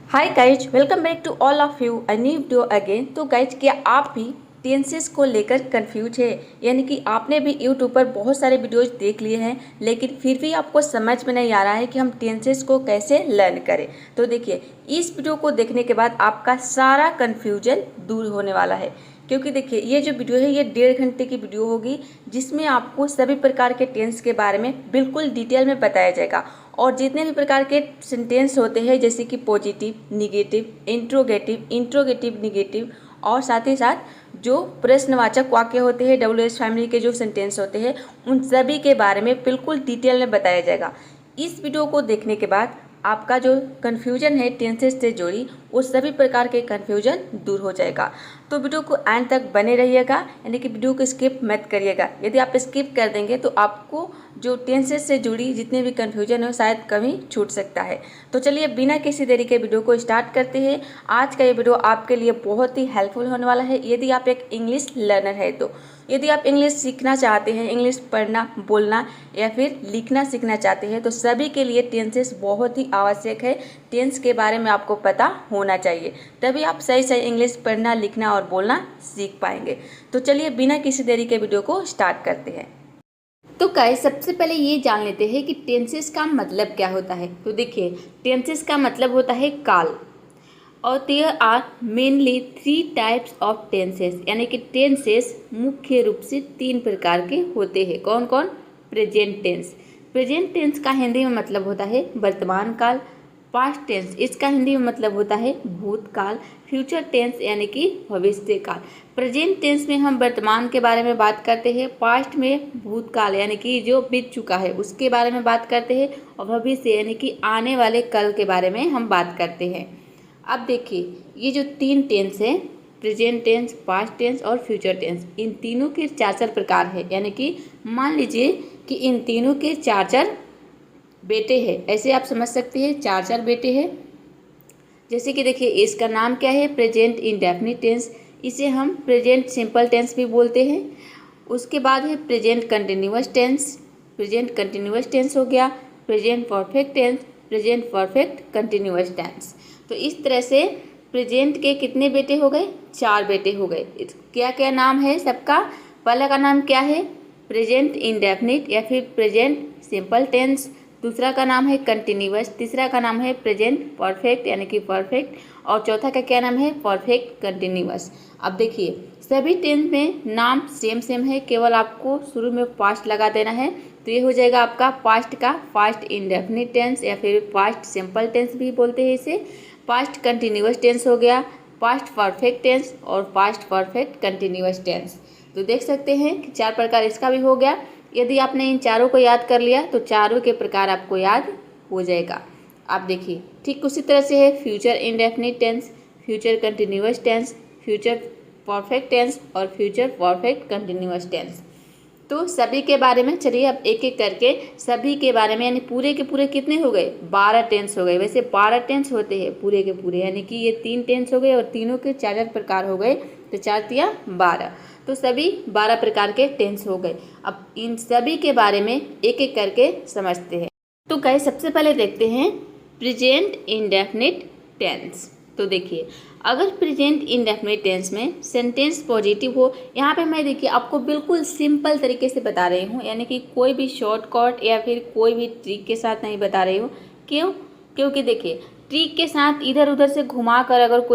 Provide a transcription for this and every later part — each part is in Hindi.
Hi guys, welcome back to all of you a new video again. तो गाइज, क्या आप भी टेंसेस को लेकर कंफ्यूज है? यानी कि आपने भी यूट्यूब पर बहुत सारे वीडियोज देख लिए हैं, लेकिन फिर भी आपको समझ में नहीं आ रहा है कि हम टेंसेस को कैसे लर्न करें। तो देखिए, इस वीडियो को देखने के बाद आपका सारा कन्फ्यूजन दूर होने वाला है। क्योंकि देखिए, ये जो वीडियो है ये 1.5 घंटे की वीडियो होगी, जिसमें आपको सभी प्रकार के टेंस के बारे में बिल्कुल डिटेल में बताया जाएगा। और जितने भी प्रकार के सेंटेंस होते हैं, जैसे कि positive, negative, interrogative, interrogative negative, और साथ ही साथ जो प्रश्नवाचक वाक्य होते हैं, WH फैमिली के जो सेंटेंस होते हैं, उन सभी के बारे में बिल्कुल डिटेल में बताया जाएगा। इस वीडियो को देखने के बाद आपका जो कन्फ्यूजन है टेंसेस से जुड़ी, वो सभी प्रकार के कन्फ्यूजन दूर हो जाएगा। तो वीडियो को एंड तक बने रहिएगा, यानी कि वीडियो को स्किप मत करिएगा। यदि आप स्किप कर देंगे तो आपको जो टेंसेस से जुड़ी जितने भी कन्फ्यूजन है शायद कभी छूट सकता है। तो चलिए बिना किसी देरी के वीडियो को स्टार्ट करते हैं। आज का ये वीडियो आपके लिए बहुत ही हेल्पफुल होने वाला है, यदि आप एक इंग्लिश लर्नर है तो। यदि आप इंग्लिश सीखना चाहते हैं, इंग्लिश पढ़ना, बोलना या फिर लिखना सीखना चाहते हैं, तो सभी के लिए टेंसेस बहुत ही आवश्यक है। टेंस के बारे में आपको पता होना चाहिए, तभी आप सही सही इंग्लिश पढ़ना, लिखना और बोलना सीख पाएंगे। तो चलिए बिना किसी देरी के वीडियो को स्टार्ट करते हैं। तो गाइस, सबसे पहले ये जान लेते हैं कि टेंसेस का मतलब क्या होता है। तो देखिए, टेंसेस का मतलब होता है काल। और there are mainly 3 types of tenses, यानी कि टेंसेस मुख्य रूप से 3 प्रकार के होते हैं। कौन कौन? Present tense. प्रेजेंट टेंस का हिंदी में मतलब होता है वर्तमान काल। पास्ट टेंस, इसका हिंदी में मतलब होता है भूतकाल। फ्यूचर टेंस यानी कि भविष्य काल। प्रेजेंट टेंस में हम वर्तमान के बारे में बात करते हैं, पास्ट में भूतकाल यानी कि जो बीत चुका है उसके बारे में बात करते हैं, और भविष्य यानी कि आने वाले कल के बारे में हम बात करते हैं। अब देखिए, ये जो 3 टेंस है, प्रेजेंट टेंस, पास्ट टेंस और फ्यूचर टेंस, इन तीनों के 4 प्रकार है। यानी कि मान लीजिए कि इन तीनों के 4 बेटे हैं, ऐसे आप समझ सकते हैं 4 बेटे हैं। जैसे कि देखिए, इसका नाम क्या है? Present indefinite tense. इसे हम प्रेजेंट सिंपल टेंस भी बोलते हैं। उसके बाद है present continuous tense. Present continuous tense हो गया। Present perfect tense, present perfect continuous tense. तो इस तरह से प्रेजेंट के कितने बेटे हो गए? 4 बेटे हो गए। क्या क्या नाम है सबका? पहला का नाम क्या है? प्रेजेंट इंडेफिनिट या फिर प्रेजेंट सिंपल टेंस। दूसरा का नाम है कंटिन्यूअस। तीसरा का नाम है प्रेजेंट परफेक्ट यानी कि परफेक्ट। और चौथा का क्या नाम है? Perfect continuous. अब देखिए, सभी टेंस में नाम सेम सेम है, केवल आपको शुरू में पास्ट लगा देना है। तो ये हो जाएगा आपका पास्ट का पास्ट इंडेफिनिट टेंस या फिर पास्ट सिंपल टेंस भी बोलते हैं इसे। पास्ट कंटिन्यूअस टेंस हो गया, पास्ट परफेक्ट टेंस और पास्ट परफेक्ट कंटिन्यूअस टेंस। तो देख सकते हैं कि 4 प्रकार इसका भी हो गया। यदि आपने इन चारों को याद कर लिया तो चारों के प्रकार आपको याद हो जाएगा। आप देखिए, ठीक उसी तरह से है future indefinite tense, future continuous tense, future perfect tense और फ्यूचर परफेक्ट कंटिन्यूअस टेंस। तो सभी के बारे में चलिए अब एक एक करके सभी के बारे में, यानी पूरे के पूरे कितने हो गए? 12 टेंस हो गए। वैसे 12 टेंस होते हैं पूरे के पूरे, यानी कि ये 3 टेंस हो गए और तीनों के 4 प्रकार हो गए, तो 4 तिया 12। तो सभी 12 प्रकार के टेंस हो गए। अब इन सभी के बारे में एक एक करके समझते हैं। तो गाइस, सबसे पहले देखते हैं प्रेजेंट इंडेफिनिट टेंस। तो देखिए, अगर प्रेजेंट इंडेफिनिट टेंस में सेंटेंस पॉजिटिव हो, यहाँ पे मैं देखिए आपको बिल्कुल सिंपल तरीके से बता रही हूँ, यानी कि कोई भी शॉर्टकट या फिर कोई भी ट्रिक के साथ नहीं बता रही हूँ। क्यों? क्योंकि देखिए, ट्रिक के साथ इधर उधर से घुमा कर अगर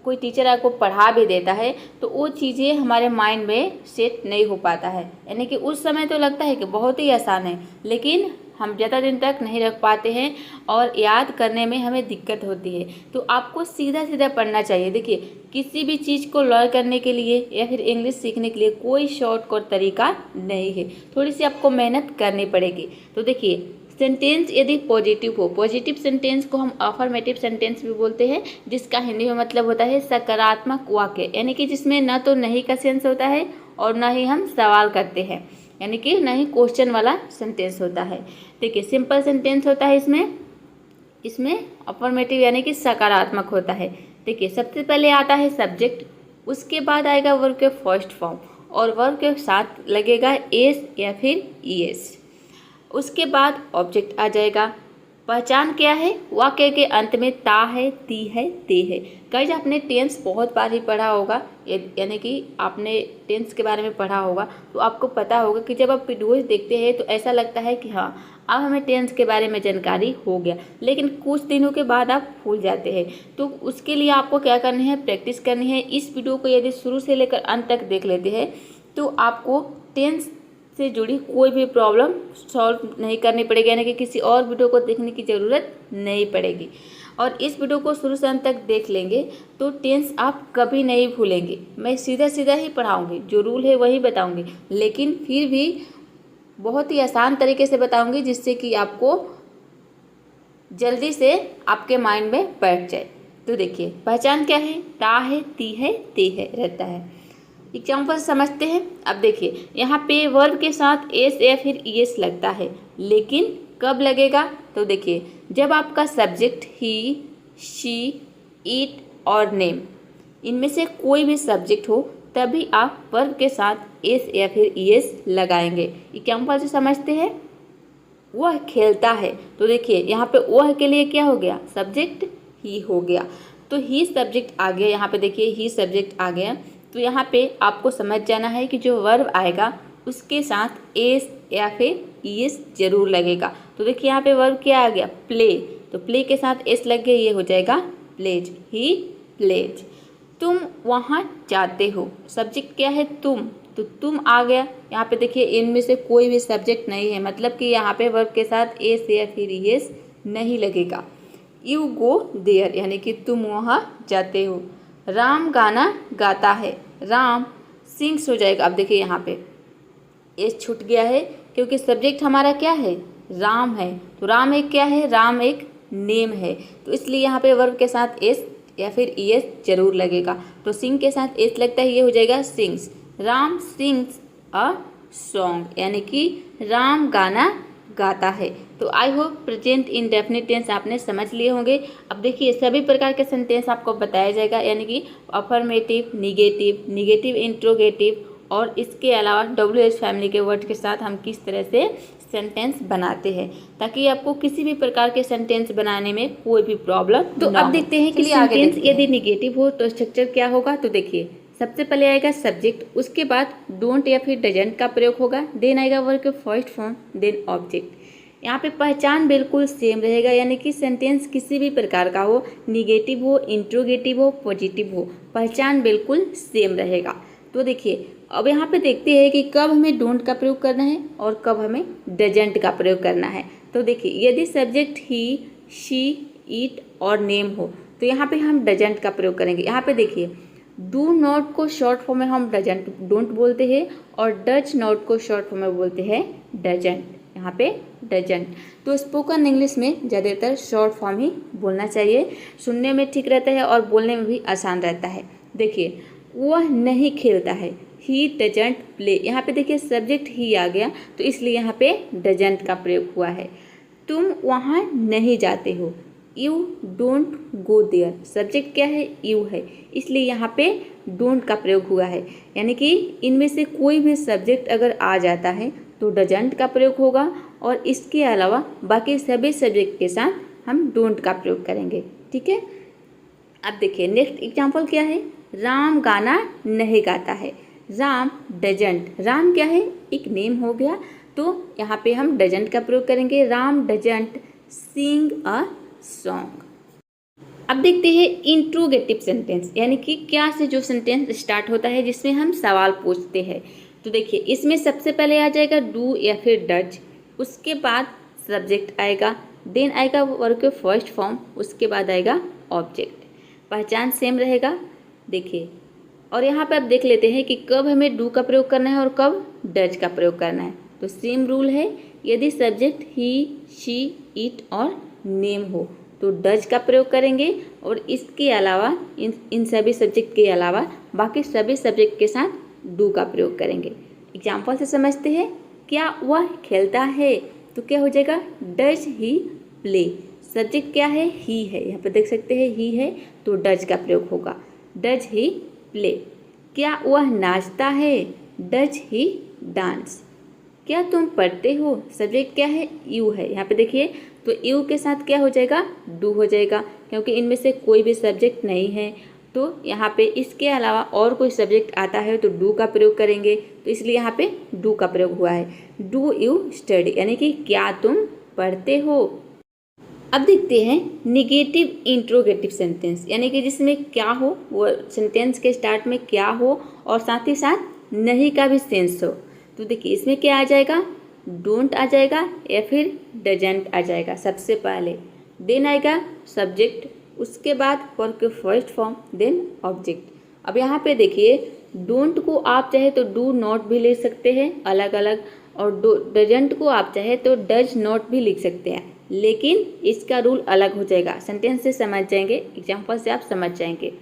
कोई टीचर आपको पढ़ा भी देता है तो वो चीज़ें हमारे माइंड में सेट नहीं हो पाता है। यानी कि उस समय तो लगता है कि बहुत ही आसान है, लेकिन हम ज़्यादा दिन तक नहीं रख पाते हैं और याद करने में हमें दिक्कत होती है। तो आपको सीधा सीधा पढ़ना चाहिए। देखिए, किसी भी चीज़ को लर्न करने के लिए या फिर इंग्लिश सीखने के लिए कोई शॉर्टकट तरीका नहीं है, थोड़ी सी आपको मेहनत करनी पड़ेगी। तो देखिए, सेंटेंस यदि पॉजिटिव हो, पॉजिटिव सेंटेंस को हम अफर्मेटिव सेंटेंस भी बोलते हैं, जिसका हिंदी में मतलब होता है सकारात्मक वाक्य, यानी कि जिसमें न तो नहीं का सेंस होता है और न ही हम सवाल करते हैं, यानी कि न ही क्वेश्चन वाला सेंटेंस होता है। देखिए, सिंपल सेंटेंस होता है इसमें अफर्मेटिव यानी कि सकारात्मक होता है। देखिए, सबसे पहले आता है सब्जेक्ट, उसके बाद आएगा वर्ब के फर्स्ट फॉर्म और वर्ब के साथ लगेगा एस या फिर ईएस। उसके बाद ऑब्जेक्ट आ जाएगा, पहचान क्या है? वाक्य के अंत में ता है, ती है, ते है। गाइस आपने टेंस बहुत बार ही पढ़ा होगा, यानी कि आपने टेंस के बारे में पढ़ा होगा, तो आपको पता होगा कि जब आप वीडियोज देखते हैं तो ऐसा लगता है कि हाँ अब हमें टेंस के बारे में जानकारी हो गया, लेकिन कुछ दिनों के बाद आप भूल जाते हैं। तो उसके लिए आपको क्या करनी है? प्रैक्टिस करनी है। इस वीडियो को यदि शुरू से लेकर अंत तक देख लेते हैं तो आपको टेंस से जुड़ी कोई भी प्रॉब्लम सॉल्व नहीं करनी पड़ेगी, यानी कि किसी और वीडियो को देखने की ज़रूरत नहीं पड़ेगी। और इस वीडियो को शुरू से अंत तक देख लेंगे तो टेंस आप कभी नहीं भूलेंगे। मैं सीधा सीधा ही पढ़ाऊँगी, जो रूल है वही बताऊँगी, लेकिन फिर भी बहुत ही आसान तरीके से बताऊँगी जिससे कि आपको जल्दी से आपके माइंड में बैठ जाए। तो देखिए पहचान क्या है? ता है, ती है, ते है रहता है। एग्जाम्पल समझते हैं। अब देखिए यहाँ पे वर्ब के साथ एस या फिर ईएस लगता है, लेकिन कब लगेगा? तो देखिए जब आपका सब्जेक्ट ही, शी, इट और नेम, इनमें से कोई भी सब्जेक्ट हो तभी आप वर्ब के साथ एस या फिर ईएस लगाएंगे। एग्जाम्पल से समझते हैं। वह खेलता है, तो देखिए यहाँ पे वह के लिए क्या हो गया? सब्जेक्ट ही हो गया, तो ही सब्जेक्ट आ गया। यहाँ पे देखिए ही सब्जेक्ट आ गया। तो यहाँ पे आपको समझ जाना है कि जो वर्ब आएगा उसके साथ एस या फिर ईएस जरूर लगेगा। तो देखिए यहाँ पे वर्ब क्या आ गया? प्ले, तो प्ले के साथ एस लग गया, ये हो जाएगा प्लेज, ही प्लेज। तुम वहाँ जाते हो, सब्जेक्ट क्या है? तुम, तो तुम आ गया। यहाँ पे देखिए इनमें से कोई भी सब्जेक्ट नहीं है, मतलब कि यहाँ पे वर्ब के साथ एस या फिर ईएस नहीं लगेगा। यू गो देयर, यानी कि तुम वहाँ जाते हो। राम गाना गाता है, राम सिंग्स हो जाएगा। अब देखिए यहाँ पे एस छूट गया है क्योंकि सब्जेक्ट हमारा क्या है? राम है। तो राम एक क्या है? राम एक नेम है, तो इसलिए यहाँ पे वर्ब के साथ एस या फिर ईएस जरूर लगेगा। तो सिंग के साथ एस लगता है, ये हो जाएगा sings. Ram sings a song, यानी कि राम गाना गाता है। तो I hope present indefinite tense आपने समझ लिए होंगे। अब देखिए सभी प्रकार के सेंटेंस आपको बताया जाएगा, यानी कि अफर्मेटिव, निगेटिव, निगेटिव इंट्रोगेटिव, और इसके अलावा WH फैमिली के वर्ड के साथ हम किस तरह से सेंटेंस बनाते हैं, ताकि आपको किसी भी प्रकार के सेंटेंस बनाने में कोई भी प्रॉब्लम तो अब देखते हैं कि सेंटेंस यदि निगेटिव हो तो स्ट्रक्चर क्या होगा। तो देखिए सबसे पहले आएगा सब्जेक्ट, उसके बाद डोंट या फिर डजंट का प्रयोग होगा, देन आएगा वर्ब के फर्स्ट फॉर्म, देन ऑब्जेक्ट। यहाँ पे पहचान बिल्कुल सेम रहेगा, यानी कि सेंटेंस किसी भी प्रकार का हो, निगेटिव हो, इंट्रोगेटिव हो, पॉजिटिव हो, पहचान बिल्कुल सेम रहेगा। तो देखिए अब यहाँ पे देखते हैं कि कब हमें डोंट का प्रयोग करना है और कब हमें डजंट का प्रयोग करना है। तो देखिए यदि सब्जेक्ट ही, शी, इट और नेम हो तो यहाँ पे हम डजंट का प्रयोग करेंगे। यहाँ पे देखिए डू नॉट को शॉर्ट फॉर्म में हम डोंट बोलते हैं, और डज नॉट को शॉर्ट फॉर्म में बोलते हैं डजंट। यहाँ पे डजंट। तो स्पोकन इंग्लिश में ज़्यादातर शॉर्ट फॉर्म ही बोलना चाहिए, सुनने में ठीक रहता है और बोलने में भी आसान रहता है। देखिए वह नहीं खेलता है, ही डजंट प्ले। यहाँ पे देखिए सब्जेक्ट ही आ गया, तो इसलिए यहाँ पे डजंट का प्रयोग हुआ है। तुम वहाँ नहीं जाते हो, you don't go there, subject क्या है? यू है, इसलिए यहाँ पे डोंट का प्रयोग हुआ है। यानी कि इनमें से कोई भी सब्जेक्ट अगर आ जाता है तो डजंट का प्रयोग होगा, और इसके अलावा बाकी सभी सब्जेक्ट के साथ हम डोंट का प्रयोग करेंगे। ठीक है। अब देखिए नेक्स्ट एग्जाम्पल क्या है? राम गाना नहीं गाता है, राम डजंट। राम क्या है? एक नेम हो गया, तो यहाँ पे हम डजंट का प्रयोग करेंगे। Ram doesn't sing a song. अब देखते हैं इंट्रोगेटिव सेंटेंस, यानी कि क्या से जो सेंटेंस स्टार्ट होता है जिसमें हम सवाल पूछते हैं। तो देखिए इसमें सबसे पहले आ जाएगा डू या फिर डज, उसके बाद सब्जेक्ट आएगा, देन आएगा वर्ब के फर्स्ट फॉर्म, उसके बाद आएगा ऑब्जेक्ट। पहचान सेम रहेगा। देखिए और यहाँ पे आप देख लेते हैं कि कब हमें डू का प्रयोग करना है और कब डज का प्रयोग करना है। तो सेम रूल है, यदि सब्जेक्ट ही, शी, इट और नेम हो तो डज का प्रयोग करेंगे, और इसके अलावा इन सभी सब्जेक्ट के अलावा बाकी सभी सब्जेक्ट के साथ डू का प्रयोग करेंगे। एग्जाम्पल से समझते हैं। क्या वह खेलता है, तो क्या हो जाएगा? Does he play. सब्जेक्ट क्या है? ही है, यहाँ पर देख सकते हैं ही है, तो डज का प्रयोग होगा, डज ही प्ले। क्या वह नाचता है? Does he dance. क्या तुम पढ़ते हो? सब्जेक्ट क्या है? यू है, यहाँ पे देखिए तो यू के साथ क्या हो जाएगा, डू हो जाएगा, क्योंकि इनमें से कोई भी सब्जेक्ट नहीं है। तो यहाँ पे इसके अलावा और कोई सब्जेक्ट आता है तो डू का प्रयोग करेंगे, तो इसलिए यहाँ पे डू का प्रयोग हुआ है। डू यू स्टडी, यानी कि क्या तुम पढ़ते हो। अब देखते हैं निगेटिव इंट्रोगेटिव सेंटेंस, यानी कि जिसमें क्या हो, वो सेंटेंस के स्टार्ट में क्या हो और साथ ही साथ नहीं का भी सेंस हो। तो देखिए इसमें क्या आ जाएगा, डोंट आ जाएगा या फिर डजंट आ जाएगा सबसे पहले, देन आएगा सब्जेक्ट, उसके बाद वर्ब के फर्स्ट फॉर्म, देन ऑब्जेक्ट। अब यहाँ पे देखिए डोंट को आप चाहे तो डू नॉट भी लिख सकते हैं अलग अलग, और डजंट को आप चाहे तो डज नॉट भी लिख सकते हैं, लेकिन इसका रूल अलग हो जाएगा। सेंटेंस से समझ जाएंगे, एग्जाम्पल से आप समझ जाएंगे।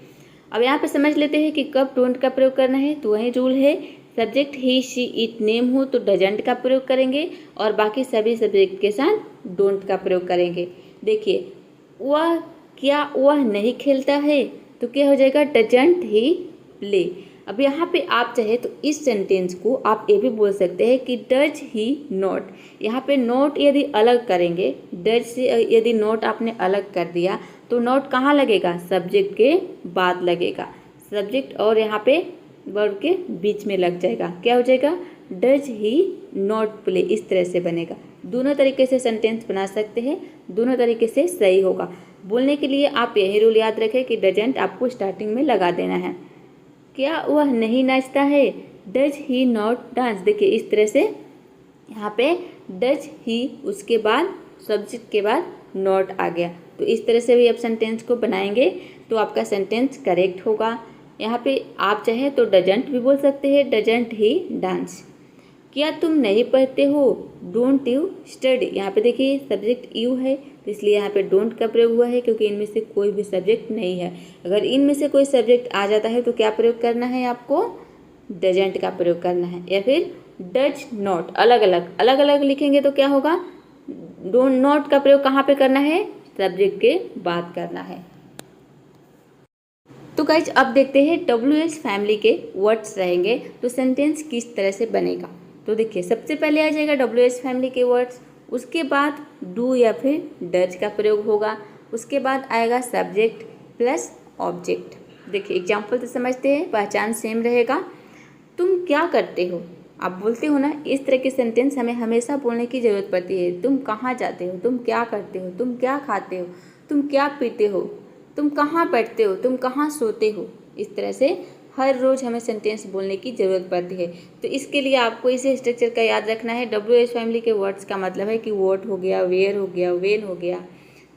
अब यहाँ पे समझ लेते हैं कि कब डोंट का प्रयोग करना है। तो वही रूल है, subject he she it name हो तो डजंट का प्रयोग करेंगे, और बाकी सभी सब्जेक्ट के साथ डोंट का प्रयोग करेंगे। देखिए वह क्या वह नहीं खेलता है, तो क्या हो जाएगा, डजंट ही प्ले। अब यहाँ पे आप चाहे तो इस सेंटेंस को आप ये भी बोल सकते हैं कि डज ही नॉट। यहाँ पे नॉट यदि अलग करेंगे, डज से यदि नॉट आपने अलग कर दिया तो नॉट कहाँ लगेगा, सब्जेक्ट के बाद लगेगा, सब्जेक्ट और यहाँ पे वर्ब के बीच में लग जाएगा। क्या हो जाएगा, डज ही नॉट प्ले, इस तरह से बनेगा। दोनों तरीके से सेंटेंस बना सकते हैं, दोनों तरीके से सही होगा। बोलने के लिए आप यही रूल याद रखें कि डजंट आपको स्टार्टिंग में लगा देना है। क्या वह नहीं नाचता है, डज ही नॉट डांस। देखिए इस तरह से यहाँ पे डज ही, उसके बाद सब्जेक्ट के बाद नॉट आ गया। तो इस तरह से भी आप सेंटेंस को बनाएंगे तो आपका सेंटेंस करेक्ट होगा। यहाँ पे आप चाहे तो डजंट भी बोल सकते हैं, डजंट ही डांस। क्या तुम नहीं पढ़ते हो, डोंट यू स्टडी। यहाँ पे देखिए सब्जेक्ट यू है तो इसलिए यहाँ पे डोंट का प्रयोग हुआ है, क्योंकि इनमें से कोई भी सब्जेक्ट नहीं है। अगर इनमें से कोई सब्जेक्ट आ जाता है तो क्या प्रयोग करना है, आपको डजंट का प्रयोग करना है, या फिर डज नॉट। अलग अलग लिखेंगे तो क्या होगा, डोंट नॉट का प्रयोग कहाँ पे करना है, सब्जेक्ट के बाद करना है। तो गाइज अब देखते हैं WH फैमिली के वर्ड्स रहेंगे तो सेंटेंस किस तरह से बनेगा। तो देखिए सबसे पहले आ जाएगा WH फैमिली के वर्ड्स, उसके बाद डू या फिर डज का प्रयोग होगा, उसके बाद आएगा सब्जेक्ट प्लस ऑब्जेक्ट। देखिए एग्जाम्पल से समझते हैं, पहचान सेम रहेगा। तुम क्या करते हो, आप बोलते हो ना, इस तरह के सेंटेंस हमें हमेशा बोलने की ज़रूरत पड़ती है। तुम कहाँ जाते हो, तुम क्या करते हो, तुम क्या खाते हो, तुम क्या पीते हो, तुम कहाँ बैठते हो, तुम कहाँ सोते हो। इस तरह से हर रोज़ हमें सेंटेंस बोलने की ज़रूरत पड़ती है। तो इसके लिए आपको इसी स्ट्रक्चर का याद रखना है। WH फैमिली के वर्ड्स का मतलब है कि वॉट हो गया, वेयर हो गया, वेन हो गया,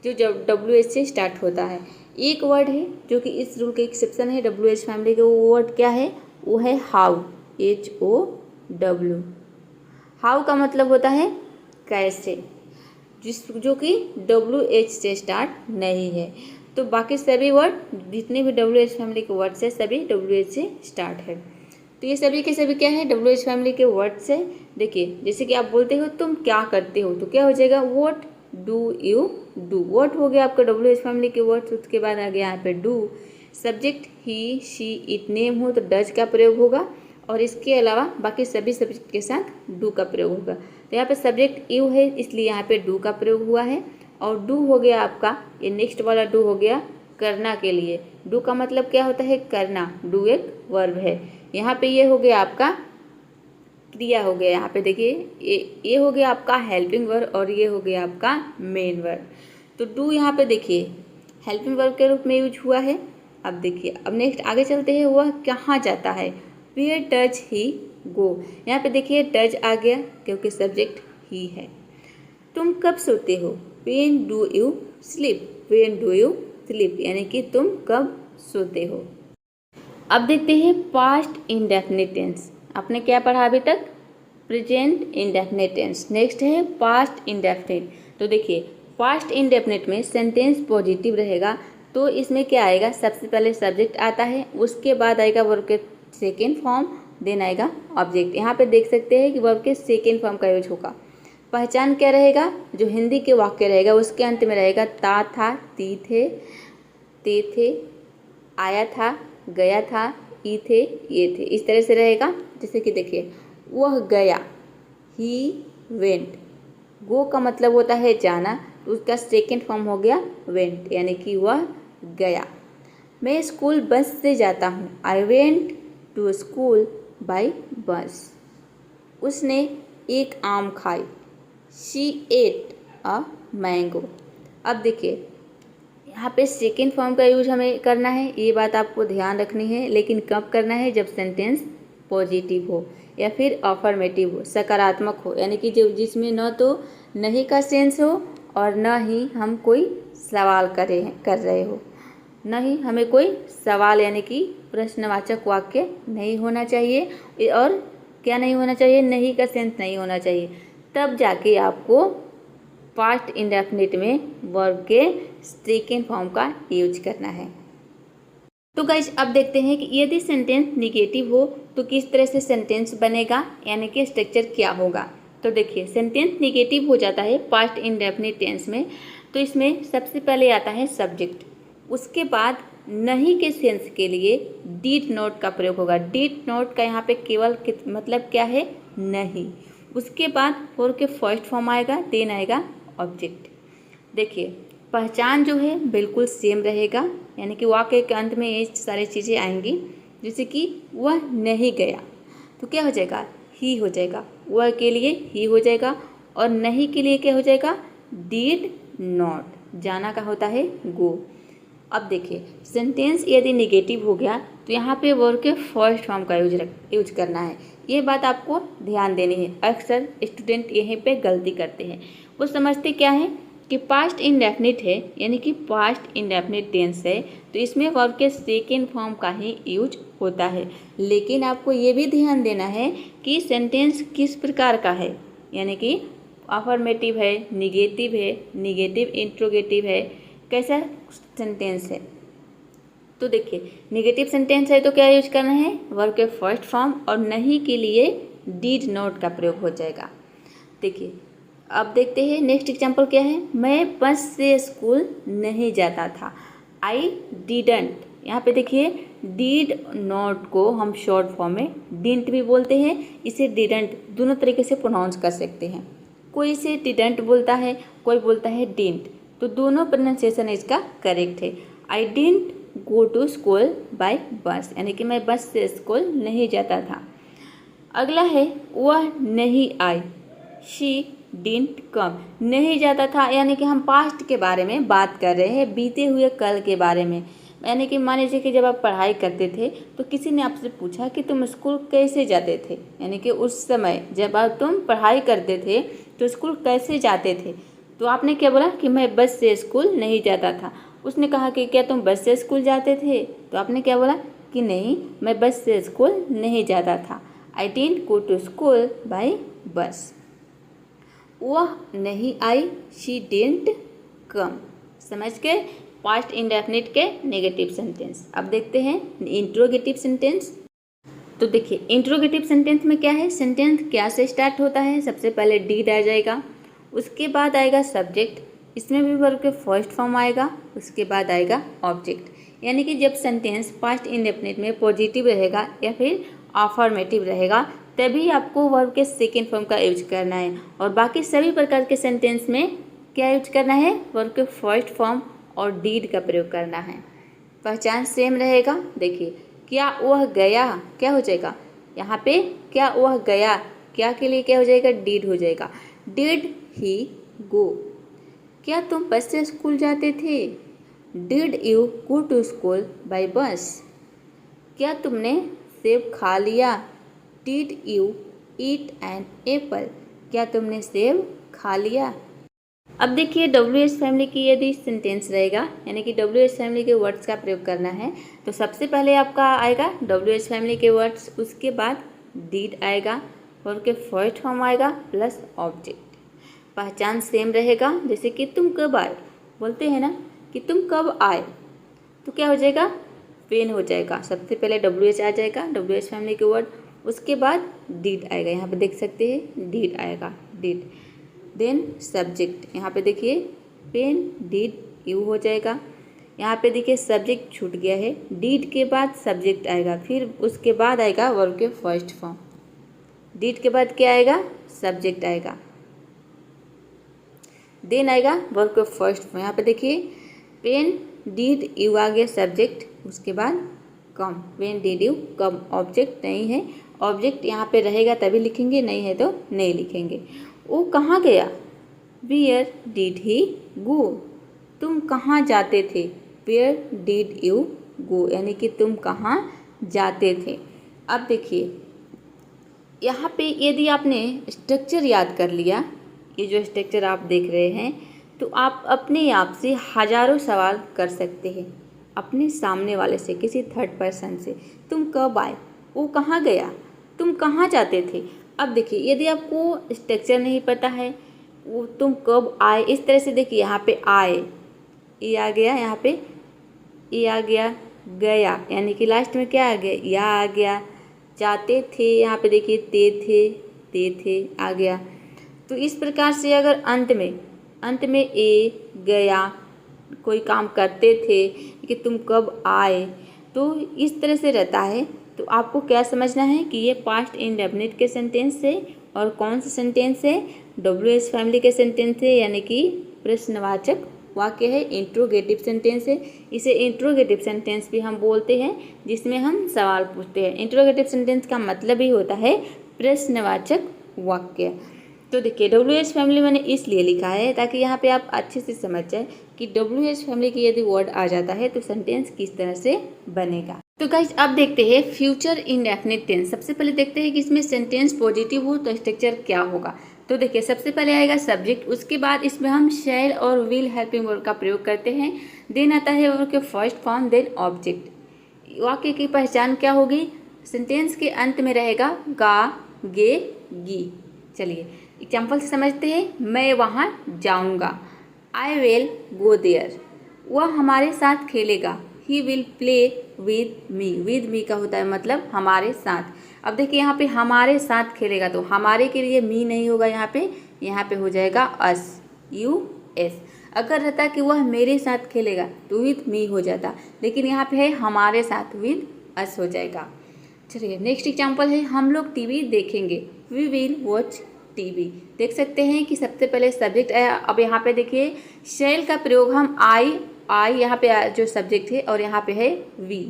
जो जब WH से स्टार्ट होता है। एक वर्ड है जो कि इस रूल के एक्सेप्शन है WH फैमिली के, वो वर्ड क्या है, वो है हाउ, HOW। हाउ का मतलब होता है कैसे, जो कि WH से स्टार्ट नहीं है। तो बाकी सभी वर्ड जितने भी WH फैमिली के वर्ड्स है सभी WH से स्टार्ट है। तो ये सभी के सभी क्या है, WH फैमिली के वर्ड्स है। देखिए जैसे कि आप बोलते हो तुम क्या करते हो, तो क्या हो जाएगा, what do you do. What हो गया आपका WH फैमिली के वर्ड्स, उसके बाद आ गया यहाँ पे do. Subject he she it name हो तो डज का प्रयोग होगा, और इसके अलावा बाकी सभी सब्जेक्ट के साथ डू का प्रयोग होगा। तो यहाँ पे सब्जेक्ट यू है इसलिए यहाँ पे डू का प्रयोग हुआ है, और डू हो गया आपका, ये नेक्स्ट वाला डू हो गया करना के लिए। डू का मतलब क्या होता है, करना। डू एक वर्ब है। यहाँ पे ये हो गया आपका क्रिया हो गया। यहाँ पे देखिए ये हो गया आपका हेल्पिंग वर्ब, और ये हो गया आपका मेन वर्ब। तो डू यहाँ पे देखिए हेल्पिंग वर्ब के रूप में यूज हुआ है। अब देखिए अब नेक्स्ट आगे चलते हैं, वह कहाँ जाता है, वेयर डज ही गो। यहाँ पे देखिए डज आ गया क्योंकि सब्जेक्ट ही है। तुम कब सोते हो, when do you sleep, when do you sleep, यानी कि तुम कब सोते हो। अब देखते हैं पास्ट इंडेफिनिट टेंस। आपने क्या पढ़ा अभी तक, प्रेजेंट इंडेफिनिट टेंस। नेक्स्ट है पास्ट इंडेफिनिट। तो देखिए पास्ट इंडेफिनिट में सेंटेंस पॉजिटिव रहेगा तो इसमें क्या आएगा, सबसे पहले सब्जेक्ट आता है, उसके बाद आएगा वर्ब के सेकेंड फॉर्म, देन आएगा ऑब्जेक्ट। यहाँ पे देख सकते हैं कि वर्ब के सेकेंड फॉर्म का यूज होगा। पहचान क्या रहेगा, जो हिंदी के वाक्य रहेगा उसके अंत में रहेगा ता था, ती थे, ते थे, आया था, गया था, ई थे, ये थे, इस तरह से रहेगा। जैसे कि देखिए वह गया, ही वेंट। गो का मतलब होता है जाना, उसका सेकेंड फॉर्म हो गया वेंट, यानी कि वह गया। मैं स्कूल बस से जाता हूँ, I went to school by bus. उसने एक आम खाई, शी एट अ मैंगो। अब देखिए यहाँ पे सेकेंड फॉर्म का यूज हमें करना है, ये बात आपको ध्यान रखनी है, लेकिन कब करना है, जब सेंटेंस पॉजिटिव हो या फिर अफर्मेटिव हो, सकारात्मक हो, यानी कि जो जिसमें न तो नहीं का सेंस हो और न ही हम कोई सवाल कर रहे हो, न ही हमें कोई सवाल यानी कि प्रश्नवाचक वाक्य नहीं होना चाहिए, और क्या नहीं होना चाहिए, नहीं का सेंस नहीं होना चाहिए। तब जाके आपको पास्ट इंडेफिनिट में वर्ब के सेकेंड फॉर्म का यूज करना है। तो गाइज अब देखते हैं कि यदि सेंटेंस निगेटिव हो तो किस तरह से सेंटेंस बनेगा, यानी कि स्ट्रक्चर क्या होगा। तो देखिए सेंटेंस निगेटिव हो जाता है पास्ट इंडेफिनिट टेंस में, तो इसमें सबसे पहले आता है सब्जेक्ट, उसके बाद नहीं के सेंस के लिए डिड नॉट का प्रयोग होगा। डिड नॉट का यहाँ पे केवल मतलब क्या है, नहीं। उसके बाद फॉर के फर्स्ट फॉर्म आएगा, देन आएगा ऑब्जेक्ट। देखिए पहचान जो है बिल्कुल सेम रहेगा, यानी कि वाक्य के अंत में ये सारी चीज़ें आएंगी, जैसे कि वह नहीं गया तो क्या हो जाएगा, ही हो जाएगा। वह के लिए ही हो जाएगा और नहीं के लिए क्या हो जाएगा, डिड नॉट। जाना का होता है गो। अब देखिए सेंटेंस यदि निगेटिव हो गया तो यहाँ पे वर्ब के फर्स्ट फॉर्म का यूज करना है। ये बात आपको ध्यान देनी है। अक्सर स्टूडेंट यहीं पे गलती करते हैं, वो समझते क्या है कि पास्ट इंडेफिनिट है, यानी कि पास्ट इंडेफिनिट टेंस है, तो इसमें वर्ब के सेकेंड फॉर्म का ही यूज होता है। लेकिन आपको ये भी ध्यान देना है कि सेंटेंस किस प्रकार का है, यानी कि अफर्मेटिव है, निगेटिव इंट्रोगेटिव है, कैसा सेंटेंस है। तो देखिए निगेटिव सेंटेंस है तो क्या यूज करना है, वर्ब के फर्स्ट फॉर्म, और नहीं के लिए डिड नॉट का प्रयोग हो जाएगा। देखिए अब देखते हैं नेक्स्ट एग्जांपल क्या है। मैं बस से स्कूल नहीं जाता था, आई डिडंट। यहाँ पे देखिए डिड नॉट को हम शॉर्ट फॉर्म में डिंट भी बोलते हैं, इसे डिडंट दोनों तरीके से प्रोनाउंस कर सकते हैं। कोई इसे डिडंट बोलता है, कोई बोलता है डिंट, तो दोनों प्रोनाउंसिएशन इसका करेक्ट है। I didn't go to school by bus, यानी कि मैं बस से स्कूल नहीं जाता था। अगला है वह नहीं आई, शी डिडंट कम। नहीं जाता था यानी कि हम पास्ट के बारे में बात कर रहे हैं, बीते हुए कल के बारे में। यानी कि मान लीजिए कि जब आप पढ़ाई करते थे तो किसी ने आपसे पूछा कि तुम स्कूल कैसे जाते थे, यानी कि उस समय जब आप तुम पढ़ाई करते थे तो स्कूल कैसे जाते थे, तो आपने क्या बोला कि मैं बस से स्कूल नहीं जाता था। उसने कहा कि क्या तुम बस से स्कूल जाते थे, तो आपने क्या बोला कि नहीं, मैं बस से स्कूल नहीं जाता था। I didn't go to school by bus. वह नहीं आई, शी डिडंट कम। समझ गए पास्ट इंडेफिनिट के नेगेटिव सेंटेंस। अब देखते हैं इंट्रोगेटिव सेंटेंस। तो देखिए इंट्रोगेटिव सेंटेंस में क्या है, सेंटेंस क्या से स्टार्ट होता है, सबसे पहले डिड आ जाएगा, उसके बाद आएगा सब्जेक्ट, इसमें भी वर्ब के फर्स्ट फॉर्म आएगा, उसके बाद आएगा ऑब्जेक्ट। यानी कि जब सेंटेंस पास्ट इंडेफिनिट में पॉजिटिव रहेगा या फिर अफर्मेटिव रहेगा तभी आपको वर्ब के सेकेंड फॉर्म का यूज करना है, और बाकी सभी प्रकार के सेंटेंस में क्या यूज करना है, वर्ब के फर्स्ट फॉर्म और डीड का प्रयोग करना है। पहचान सेम रहेगा। देखिए क्या वह गया, क्या हो जाएगा यहाँ पे, क्या वह गया, क्या के लिए क्या हो जाएगा, डिड हो जाएगा। Did he go. क्या तुम बस से स्कूल जाते थे, did you go to school by bus. क्या तुमने सेब खा लिया, did you eat an apple. क्या तुमने सेब खा लिया। अब देखिए WH फैमिली की यदि सेंटेंस रहेगा, यानी कि WH फैमिली के वर्ड्स का प्रयोग करना है, तो सबसे पहले आपका आएगा WH फैमिली के वर्ड्स, उसके बाद डिड आएगा और के फर्स्ट फॉर्म आएगा प्लस ऑब्जेक्ट। पहचान सेम रहेगा, जैसे कि तुम कब आए, बोलते हैं ना कि तुम कब आए, तो क्या हो जाएगा, वेन हो जाएगा। सबसे पहले WH आ जाएगा WH फैमिली के वर्ड, उसके बाद डिड आएगा, यहाँ पे देख सकते हैं डिड आएगा, डिड। देन सब्जेक्ट, यहाँ पे देखिए पेन डिड यू हो जाएगा। यहाँ पे देखिए सब्जेक्ट छूट गया है, डिड के बाद सब्जेक्ट आएगा, फिर उसके बाद आएगा वर्ब के फर्स्ट फॉर्म। डिड के बाद क्या आएगा, सब्जेक्ट आएगा। देन आएगा वर्ब के फर्स्ट फॉर्म। यहाँ पे देखिए व्हेन डिड यू आ गया सब्जेक्ट, उसके बाद come, when did you come, object नहीं है, ऑब्जेक्ट यहाँ पे रहेगा तभी लिखेंगे, नहीं है तो नहीं लिखेंगे। वो कहाँ गया, वेयर डिड ही गो, तुम कहाँ जाते थे, वेयर डिड यू गो, यानी कि तुम कहाँ जाते थे। अब देखिए यहाँ पे यदि आपने स्ट्रक्चर याद कर लिया, ये जो स्ट्रक्चर आप देख रहे हैं, तो आप अपने आप से हजारों सवाल कर सकते हैं अपने सामने वाले से, किसी थर्ड पर्सन से। तुम कब आए, वो कहाँ गया, तुम कहाँ जाते थे। अब देखिए यदि आपको स्ट्रक्चर नहीं पता है, वो तुम कब आए, इस तरह से देखिए यहाँ पे आए, ये आ गया, यहाँ पे ये आ गया, गया यानी कि लास्ट में क्या आ गया, या आ गया। जाते थे, यहाँ पे देखिए ते थे आ गया। तो इस प्रकार से अगर अंत में ए गया, कोई काम करते थे कि तुम कब आए, तो इस तरह से रहता है। तो आपको क्या समझना है कि ये पास्ट इंडेफिनिट के सेंटेंस है और कौन सा सेंटेंस है, WH फैमिली के सेंटेंस है, यानी कि प्रश्नवाचक वाक्य है, इंट्रोगेटिव सेंटेंस है। इसे इंट्रोगेटिव सेंटेंस भी हम बोलते हैं, जिसमें हम सवाल पूछते हैं। इंट्रोगेटिव सेंटेंस का मतलब ही होता है प्रश्नवाचक वाक्य। तो देखिए WH फैमिली मैंने इसलिए लिखा है ताकि यहाँ पे आप अच्छे से समझ जाए कि WH फैमिली की यदि वर्ड आ जाता है तो सेंटेंस किस तरह से बनेगा। तो गाइस अब देखते हैं फ्यूचर इंडेफिनिट टेंस। सबसे पहले देखते हैं कि इसमें सेंटेंस पॉजिटिव हो तो स्ट्रक्चर क्या होगा। तो देखिए सबसे पहले आएगा सब्जेक्ट, उसके बाद इसमें हम शैल और विल हेल्पिंग वर्ब का प्रयोग करते हैं। देन आता है वर्ब के फर्स्ट फॉर्म, देन ऑब्जेक्ट। वाक्य की पहचान क्या होगी, सेंटेंस के अंत में रहेगा गा, गे, गी। चलिए एग्जाम्पल से समझते हैं। मैं वहाँ जाऊँगा, आई विल गो देयर। वह हमारे साथ खेलेगा, he will play with me. With me का होता है मतलब हमारे साथ। अब देखिए यहाँ पे हमारे साथ खेलेगा, तो हमारे के लिए मी नहीं होगा, यहाँ पे हो जाएगा अस, US। अगर रहता कि वह मेरे साथ खेलेगा तो विद मी हो जाता, लेकिन यहाँ पे है हमारे साथ, विद अस हो जाएगा। चलिए नेक्स्ट एग्जाम्पल है, हम लोग टीवी देखेंगे, वी विल वॉच टीवी। देख सकते हैं कि सबसे पहले सब्जेक्ट आया। अब यहाँ पे देखिए शैल का प्रयोग हम आई यहाँ पे जो सब्जेक्ट है और यहाँ पे है वी,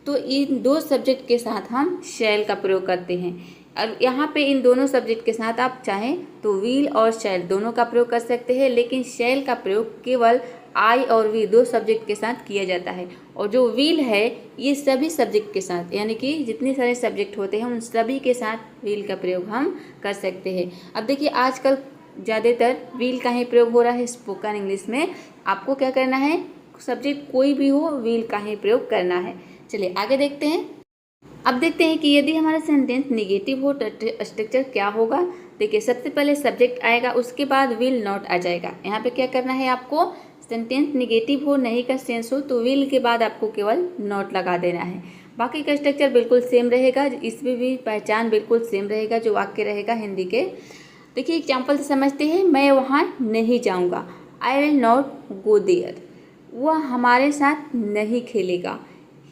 तो इन दो सब्जेक्ट के साथ हम शैल का प्रयोग करते हैं। और यहाँ पे इन दोनों सब्जेक्ट के साथ आप चाहें तो विल और शैल दोनों का प्रयोग कर सकते हैं, लेकिन शैल का प्रयोग केवल आई और वी दो सब्जेक्ट के साथ किया जाता है। और जो विल है ये सभी सब्जेक्ट के साथ, यानी कि जितने सारे सब्जेक्ट होते हैं उन सभी के साथ विल का प्रयोग हम कर सकते हैं। अब देखिए आजकल ज़्यादातर विल का ही प्रयोग हो रहा है स्पोकन इंग्लिश में। आपको क्या करना है, सब्जेक्ट कोई भी हो विल का ही प्रयोग करना है। चलिए आगे देखते हैं। अब देखते हैं कि यदि हमारा सेंटेंस निगेटिव हो तो स्ट्रक्चर क्या होगा। देखिए सबसे पहले सब्जेक्ट आएगा, उसके बाद विल नॉट आ जाएगा। यहाँ पे क्या करना है आपको, सेंटेंस निगेटिव हो, नहीं का सेंस हो तो विल के बाद आपको केवल नॉट लगा देना है। बाकी का स्ट्रक्चर बिल्कुल सेम रहेगा, इसमें भी पहचान बिल्कुल सेम रहेगा जो वाक्य रहेगा हिंदी के। देखिए एग्जाम्पल से समझते हैं। मैं वहाँ नहीं जाऊँगा, I will not go there. वह हमारे साथ नहीं खेलेगा,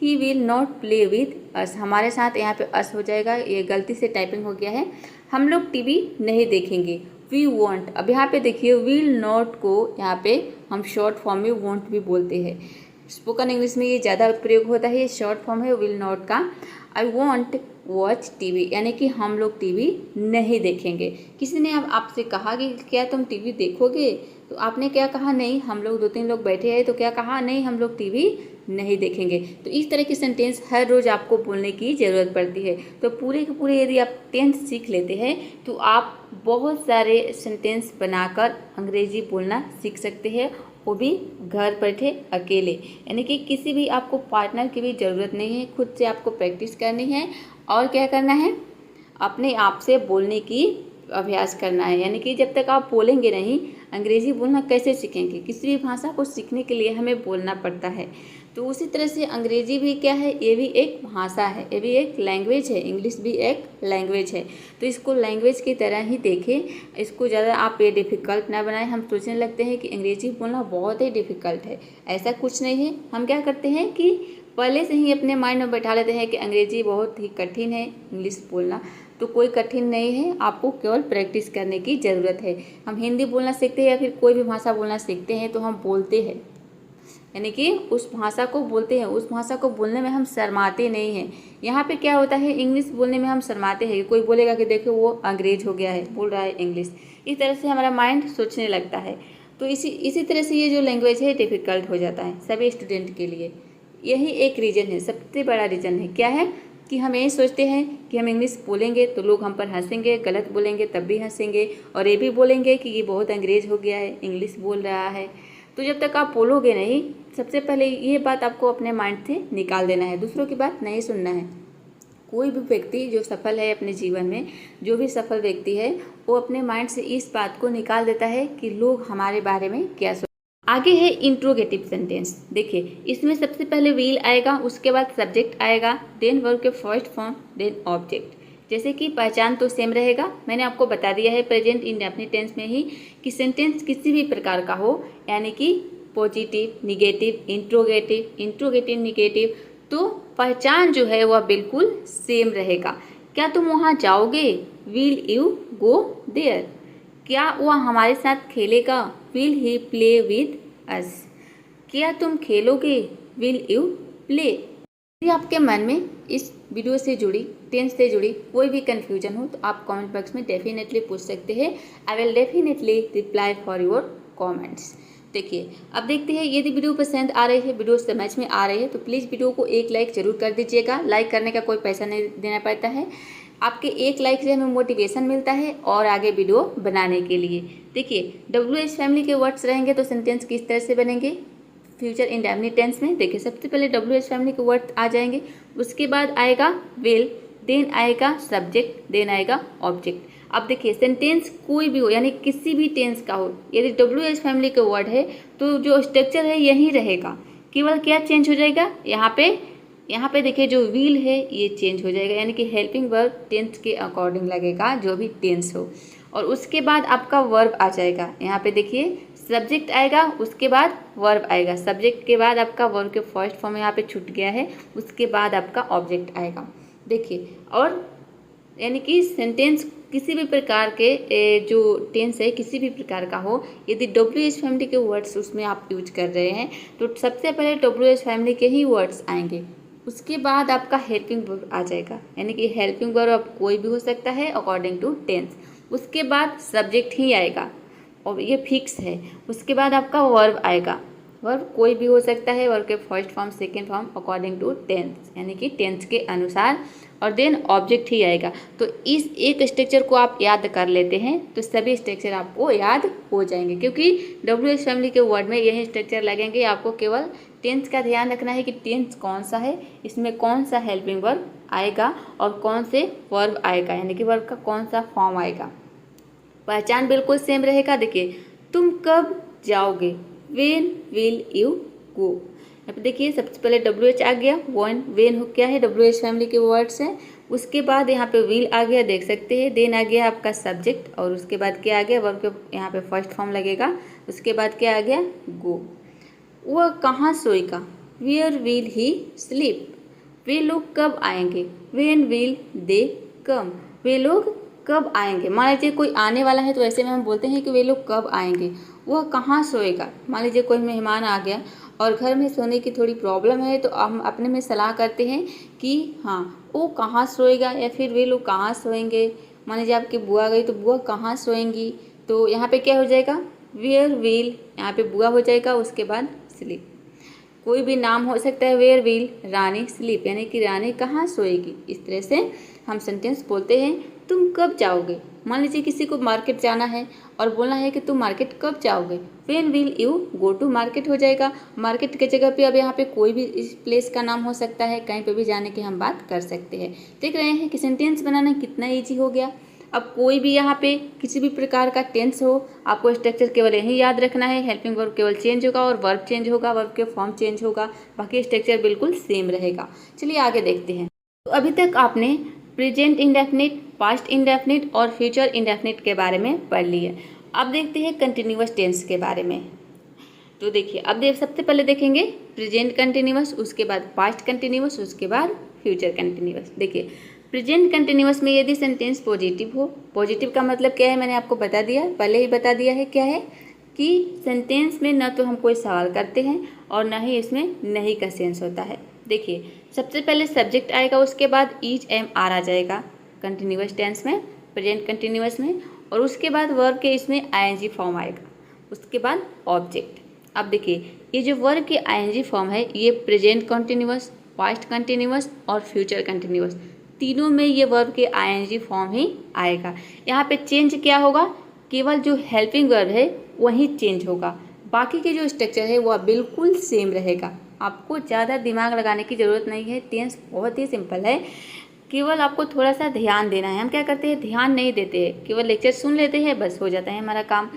he will not play with us. हमारे साथ यहाँ पे अस हो जाएगा, ये गलती से टाइपिंग हो गया है। हम लोग टीवी नहीं देखेंगे, वी वॉन्ट। अब यहाँ पे देखिए विल नॉट को यहाँ पे हम शॉर्ट फॉर्म में वॉन्ट भी बोलते हैं। स्पोकन इंग्लिश में ये ज़्यादा प्रयोग होता है, ये शॉर्ट फॉर्म है विल नॉट का। आई वॉन्ट वॉच टीवी, यानी कि हम लोग टीवी नहीं देखेंगे। किसी ने अब आपसे कहा कि क्या तुम टीवी देखोगे, तो आपने क्या कहा, नहीं। हम लोग 2-3 लोग बैठे हैं तो क्या कहा, नहीं हम लोग टीवी नहीं देखेंगे। तो इस तरह की सेंटेंस हर रोज़ आपको बोलने की ज़रूरत पड़ती है। तो पूरे के पूरे यदि आप 10th सीख लेते हैं तो आप बहुत सारे सेंटेंस बनाकर अंग्रेजी बोलना सीख सकते हैं, वो भी घर बैठे अकेले। यानी कि किसी भी आपको पार्टनर की भी ज़रूरत नहीं है, खुद से आपको प्रैक्टिस करनी है और क्या करना है, अपने आप से बोलने की अभ्यास करना है। यानी कि जब तक आप बोलेंगे नहीं, अंग्रेज़ी बोलना कैसे सीखेंगे। किसी भी भाषा को सीखने के लिए हमें बोलना पड़ता है। तो उसी तरह से अंग्रेज़ी भी क्या है, ये भी एक भाषा है, ये भी एक लैंग्वेज है। इंग्लिश भी एक लैंग्वेज है, तो इसको लैंग्वेज की तरह ही देखें। इसको ज़्यादा आप ये डिफ़िकल्ट ना बनाएं। हम सोचने लगते हैं कि अंग्रेज़ी बोलना बहुत ही डिफ़िकल्ट है, ऐसा कुछ नहीं है। हम क्या करते हैं कि पहले से ही अपने माइंड में बैठा लेते हैं कि अंग्रेज़ी बहुत ही कठिन है इंग्लिश बोलना। तो कोई कठिन नहीं है, आपको केवल प्रैक्टिस करने की ज़रूरत है। हम हिंदी बोलना सीखते हैं या फिर कोई भी भाषा बोलना सीखते हैं तो हम बोलते हैं, यानी कि उस भाषा को बोलते हैं, उस भाषा को बोलने में हम शर्माते नहीं हैं। यहाँ पे क्या होता है, इंग्लिश बोलने में हम शर्माते हैं। कोई बोलेगा कि देखो वो अंग्रेज हो गया है, बोल रहा है इंग्लिश, इस तरह से हमारा माइंड सोचने लगता है। तो इसी तरह से ये जो लैंग्वेज है डिफ़िकल्ट हो जाता है सभी स्टूडेंट के लिए। यही एक रीज़न है, सबसे बड़ा रीज़न है। क्या है कि हम यही सोचते हैं कि हम इंग्लिश बोलेंगे तो लोग हम पर हंसेंगे, गलत बोलेंगे तब भी हंसेंगे, और ये भी बोलेंगे कि ये बहुत अंग्रेज हो गया है, इंग्लिश बोल रहा है। तो जब तक आप बोलोगे नहीं, सबसे पहले ये बात आपको अपने माइंड से निकाल देना है, दूसरों की बात नहीं सुनना है। कोई भी व्यक्ति जो सफल है अपने जीवन में, जो भी सफल व्यक्ति है, वो अपने माइंड से इस बात को निकाल देता है कि लोग हमारे बारे में क्या सोच। आगे है इंट्रोगेटिव सेंटेंस। देखिए, इसमें सबसे पहले विल आएगा, उसके बाद सब्जेक्ट आएगा, देन वर्ब के फर्स्ट फॉर्म, देन ऑब्जेक्ट। जैसे कि पहचान तो सेम रहेगा, मैंने आपको बता दिया है प्रेजेंट इंडेफिनिट टेंस में ही कि सेंटेंस किसी भी प्रकार का हो, यानी कि पॉजिटिव, निगेटिव, इंट्रोगेटिव निगेटिव, तो पहचान जो है वह बिल्कुल सेम रहेगा। क्या तुम वहाँ जाओगे? Will you go there? क्या वह हमारे साथ खेलेगा? Will he play with us? क्या तुम खेलोगे? Will you play? यदि आपके मन में इस वीडियो से जुड़ी, टेंस से जुड़ी कोई भी कन्फ्यूजन हो तो आप कमेंट बॉक्स में डेफिनेटली पूछ सकते हैं। I will definitely reply for your comments. देखिए, अब देखते हैं, यदि वीडियो पसंद आ रही है, वीडियो समझ में आ रही है, तो प्लीज़ वीडियो को एक लाइक जरूर कर दीजिएगा। लाइक करने का कोई पैसा नहीं देना पड़ता है, आपके एक लाइक से हमें मोटिवेशन मिलता है और आगे वीडियो बनाने के लिए। देखिए, WH फैमिली के वर्ड्स रहेंगे तो सेंटेंस किस तरह से बनेंगे फ्यूचर इंडेफिनिट टेंस में। देखिए, सबसे पहले WH फैमिली के वर्ड आ जाएंगे, उसके बाद आएगा विल, देन आएगा सब्जेक्ट, देन आएगा ऑब्जेक्ट। अब देखिए, सेंटेंस कोई भी हो, यानी किसी भी टेंस का हो, यदि WH फैमिली का वर्ड है तो जो स्ट्रक्चर है यही रहेगा, केवल क्या चेंज हो जाएगा, यहाँ पे देखिए जो विल है ये चेंज हो जाएगा, यानी कि हेल्पिंग वर्ब टेंस के अकॉर्डिंग लगेगा जो भी टेंस हो, और उसके बाद आपका वर्ब आ जाएगा। यहाँ पे देखिए सब्जेक्ट आएगा, उसके बाद वर्ब आएगा, सब्जेक्ट के बाद आपका वर्ब के फर्स्ट फॉर्म यहाँ पे छूट गया है, उसके बाद आपका ऑब्जेक्ट आएगा। देखिए, और यानी कि सेंटेंस किसी भी प्रकार के जो टेंस है किसी भी प्रकार का हो, यदि WH फैमिली के वर्ड्स उसमें आप यूज कर रहे हैं तो सबसे पहले WH फैमिली के ही वर्ड्स आएंगे, उसके बाद आपका हेल्पिंग वर्ब आ जाएगा, यानी कि हेल्पिंग वर्ब अब कोई भी हो सकता है अकॉर्डिंग टू टेंस। उसके बाद सब्जेक्ट ही आएगा और ये फिक्स है, उसके बाद आपका वर्ब आएगा, वर्ब कोई भी हो सकता है, वर्ब के first form second form according to tense, यानी कि टेंस के अनुसार, और देन ऑब्जेक्ट ही आएगा। तो इस एक स्ट्रक्चर को आप याद कर लेते हैं तो सभी स्ट्रक्चर आपको याद हो जाएंगे, क्योंकि WH फैमिली के वर्ड में यही स्ट्रक्चर लगेंगे। आपको केवल टेंस का ध्यान रखना है कि टेंस कौन सा है, इसमें कौन सा हेल्पिंग वर्ब आएगा और कौन से वर्ब आएगा, यानी कि वर्ब का कौन सा फॉर्म आएगा। पहचान बिल्कुल सेम रहेगा। देखिए, तुम कब जाओगे? वेन विल यू गो? अब देखिए, सबसे पहले WH आ गया, वेन हो क्या है, WH फैमिली के वर्ड्स हैं, उसके बाद यहाँ पे विल आ गया, देख सकते हैं, देन आ गया आपका सब्जेक्ट, और उसके बाद क्या आ गया, वर्ब के यहाँ पे फर्स्ट फॉर्म लगेगा, उसके बाद क्या आ गया, गो। वह कहाँ सोएगा? Where will he sleep? वे लोग कब आएंगे? वेन विल दे कम? वे लोग कब आएंगे? मान लीजिए कोई आने वाला है तो ऐसे में हम बोलते हैं कि वे लोग कब आएंगे। वह कहाँ सोएगा? मान लीजिए कोई मेहमान आ गया और घर में सोने की थोड़ी प्रॉब्लम है तो हम अपने में सलाह करते हैं कि हाँ वो कहाँ सोएगा या फिर वे लोग कहाँ सोएंगे। मान लीजिए आपकी बुआ गई तो बुआ कहाँ सोएंगी, तो यहाँ पे क्या हो जाएगा, वेयर विल, यहाँ पे बुआ हो जाएगा, उसके बाद स्लीप। कोई भी नाम हो सकता है, वेयर विल रानी स्लीप, यानी कि रानी कहाँ सोएगी। इस तरह से हम सेंटेंस बोलते हैं। तुम कब जाओगे? मान लीजिए किसी को मार्केट जाना है और बोलना है कि तुम मार्केट कब जाओगे, when will you go to market हो जाएगा। मार्केट के जगह पे अब यहाँ पे कोई भी इस प्लेस का नाम हो सकता है, कहीं पे भी जाने की हम बात कर सकते हैं। देख रहे हैं कि सेंटेंस बनाना कितना ईजी हो गया। अब कोई भी यहाँ पे किसी भी प्रकार का टेंस हो, आपको स्ट्रक्चर केवल यही याद रखना है, हेल्पिंग वर्ब केवल चेंज होगा और वर्ब चेंज होगा, वर्ब के फॉर्म चेंज होगा, बाकी स्ट्रक्चर बिल्कुल सेम रहेगा। चलिए आगे देखते हैं। तो अभी तक आपने प्रेजेंट इंडेफिनिट, पास्ट इंडेफिनिट और फ्यूचर इंडेफिनिट के बारे में पढ़ लिए। अब देखते हैं कंटिन्यूअस टेंस के बारे में। तो देखिए, अब सबसे पहले देखेंगे प्रेजेंट कंटिन्यूअस, उसके बाद पास्ट कंटिन्यूअस, उसके बाद फ्यूचर कंटिन्यूअस। देखिए, प्रेजेंट कंटिन्यूअस में यदि सेंटेंस पॉजिटिव हो, पॉजिटिव का मतलब क्या है मैंने आपको बता दिया, पहले ही बता दिया है क्या है कि सेंटेंस में न तो हम कोई सवाल करते हैं और न ही इसमें नहीं का सेंस होता है। देखिए सबसे पहले सब्जेक्ट आएगा, उसके बाद ईच एम आर आ जाएगा कंटिन्यूअस टेंस में, प्रेजेंट कंटिन्यूअस में, और उसके बाद वर्ब के इसमें आईएनजी फॉर्म आएगा, उसके बाद ऑब्जेक्ट। अब देखिए ये जो वर्ब की आईएनजी फॉर्म है ये प्रेजेंट कंटिन्यूअस, पास्ट कंटिन्यूअस और फ्यूचर कंटिन्यूअस तीनों में ये वर्ब के आईएनजी फॉर्म ही आएगा। यहाँ पे चेंज क्या होगा, केवल जो हेल्पिंग वर्ब है वही चेंज होगा, बाकी के जो स्ट्रक्चर है वह बिल्कुल सेम रहेगा। आपको ज़्यादा दिमाग लगाने की ज़रूरत नहीं है, टेंस बहुत ही सिंपल है, केवल आपको थोड़ा सा ध्यान देना है। हम क्या करते हैं, ध्यान नहीं देते हैं, केवल लेक्चर सुन लेते हैं, बस हो जाता है हमारा काम।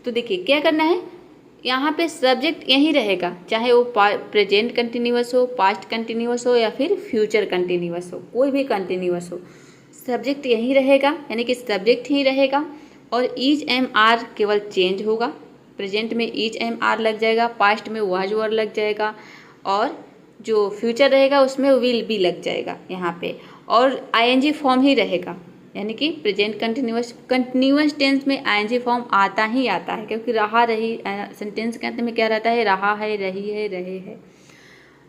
तो देखिए क्या करना है, यहाँ पे सब्जेक्ट यही रहेगा, चाहे वो प्रेजेंट कंटिन्यूअस हो, पास्ट कंटिन्यूअस हो या फिर फ्यूचर कंटिन्यूअस हो, कोई भी कंटिन्यूअस हो, सब्जेक्ट यही रहेगा, यानी कि सब्जेक्ट ही रहेगा। और ईच एम आर केवल चेंज होगा, प्रेजेंट में ईच एम आर लग जाएगा, पास्ट में वाज वर लग जाएगा, और जो फ्यूचर रहेगा उसमें विल भी लग जाएगा यहाँ पे, और आईएनजी फॉर्म ही रहेगा, यानी कि प्रेजेंट कंटिन्यूअस टेंस में आईएनजी फॉर्म आता ही आता है, क्योंकि रहा रही सेंटेंस के अंत में क्या रहता है, रहा है, रही है, रहे है।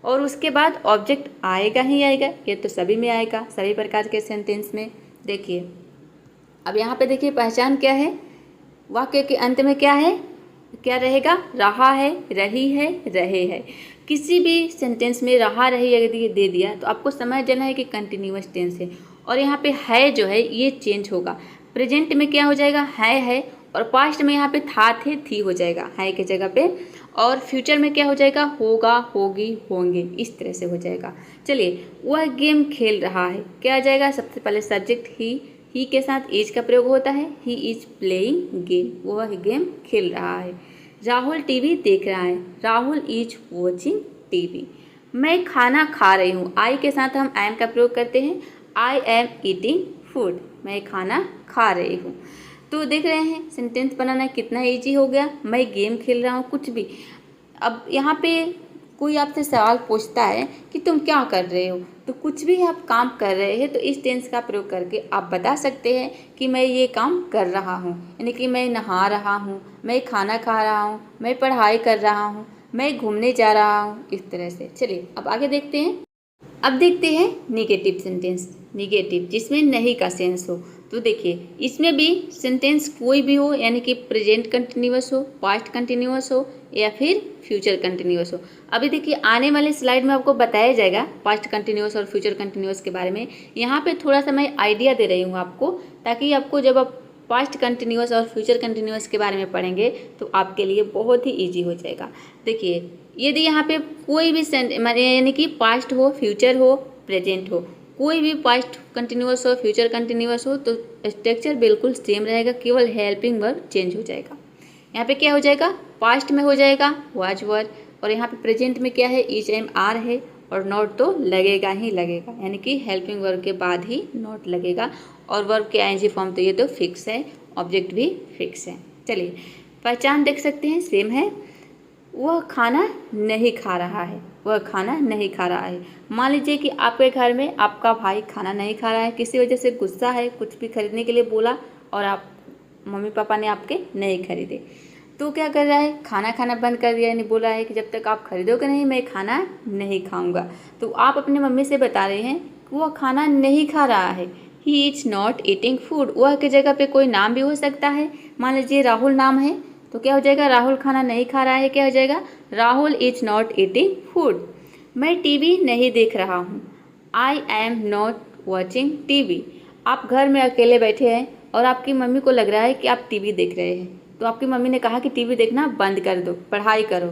और उसके बाद ऑब्जेक्ट आएगा ही आएगा, ये तो सभी में आएगा, सभी प्रकार के सेंटेंस में। देखिए अब यहाँ पे देखिए पहचान क्या है, वाक्य के अंत में क्या है, क्या रहेगा, रहा है, रही है, रहे है। किसी भी सेंटेंस में रहा रही यदि दे दिया तो आपको समझ जाना है कि कंटिन्यूअस टेंस है। और यहाँ पे है जो है ये चेंज होगा, प्रेजेंट में क्या हो जाएगा, है, और पास्ट में यहाँ पे था, थे, थी हो जाएगा है के जगह पे, और फ्यूचर में क्या हो जाएगा, होगा, होगी, होंगे, इस तरह से हो जाएगा। चलिए वह गेम खेल रहा है, क्या आ जाएगा, सबसे पहले सब्जेक्ट ही के साथ इज का प्रयोग होता है, ही इज प्लेइंग गेम, वह गेम खेल रहा है। राहुल टीवी देख रहा है, राहुल इज वॉचिंग टीवी। मैं खाना खा रही हूँ, आई के साथ हम एम का प्रयोग करते हैं, आई एम ईटिंग फूड, मैं खाना खा रही हूँ। तो देख रहे हैं सेंटेंस बनाना कितना ईजी हो गया, मैं गेम खेल रहा हूँ, कुछ भी। अब यहाँ पे कोई आपसे सवाल पूछता है कि तुम क्या कर रहे हो, तो कुछ भी आप काम कर रहे हैं तो इस टेंस का प्रयोग करके आप बता सकते हैं कि मैं ये काम कर रहा हूँ, यानी कि मैं नहा रहा हूँ, मैं खाना खा रहा हूँ, मैं पढ़ाई कर रहा हूँ, मैं घूमने जा रहा हूँ, इस तरह से। चलिए अब आगे देखते हैं। अब देखते हैं निगेटिव सेंटेंस, निगेटिव जिसमें नहीं का सेंस हो। तो देखिए इसमें भी सेंटेंस कोई भी हो, यानी कि प्रेजेंट कंटिन्यूअस हो, पास्ट कंटिन्यूअस हो या फिर फ्यूचर कंटिन्यूअस हो। अभी देखिए आने वाले स्लाइड में आपको बताया जाएगा पास्ट कंटिन्यूअस और फ्यूचर कंटिन्यूअस के बारे में। यहाँ पे थोड़ा सा मैं आइडिया दे रही हूँ आपको, ताकि आपको जब आप पास्ट कंटिन्यूअस और फ्यूचर कंटिन्यूअस के बारे में पढ़ेंगे तो आपके लिए बहुत ही ईजी हो जाएगा। देखिए यदि यहाँ पे कोई भी यानी कि पास्ट हो, फ्यूचर हो, प्रेजेंट हो, कोई भी पास्ट कंटिन्यूअस हो, फ्यूचर कंटिन्यूअस हो, तो स्ट्रक्चर बिल्कुल सेम रहेगा, केवल हेल्पिंग वर्ब चेंज हो जाएगा। यहाँ पे क्या हो जाएगा, पास्ट में हो जाएगा वाज वर, और यहाँ पे प्रेजेंट में क्या है, इज एम आर है, और नॉट तो लगेगा ही लगेगा, यानी कि हेल्पिंग वर्ब के बाद ही नॉट लगेगा। और वर्ब के आईएनजी फॉर्म तो ये तो फिक्स है, ऑब्जेक्ट भी फिक्स है। चलिए पहचान देख सकते हैं, सेम है। वह खाना नहीं खा रहा है, वह खाना नहीं खा रहा है। मान लीजिए कि आपके घर में आपका भाई खाना नहीं खा रहा है, किसी वजह से गुस्सा है, कुछ भी खरीदने के लिए बोला और आप मम्मी पापा ने आपके नहीं खरीदे, तो क्या कर रहा है, खाना खाना बंद कर दिया, यानी बोला है कि जब तक आप खरीदोगे नहीं मैं खाना नहीं खाऊंगा। तो आप अपने मम्मी से बता रहे हैं कि वह खाना नहीं खा रहा है, he is not eating food. वह की जगह पे कोई नाम भी हो सकता है, मान लीजिए राहुल नाम है, तो क्या हो जाएगा, राहुल खाना नहीं खा रहा है, क्या हो जाएगा, Rahul is not eating food. मैं टीवी नहीं देख रहा हूँ, I am not watching TV. आप घर में अकेले बैठे हैं और आपकी मम्मी को लग रहा है कि आप टीवी देख रहे हैं, तो आपकी मम्मी ने कहा कि टीवी देखना बंद कर दो, पढ़ाई करो।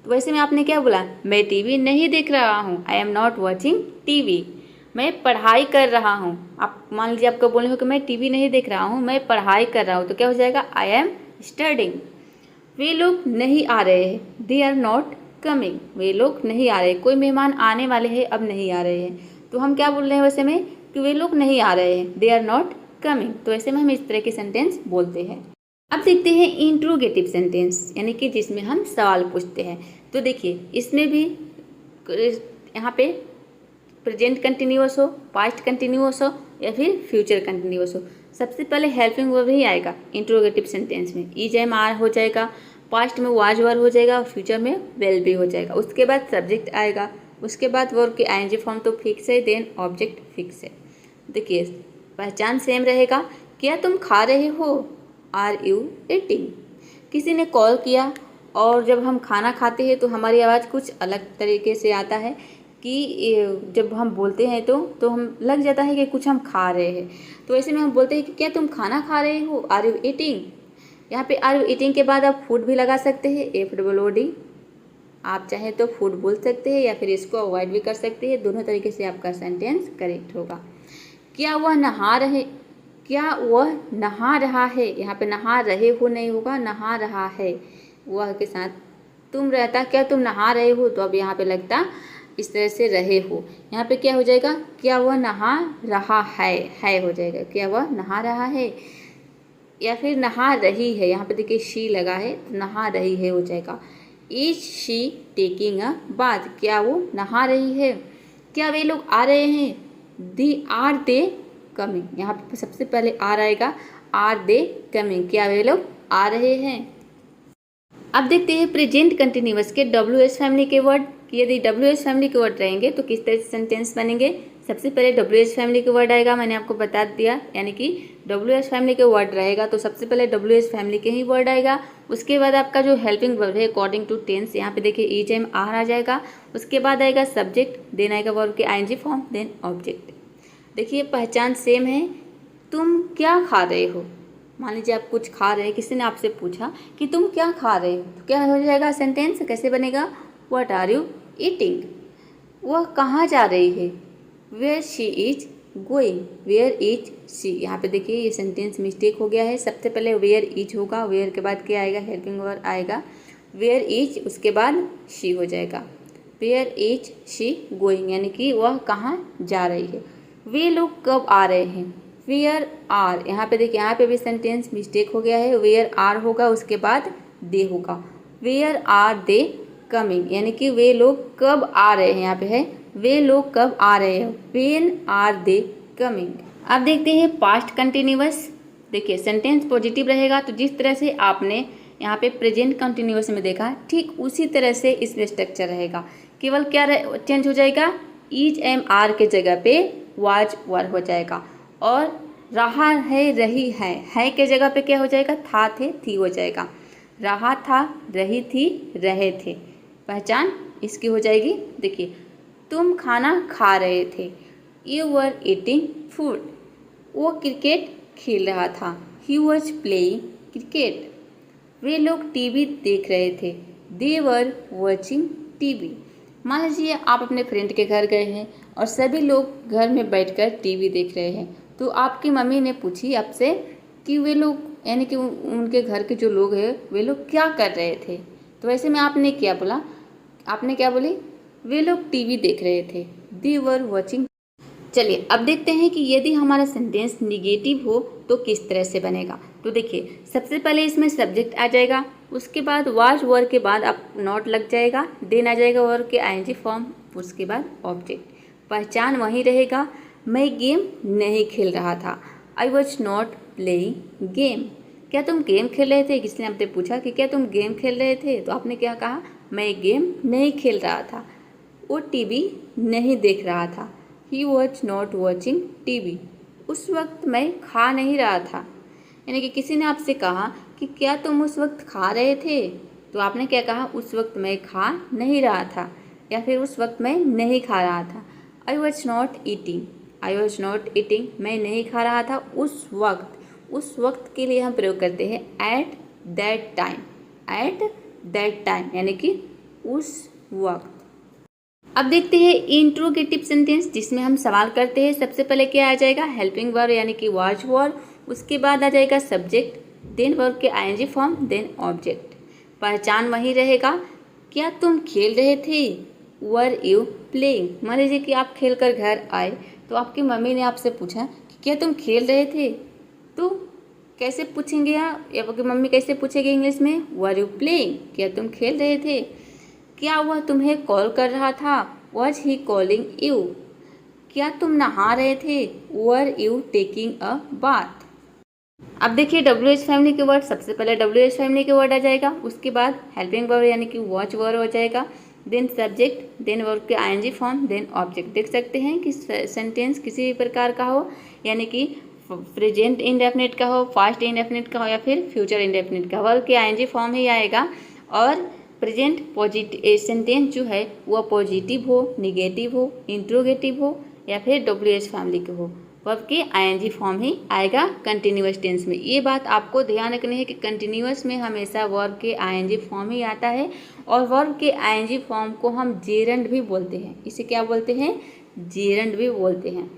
तो वैसे में आपने क्या बोला, मैं टीवी नहीं देख रहा हूँ, I am not watching TV, मैं पढ़ाई कर रहा हूँ। आप मान लीजिए आपको बोले हो कि मैं टीवी नहीं देख रहा हूँ, मैं पढ़ाई कर रहा हूँ, तो क्या हो जाएगा, आई एम स्टडिंग। वे लोग नहीं आ रहे हैं, दे आर नॉट कमिंग। वे लोग नहीं आ रहे, कोई मेहमान आने वाले हैं अब नहीं आ रहे हैं, तो हम क्या बोल रहे हैं वैसे में कि वे लोग नहीं आ रहे हैं, दे आर नॉट कमिंग। तो ऐसे में हम इस तरह के सेंटेंस बोलते हैं। अब देखते हैं इंट्रोगेटिव सेंटेंस, यानी कि जिसमें हम सवाल पूछते हैं। तो देखिए इसमें भी यहाँ पे प्रेजेंट कंटिन्यूअस हो, पास्ट कंटिन्यूअस हो या फिर फ्यूचर कंटिन्यूअस हो। सबसे पहले हेल्पिंग वर्ब ही आएगा इंट्रोगेटिव सेंटेंस में, इज एम आर हो जाएगा, पास्ट में वाज वर हो जाएगा और फ्यूचर में विल बी हो जाएगा। उसके बाद सब्जेक्ट आएगा, उसके बाद वर्ब की आईएनजी फॉर्म तो फिक्स है, देन ऑब्जेक्ट फिक्स है। देखिए पहचान सेम रहेगा। क्या तुम खा रहे हो, आर यू ईटिंग। किसी ने कॉल किया और जब हम खाना खाते हैं तो हमारी आवाज़ कुछ अलग तरीके से आता है कि जब हम बोलते हैं तो हम लग जाता है कि कुछ हम खा रहे हैं। तो ऐसे में हम बोलते हैं कि क्या तुम खाना खा रहे हो, आर यू ईटिंग। यहाँ पे आर यू ईटिंग के बाद आप फूड भी लगा सकते हैं, FOOD। आप चाहें तो फूड बोल सकते हैं या फिर इसको अवॉइड भी कर सकते हैं, दोनों तरीके से आपका सेंटेंस करेक्ट होगा। क्या वह नहा रहा है, यहाँ पे नहा रहे हो नहीं होगा, नहा रहा है। वह के साथ तुम रहता, क्या तुम नहा रहे हो, तो अब यहाँ पे लगता इस तरह से रहे हो। यहाँ पे क्या हो जाएगा, क्या वह नहा रहा है हो जाएगा, क्या वह नहा रहा है। या फिर नहा रही है, यहाँ पे देखिए शी लगा है तो नहा रही है हो जाएगा। Is she taking a bath, क्या वो नहा रही है। क्या वे लोग आ रहे हैं, आर दे कमिंग। यहाँ पे सबसे पहले आर आएगा, आर दे कमिंग, क्या वे लोग आ रहे हैं। अब देखते हैं प्रेजेंट कंटिन्यूअस के WH फैमिली के वर्ड, कि यदि WH फैमिली के वर्ड रहेंगे तो किस तरह से सेंटेंस बनेंगे। सबसे पहले WH फैमिली के वर्ड आएगा, मैंने आपको बता दिया, यानी कि WH फैमिली के वर्ड रहेगा तो सबसे पहले WH फैमिली के ही वर्ड आएगा। उसके बाद आपका जो हेल्पिंग वर्ब है अकॉर्डिंग टू टेंस, यहाँ पे देखिए इज एम आर आ जाएगा। उसके बाद आएगा सब्जेक्ट, देन आएगा वर्ब के ING फॉर्म, देन ऑब्जेक्ट। देखिए पहचान सेम है। तुम क्या खा रहे हो, मान लीजिए आप कुछ खा रहे हैं, किसी ने आपसे पूछा कि तुम क्या खा रहे हो, तो क्या हो जाएगा सेंटेंस, कैसे बनेगा, व्हाट आर यू ईटिंग। वह कहाँ जा रही है, where she is going, where is she. यहाँ पे देखिए ये सेंटेंस मिस्टेक हो गया है, सबसे पहले वेयर इज होगा, वेयर के बाद क्या आएगा, हेल्पिंग वर्ब आएगा, वेयर इज, उसके बाद शी हो जाएगा, वेयर इज शी गोइंग, यानी कि वह कहाँ जा रही है। वे लोग कब आ रहे हैं, वेयर आर। यहाँ पे देखिए यहाँ पे भी सेंटेंस मिस्टेक हो गया है, वेयर आर होगा, उसके बाद दे होगा, वेयर आर दे कमिंग, यानी कि वे लोग कब आ रहे हैं। यहाँ पे है वे लोग कब आ रहे हैं, व्हेन आर दे कमिंग। अब देखते हैं पास्ट कंटिन्यूअस। देखिए सेंटेंस पॉजिटिव रहेगा तो जिस तरह से आपने यहाँ पे प्रेजेंट कंटिन्यूअस में देखा, ठीक उसी तरह से इसमें स्ट्रक्चर रहेगा। केवल क्या चेंज हो जाएगा, इज एम आर के जगह पे वाज वर हो जाएगा, और रहा है रही है के जगह पे क्या हो जाएगा, था थे थी हो जाएगा। रहा था, रही थी, रहे थे। पहचान इसकी हो जाएगी। देखिए तुम खाना खा रहे थे, यू वर ईटिंग फूड। वो क्रिकेट खेल रहा था, ही वॉज प्लेइंग क्रिकेट। वे लोग टीवी देख रहे थे, दे वर वॉचिंग टीवी। मान लीजिए आप अपने फ्रेंड के घर गए हैं और सभी लोग घर में बैठकर टीवी देख रहे हैं, तो आपकी मम्मी ने पूछी आपसे कि वे लोग, यानी कि उनके घर के जो लोग हैं वे लोग क्या कर रहे थे। तो ऐसे में आपने क्या बोला, आपने क्या बोली, वे लोग टीवी देख रहे थे, दे वर वॉचिंग। चलिए अब देखते हैं कि यदि हमारा सेंटेंस निगेटिव हो तो किस तरह से बनेगा। तो देखिए सबसे पहले इसमें सब्जेक्ट आ जाएगा, उसके बाद वाज वर के बाद आप नॉट लग जाएगा, देन आ जाएगा वर्ब के ING फॉर्म, उसके बाद ऑब्जेक्ट। पहचान वही रहेगा, मैं गेम नहीं खेल रहा था, I was not playing game. क्या तुम गेम खेल रहे थे, किसी ने आपसे पूछा कि क्या तुम गेम खेल रहे थे, तो आपने क्या कहा, मैं गेम नहीं खेल रहा था। वो टीवी नहीं देख रहा था, he was not watching TV. उस वक्त मैं खा नहीं रहा था, यानी कि किसी ने आपसे कहा कि क्या तुम उस वक्त खा रहे थे, तो आपने क्या कहा, उस वक्त मैं खा नहीं रहा था, या फिर उस वक्त मैं नहीं खा रहा था। I was not eating, I was not eating, मैं नहीं खा रहा था उस वक्त। उस वक्त के लिए हम प्रयोग करते हैं at that time, at that time, यानी कि उस वक्त। अब देखते हैं इंट्रोगेटिव सेंटेंस, जिसमें हम सवाल करते हैं। सबसे पहले क्या आ जाएगा, हेल्पिंग वर्ब यानी कि वाज वर, उसके बाद आ जाएगा सब्जेक्ट, देन वर्ब के ING फॉर्म, देन ऑब्जेक्ट। पहचान वही रहेगा, क्या तुम खेल रहे थे, वर यू प्लेइंग। मान लीजिए कि आप खेल कर घर आए तो आपकी मम्मी ने आपसे पूछा कि क्या तुम खेल रहे थे, तो कैसे पूछेंगे आप, या आपकी मम्मी कैसे पूछेगी इंग्लिश में, वर यू प्लेइंग, क्या तुम खेल रहे थे। क्या वह तुम्हें कॉल कर रहा था, वॉज ही कॉलिंग यू। क्या तुम नहा रहे थे? Were you taking a bath? अब देखिए WH फैमिली के वर्ड, सबसे पहले WH फैमिली के वर्ड आ जाएगा, उसके बाद हेल्पिंग वर्ब यानी कि वॉच वर्ब हो जाएगा, देन सब्जेक्ट, देन वर्ब के ING फॉर्म, देन ऑब्जेक्ट। देख सकते हैं कि सेंटेंस किसी भी प्रकार का हो, यानी कि प्रेजेंट इंडेफिनिट का हो, पास्ट इंडेफिनिट का हो या फिर फ्यूचर इंडेफिनिट का, वर्ब के ING फॉर्म ही आएगा। और प्रेजेंट पॉजिटिव सेंटेंस जो है वह पॉजिटिव हो, निगेटिव हो, इंट्रोगेटिव हो या फिर WH फैमिली के हो, वर्ब के ING फॉर्म ही आएगा कंटिन्यूअस टेंस में। ये बात आपको ध्यान रखनी है कि कंटिन्यूअस में हमेशा वर्ब के ING फॉर्म ही आता है, और वर्ब के ING फॉर्म को हम जेरंड भी बोलते हैं। इसे क्या बोलते हैं? जेरंड भी बोलते हैं।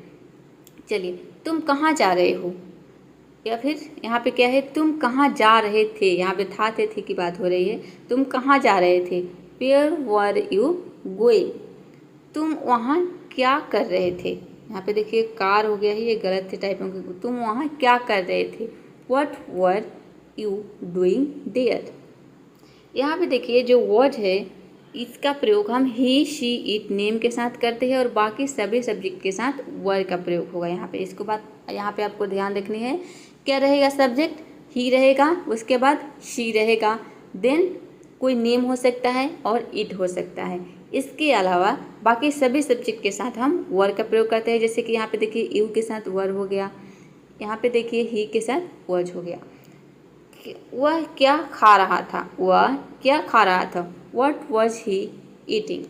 चलिए, तुम कहाँ जा रहे हो, या फिर यहाँ पे क्या है, तुम कहाँ जा रहे थे, यहाँ पे था थे की बात हो रही है। तुम कहाँ जा रहे थे? Where were you going? तुम वहाँ क्या कर रहे थे? यहाँ पे देखिए कार हो गया है, ये गलत थे टाइप में। तुम वहाँ क्या कर रहे थे? What were you doing there? यहाँ पे देखिए जो वर्ड है इसका प्रयोग हम ही, शी, इट, नेम के साथ करते हैं और बाकी सभी सब्जेक्ट के साथ वर का प्रयोग होगा यहाँ पे। इसको बात यहाँ पे आपको ध्यान रखनी है। क्या रहेगा? सब्जेक्ट ही रहेगा, उसके बाद शी रहेगा, देन कोई नेम हो सकता है और इट हो सकता है। इसके अलावा बाकी सभी सब्जेक्ट के साथ हम वर का प्रयोग करते हैं। जैसे कि यहाँ पे देखिए यू के साथ वर हो गया, यहाँ पे देखिए ही के साथ वॉज हो गया। वह क्या खा रहा था? वह क्या खा रहा था? What was he eating?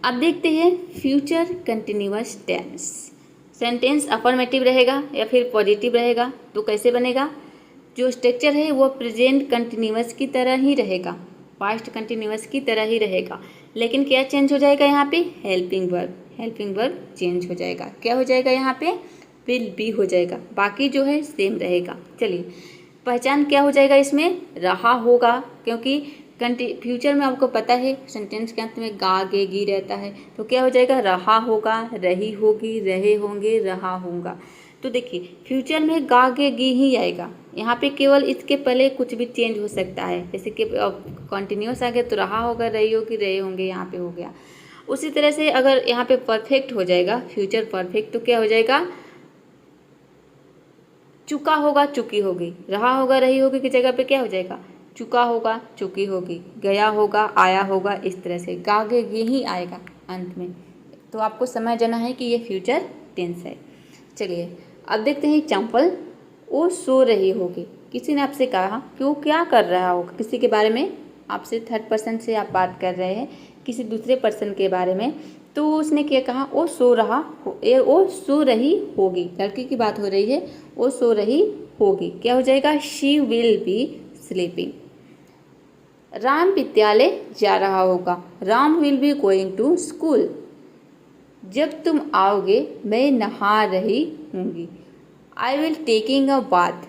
अब देखते हैं future continuous tense. Sentence affirmative रहेगा या फिर पॉजिटिव रहेगा तो कैसे बनेगा? जो स्ट्रक्चर है वो प्रेजेंट कंटिन्यूअस की तरह ही रहेगा, पास्ट कंटिन्यूअस की तरह ही रहेगा, लेकिन क्या चेंज हो जाएगा यहाँ पे? हेल्पिंग वर्ब चेंज हो जाएगा। क्या हो जाएगा यहाँ पे? विल बी हो जाएगा, बाकी जो है सेम रहेगा। चलिए, पहचान क्या हो जाएगा इसमें? रहा होगा, क्योंकि फ्यूचर में आपको पता है सेंटेंस के अंत में गा गे गी रहता है, तो क्या हो जाएगा? रहा होगा, रही होगी, रहे होंगे, रहा होगा। तो देखिए फ्यूचर में गा गे गी ही आएगा, यहाँ पे केवल इसके पहले कुछ भी चेंज हो सकता है। जैसे कि कंटिन्यूअस आ गया तो रहा होगा, रही होगी, रहे होंगे, यहाँ पे हो गया। उसी तरह से अगर यहाँ पे परफेक्ट हो जाएगा, फ्यूचर परफेक्ट, तो क्या हो जाएगा? चुका होगा, चुकी होगी, रहा होगा, रही होगी की जगह पे क्या हो जाएगा? चुका होगा, चुकी होगी, गया होगा, आया होगा। इस तरह से गागे गे ही आएगा अंत में। तो आपको समझ जाना है कि ये फ्यूचर टेंस है। चलिए अब देखते हैं एग्जाम्पल। वो सो रही होगी, किसी ने आपसे कहा कि वो क्या कर रहा होगा, किसी के बारे में आपसे थर्ड पर्सन से आप बात कर रहे हैं, किसी दूसरे पर्सन के बारे में, तो उसने क्या कहा? वो सो रहा हो, वो सो रही होगी, लड़की की बात हो रही है, वो सो रही होगी। क्या हो जाएगा? She will be sleeping. Ram विद्यालय जा रहा होगा, Ram will be going to school. जब तुम आओगे मैं नहा रही होंगी, I will taking a bath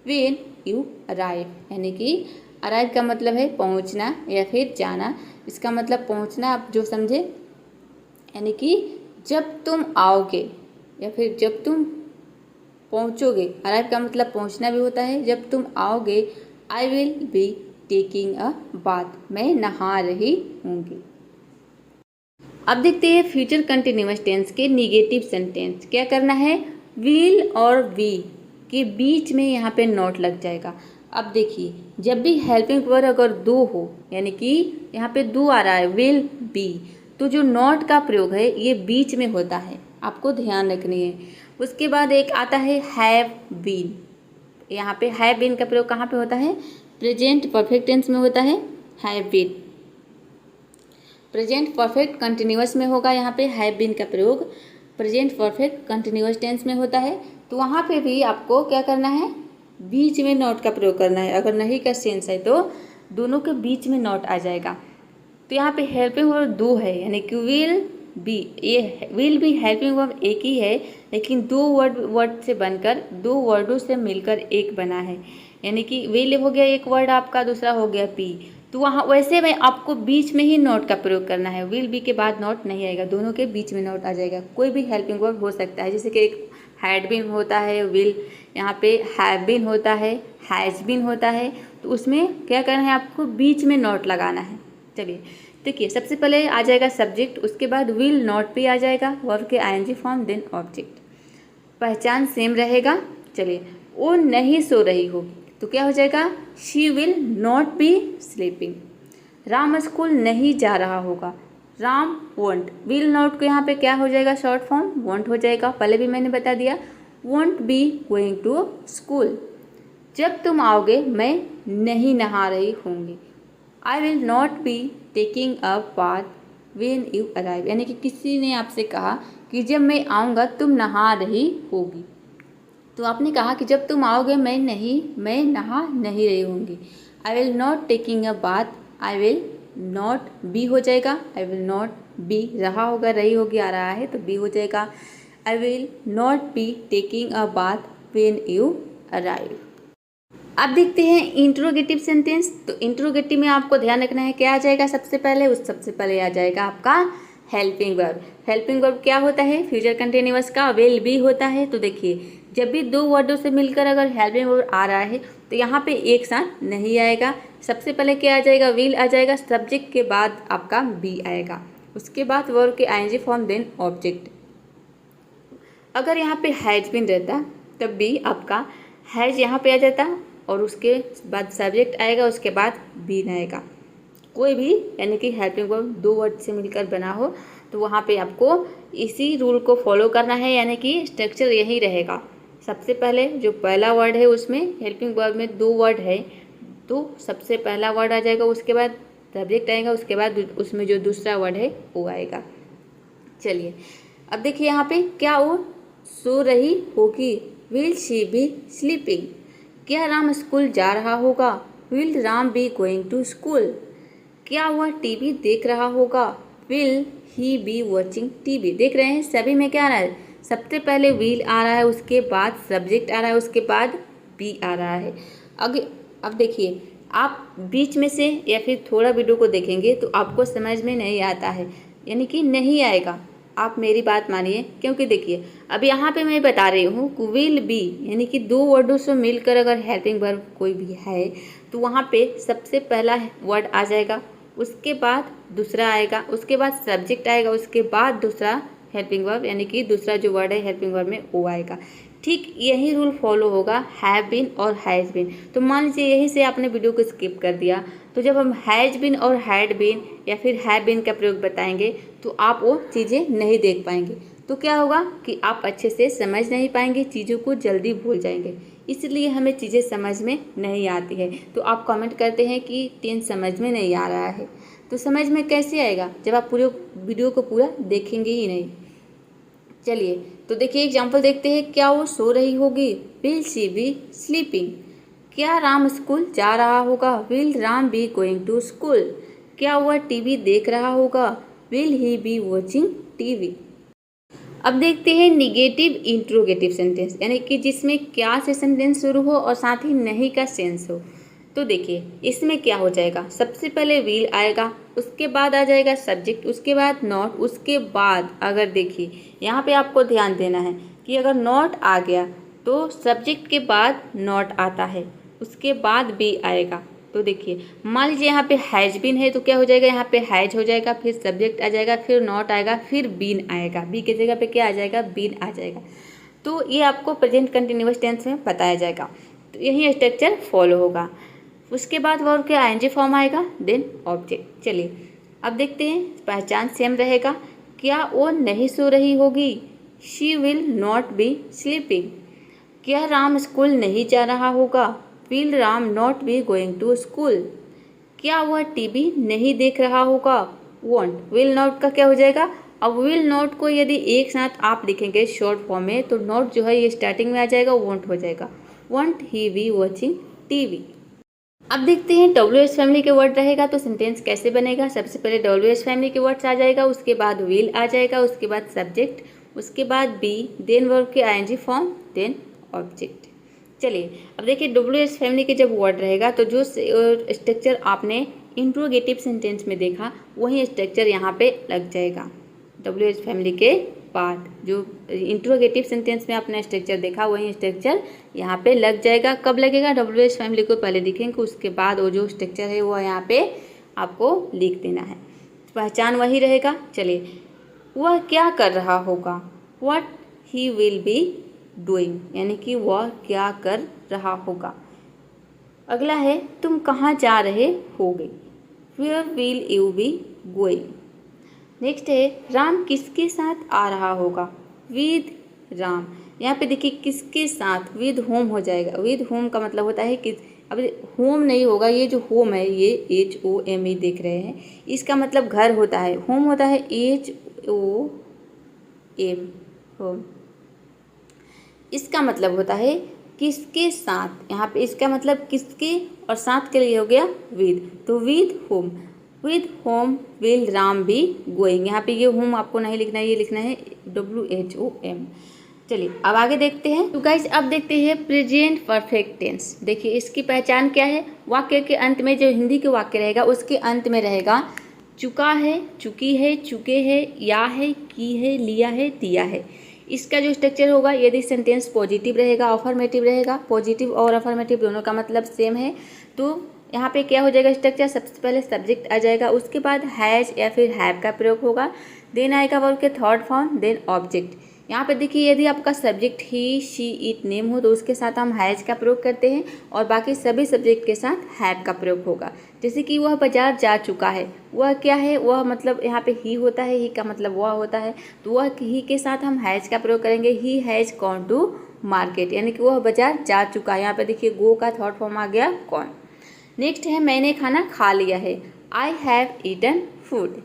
when you arrive. यानी कि अराइव का मतलब है पहुंचना या फिर जाना। इसका मतलब पहुंचना आप जो समझे, यानी कि जब तुम आओगे या फिर जब तुम पहुंचोगे। अराइव का मतलब पहुंचना भी होता है। जब तुम आओगे, I will be taking a bath, मैं नहा रही होंगी। अब देखते हैं फ्यूचर कंटिन्यूअस टेंस के निगेटिव सेंटेंस। क्या करना है? विल और बी के बीच में यहाँ पे नॉट लग जाएगा। अब देखिए जब भी हेल्पिंग वर्ब अगर दो हो, यानी कि यहाँ पे दो आ रहा है विल बी, तो जो नॉट का प्रयोग है ये बीच में होता है, आपको ध्यान रखनी है। उसके बाद एक आता है हैव बीन। यहाँ पे हैव बीन का प्रयोग कहाँ पे होता है? प्रेजेंट परफेक्ट टेंस में होता है have been. Present perfect continuous में होगा, यहाँ पे हैव बीन का प्रयोग प्रेजेंट परफेक्ट कंटिन्यूअस टेंस में होता है। तो वहाँ पे भी आपको क्या करना है? बीच में नॉट का प्रयोग करना है। अगर नहीं का सेंस है तो दोनों के बीच में नॉट आ जाएगा। तो यहाँ पे हेल्पिंग वर्ब दो है, यानी कि विल बी, ये विल बी हेल्पिंग वर्ब एक ही है, लेकिन दो वर्ड से बनकर, दो वर्डों से मिलकर एक बना है। यानी कि विल हो गया एक वर्ड आपका, दूसरा हो गया पी। तो वहाँ वैसे में आपको बीच में ही नॉट का प्रयोग करना है। विल बी के बाद नॉट नहीं आएगा, दोनों के बीच में नॉट आ जाएगा। कोई भी हेल्पिंग वर्ब हो सकता है, जैसे कि एक हैड बीन होता है, विल, यहाँ पे हैव बीन होता है, हैज़ बीन होता है। तो उसमें क्या करना है? आपको बीच में नॉट लगाना है। चलिए देखिए सबसे पहले आ जाएगा सब्जेक्ट, उसके बाद विल नॉट भी आ जाएगा, वर्ब के आईएनजी फॉर्म, देन ऑब्जेक्ट। पहचान सेम रहेगा। चलिए, वो नहीं सो रही होगी तो क्या हो जाएगा, she will not be sleeping. Ram school नहीं जा रहा होगा, राम वॉन्ट। विल नॉट को यहाँ पे क्या हो जाएगा, शॉर्ट फॉर्म वॉन्ट हो जाएगा, पहले भी मैंने बता दिया। Won't be going to school. जब तुम आओगे मैं नहीं नहा रही होंगी, I will not be taking a bath when you arrive. यानी कि किसी ने आपसे कहा कि जब मैं आऊँगा तुम नहा रही होगी, तो आपने कहा कि जब तुम आओगे मैं नहा नहीं रही होंगी। I will not taking a bath, I will not B हो जाएगा, आई विल नॉट बी, रहा होगा रही होगी आ रहा है तो बी हो जाएगा। आई will not be taking a bath when you arrive. अब देखते हैं इंट्रोगेटिव सेंटेंस। तो इंट्रोगेटिव में आपको ध्यान रखना है क्या आ जाएगा, सबसे पहले आ जाएगा आपका हेल्पिंग वर्ब। हेल्पिंग वर्ब क्या होता है, फ्यूचर कंटिन्यूअस का विल बी होता है। तो देखिए जब भी दो वर्डों से मिलकर अगर हेल्पिंग वर्ब आ रहा है तो यहाँ पे एक साथ नहीं आएगा। सबसे पहले क्या आ जाएगा, विल आ जाएगा, सब्जेक्ट के बाद आपका बी आएगा, उसके बाद वर्ब के आईएनजी फॉर्म, देन ऑब्जेक्ट। अगर यहाँ पे हैज बीन रहता तब भी आपका हैज यहाँ पे आ जाता और उसके बाद सब्जेक्ट आएगा, उसके बाद बीन आएगा। कोई भी यानी कि हेल्पिंग वर्ब दो वर्ड से मिलकर बना हो तो वहाँ पे आपको इसी रूल को फॉलो करना है, यानी कि स्ट्रक्चर यही रहेगा। सबसे पहले जो पहला वर्ड है उसमें हेल्पिंग वर्ब में दो वर्ड है तो सबसे पहला वर्ड आ जाएगा, उसके बाद सब्जेक्ट आएगा, उसके बाद उसमें जो दूसरा वर्ड है वो आएगा। चलिए अब देखिए यहाँ पे क्या वो सो रही होगी, विल शी बी स्लीपिंग। क्या राम स्कूल जा रहा होगा, will Ram be going to school. क्या वह टीवी देख रहा होगा, will he be watching TV. देख रहे हैं सभी में क्या आ रहा है, सबसे पहले विल आ रहा है, उसके बाद सब्जेक्ट आ रहा है, उसके बाद बी आ रहा है। अब देखिए आप बीच में से या फिर थोड़ा वीडियो को देखेंगे तो आपको समझ में नहीं आता है, यानी कि नहीं आएगा। आप मेरी बात मानिए, क्योंकि देखिए अब यहाँ पे मैं बता रही हूँ विल बी, यानी कि दो वर्डों से मिलकर अगर हेल्पिंग वर्ब कोई भी है तो वहाँ पे सबसे पहला वर्ड आ जाएगा, उसके बाद दूसरा आएगा, उसके बाद सब्जेक्ट आएगा, उसके बाद दूसरा हेल्पिंग वर्ब, यानी कि दूसरा जो वर्ड है हेल्पिंग वर्ब में वो आएगा। ठीक यही रूल फॉलो होगा हैव बीन और हैज़ बीन। तो मान लीजिए यहीं से आपने वीडियो को स्किप कर दिया, तो जब हम हैज़ बीन और हैड बीन या फिर हैव बीन का प्रयोग बताएंगे तो आप वो चीज़ें नहीं देख पाएंगे, तो क्या होगा कि आप अच्छे से समझ नहीं पाएंगे, चीज़ों को जल्दी भूल जाएंगे। इसलिए हमें चीज़ें समझ में नहीं आती है। तो आप कमेंट करते हैं कि टेंस समझ में नहीं आ रहा है, तो समझ में कैसे आएगा जब आप पूरे वीडियो को पूरा देखेंगे ही नहीं। चलिए तो देखिए एग्जाम्पल देखते हैं। क्या वो सो रही होगी, विल शी बी स्लीपिंग। क्या राम स्कूल जा रहा होगा, will Ram be going to school. क्या वह टीवी देख रहा होगा, will he be watching TV. अब देखते हैं निगेटिव इंट्रोगेटिव सेंटेंस, यानी कि जिसमें क्या से सेंटेंस शुरू हो और साथ ही नहीं का सेंस हो। तो देखिए इसमें क्या हो जाएगा, सबसे पहले विल आएगा, उसके बाद आ जाएगा सब्जेक्ट, उसके बाद नॉट, उसके बाद अगर देखिए यहाँ पे आपको ध्यान देना है कि अगर नॉट आ गया तो सब्जेक्ट के बाद नॉट आता है, उसके बाद बी आएगा। तो देखिए मान लीजिए यहाँ पे हैज बीन है तो क्या हो जाएगा, यहाँ पे हैज हो जाएगा, फिर सब्जेक्ट आ जाएगा, फिर नॉट आएगा, फिर बीन आएगा, बी की जगह पे क्या आ जाएगा, बीन आ जाएगा। तो ये आपको प्रेजेंट कंटिन्यूअस टेंस में बताया जाएगा। तो यही स्ट्रक्चर फॉलो होगा। उसके बाद वर्ब के आईएनजी फॉर्म आएगा, देन ऑब्जेक्ट। चलिए अब देखते हैं, पहचान सेम रहेगा। क्या वो नहीं सो रही होगी, she will not be sleeping. क्या राम स्कूल नहीं जा रहा होगा, will Ram not be going to school. क्या वह टीवी नहीं देख रहा होगा, वॉन्ट। विल नॉट का क्या हो जाएगा, अब विल नॉट को यदि एक साथ आप लिखेंगे शॉर्ट फॉर्म में तो नॉट जो है ये स्टार्टिंग में आ जाएगा, वॉन्ट हो जाएगा, want he be watching TV. अब देखते हैं WH फैमिली के वर्ड रहेगा तो सेंटेंस कैसे बनेगा। सबसे पहले WH फैमिली के वर्ड्स आ जाएगा, उसके बाद विल आ जाएगा, उसके बाद सब्जेक्ट, उसके बाद बी, देन वर्ब के आईएनजी फॉर्म, देन ऑब्जेक्ट। चलिए अब देखिए WH फैमिली के जब वर्ड रहेगा तो जो स्ट्रक्चर आपने इंट्रोगेटिव सेंटेंस में देखा वही स्ट्रक्चर यहाँ पे लग जाएगा। WH फैमिली के बाद जो इंट्रोगेटिव सेंटेंस में आपने स्ट्रक्चर देखा वही स्ट्रक्चर यहाँ पे लग जाएगा। कब लगेगा, WH फैमिली को पहले लिखेंगे, उसके बाद वो जो स्ट्रक्चर है वो यहाँ पे आपको लिख देना है। पहचान वही रहेगा। चलिए, वह क्या कर रहा होगा, what he will be doing, यानी कि वह क्या कर रहा होगा। अगला है तुम कहाँ जा रहे होगे, where will you be going. Next है राम किसके साथ आ रहा होगा, विद राम। यहाँ पे देखिए किसके साथ, विद होम हो जाएगा। विद होम का मतलब होता है कि अब होम नहीं होगा, ये जो होम है ये HOME देख रहे हैं, इसका मतलब घर होता है। होम होता है HOM, होम। इसका मतलब होता है किसके साथ, यहाँ पे इसका मतलब किसके और साथ के लिए हो गया विद, तो with home. With home will Ram be going. यहाँ पे ये होम आपको नहीं लिखना है, ये लिखना है WHOM। चलिए अब आगे देखते हैं। तो गाइज अब देखते हैं प्रेजेंट परफेक्ट टेंस। देखिए इसकी पहचान क्या है, वाक्य के अंत में जो हिंदी के वाक्य रहेगा उसके अंत में रहेगा चुका है, चुकी है, चुके हैं, या है, की है, लिया है, दिया है। इसका जो स्ट्रक्चर होगा, यदि सेंटेंस पॉजिटिव रहेगा, अफर्मेटिव रहेगा, पॉजिटिव और अफर्मेटिव दोनों का मतलब सेम है, तो यहाँ पे क्या हो जाएगा स्ट्रक्चर, सबसे पहले सब्जेक्ट आ जाएगा, उसके बाद हैज या फिर हैव का प्रयोग होगा, देन आएगा वर्ब के थर्ड फॉर्म, देन ऑब्जेक्ट। यहाँ पे देखिए यदि आपका subject he, she, it, name हो तो उसके साथ हम हैज का प्रयोग करते हैं और बाकी सभी सब्जेक्ट के साथ हैव का प्रयोग होगा। जैसे कि वह बाजार जा चुका है, वह क्या है, वह मतलब यहाँ पे ही होता है, ही का मतलब वह होता है, तो वह ही के साथ हम हैज का प्रयोग करेंगे, he has gone to market, यानी कि वह बाजार जा चुका है। यहाँ पे देखिए गो का थर्ड फॉर्म आ गया कौन। नेक्स्ट है मैंने खाना खा लिया है, आई हैव ईटन फूड।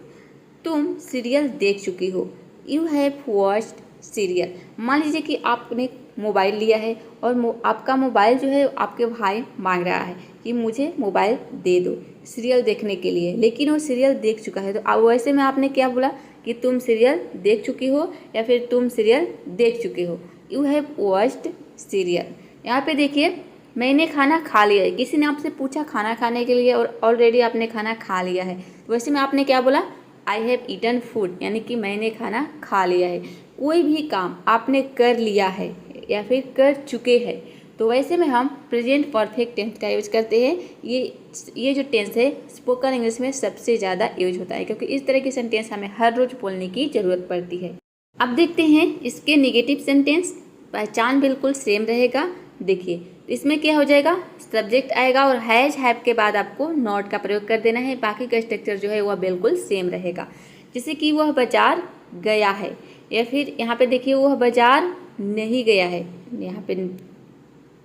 तुम सीरियल देख चुकी हो, यू हैव वॉच्ड सीरियल। मान लीजिए कि आपने मोबाइल लिया है और आपका मोबाइल जो है आपके भाई मांग रहा है कि मुझे मोबाइल दे दो सीरियल देखने के लिए, लेकिन वो सीरियल देख चुका है, तो अब वैसे में आपने क्या बोला कि तुम सीरियल देख चुकी हो या फिर तुम सीरियल देख चुके हो, यू हैव वॉच्ड सीरियल। यहाँ पे देखिए मैंने खाना खा लिया है, किसी ने आपसे पूछा खाना खाने के लिए और ऑलरेडी आपने खाना खा लिया है, तो वैसे में आपने क्या बोला, आई हैव ईटन फूड, यानी कि मैंने खाना खा लिया है। कोई भी काम आपने कर लिया है या फिर कर चुके हैं, तो वैसे में हम प्रेजेंट परफेक्ट टेंस का यूज करते हैं। ये जो टेंस है स्पोकन इंग्लिश में सबसे ज़्यादा यूज होता है, क्योंकि इस तरह की सेंटेंस हमें हर रोज बोलने की ज़रूरत पड़ती है। अब देखते हैं इसके नेगेटिव सेंटेंस। पहचान बिल्कुल सेम रहेगा। देखिए इसमें क्या हो जाएगा, सब्जेक्ट आएगा और हैज हैव के बाद आपको नॉट का प्रयोग कर देना है, बाकी का स्ट्रक्चर जो है वह बिल्कुल सेम रहेगा। जैसे कि वह बाजार गया है, या फिर यहाँ पे देखिए वह बाजार नहीं गया है, यहाँ पे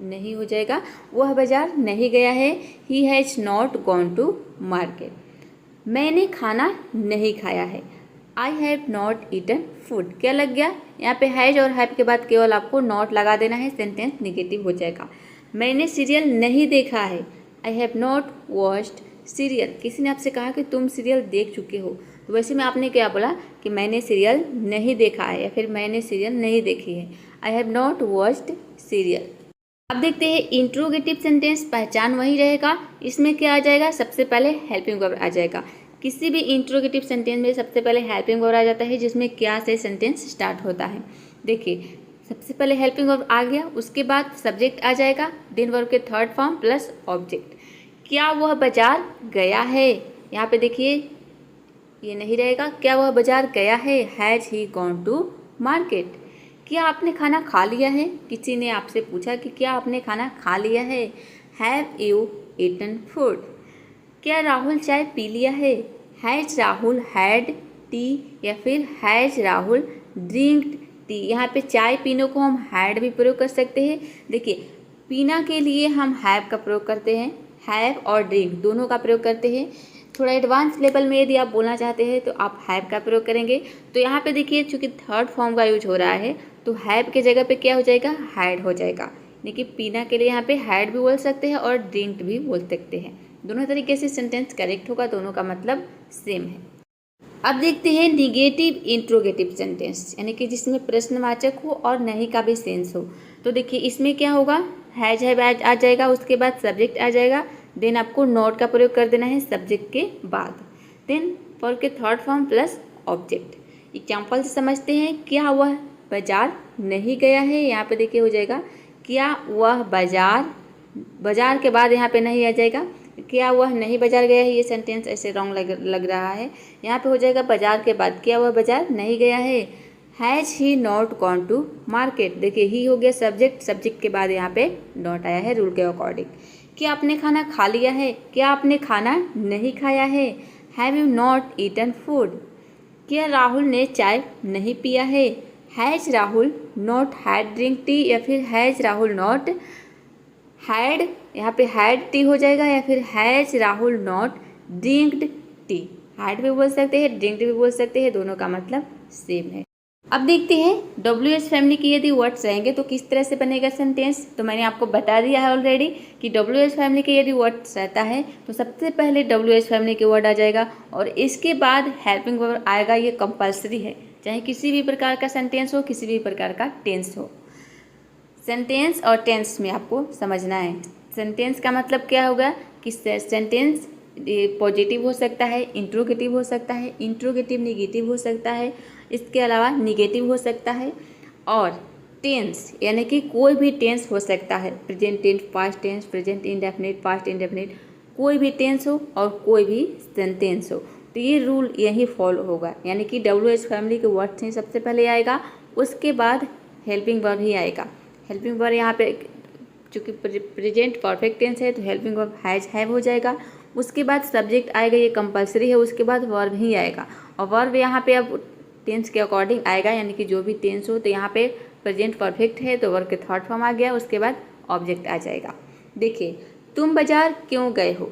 नहीं हो जाएगा, वह बाजार नहीं गया है, he has not gone to market. मैंने खाना नहीं खाया है, I have not eaten food. क्या लग गया, यहाँ पे हैज और हैव के बाद केवल आपको नॉट लगा देना है, सेंटेंस नेगेटिव हो जाएगा। मैंने सीरियल नहीं देखा है, I have not watched serial. किसी ने आपसे कहा कि तुम सीरियल देख चुके हो, तो वैसे में आपने क्या बोला कि मैंने सीरियल नहीं देखा है या फिर मैंने सीरियल नहीं देखी है, I have not watched serial. अब देखते हैं इंट्रोगेटिव सेंटेंस। पहचान वही रहेगा, इसमें क्या आ जाएगा, सबसे पहले हेल्पिंग वर्ब आ जाएगा। किसी भी इंट्रोगेटिव सेंटेंस में सबसे पहले हेल्पिंग वर्ब आ जाता है, जिसमें क्या से सेंटेंस स्टार्ट होता है। देखिए सबसे पहले हेल्पिंग वर्ब आ गया, उसके बाद सब्जेक्ट आ जाएगा, देन वर्ब के थर्ड फॉर्म प्लस ऑब्जेक्ट। क्या वह बाजार गया है, यहाँ पे देखिए ये नहीं रहेगा, क्या वह बाजार गया है, has he gone to market. क्या आपने खाना खा लिया है, किसी ने आपसे पूछा कि क्या आपने खाना खा लिया है, हैव यू ईटन फूड। क्या राहुल चाय पी लिया है, हैज राहुल हैड टी या फिर हैज राहुल ड्रिंक्ड टी। यहाँ पे चाय पीने को हम हैड भी प्रयोग कर सकते हैं। देखिए पीना के लिए हम हैव का प्रयोग करते हैं, हैव और ड्रिंक दोनों का प्रयोग करते हैं। थोड़ा एडवांस लेवल में यदि आप बोलना चाहते हैं तो आप हैव का प्रयोग करेंगे। तो यहाँ पे देखिए चूँकि थर्ड फॉर्म का यूज हो रहा है, तो हैव के जगह पे क्या हो जाएगा, हैड हो जाएगा। यानी कि पीना के लिए यहाँ पे हैड भी बोल सकते हैं और ड्रिंक भी बोल सकते हैं, दोनों तरीके से सेंटेंस करेक्ट होगा, दोनों का मतलब सेम है। अब देखते हैं निगेटिव इंट्रोगेटिव सेंटेंस, यानी कि जिसमें प्रश्नवाचक हो और नहीं का भी सेंस हो। तो देखिए इसमें क्या होगा, हैज हैव आ जाएगा, उसके बाद सब्जेक्ट आ जाएगा, देन आपको नॉट का प्रयोग कर देना है सब्जेक्ट के बाद, देन वर्ब के third form plus object. Example से समझते हैं, क्या वह बाजार नहीं गया है, यहाँ पे देखिए हो जाएगा क्या वह बाजार, बाजार के बाद यहाँ पे नहीं आ जाएगा, क्या वह नहीं बाजार गया है, ये सेंटेंस ऐसे रॉन्ग लग रहा है। यहाँ पे हो जाएगा बाजार के बाद क्या वह बाजार नहीं गया है। Has he not gone to market, देखिए ही हो गया सब्जेक्ट, सब्जेक्ट के बाद यहाँ पे नॉट आया है रूल के अकॉर्डिंग। क्या आपने खाना खा लिया है, क्या आपने खाना नहीं खाया है। Have you not eaten food, क्या राहुल ने चाय नहीं पिया है। Has Rahul not had drink tea, या फिर हैज़ राहुल नॉट हैड, यहाँ पे हैड टी हो जाएगा, या फिर has Rahul not drinked tea. Had भी बोल सकते हैं, ड्रिंक्ड भी बोल सकते हैं, दोनों का मतलब सेम है। अब देखते हैं WH फैमिली की यदि वर्ड्स रहेंगे तो किस तरह से बनेगा सेंटेंस। तो मैंने आपको बता दिया है ऑलरेडी कि WH फैमिली के यदि वर्ड्स रहता है तो सबसे पहले WH फैमिली के वर्ड आ जाएगा और इसके बाद हेल्पिंग वर्ब आएगा। ये कंपलसरी है, चाहे किसी भी प्रकार का सेंटेंस हो, किसी भी प्रकार का टेंस हो। सेंटेंस और टेंस में आपको समझना है। सेंटेंस का मतलब क्या होगा कि सेंटेंस पॉजिटिव हो सकता है, इंट्रोगेटिव हो सकता है, इंट्रोगेटिव निगेटिव हो सकता है, इसके अलावा निगेटिव हो सकता है। और टेंस यानी कि कोई भी टेंस हो सकता है, present tense, past tense, present indefinite, past indefinite, कोई भी टेंस हो और कोई भी सेंटेंस हो। तो ये रूल यही फॉलो होगा, यानी कि WH फैमिली के वर्ड्स ही सबसे पहले आएगा, उसके बाद हेल्पिंग वर्ब ही आएगा। हेल्पिंग वर्ब यहाँ पे चूँकि प्रेजेंट परफेक्ट टेंस है तो हेल्पिंग वर्ब हैज हैव हो जाएगा। उसके बाद सब्जेक्ट आएगा, ये कंपलसरी है। उसके बाद वर्ब ही आएगा और वर्ब यहाँ पे अब टेंस के अकॉर्डिंग आएगा, यानी कि जो भी टेंस हो। तो यहाँ पे प्रेजेंट परफेक्ट है तो वर्ब के थर्ड फॉर्म आ गया, उसके बाद ऑब्जेक्ट आ जाएगा। देखिए, तुम बाजार क्यों गए हो,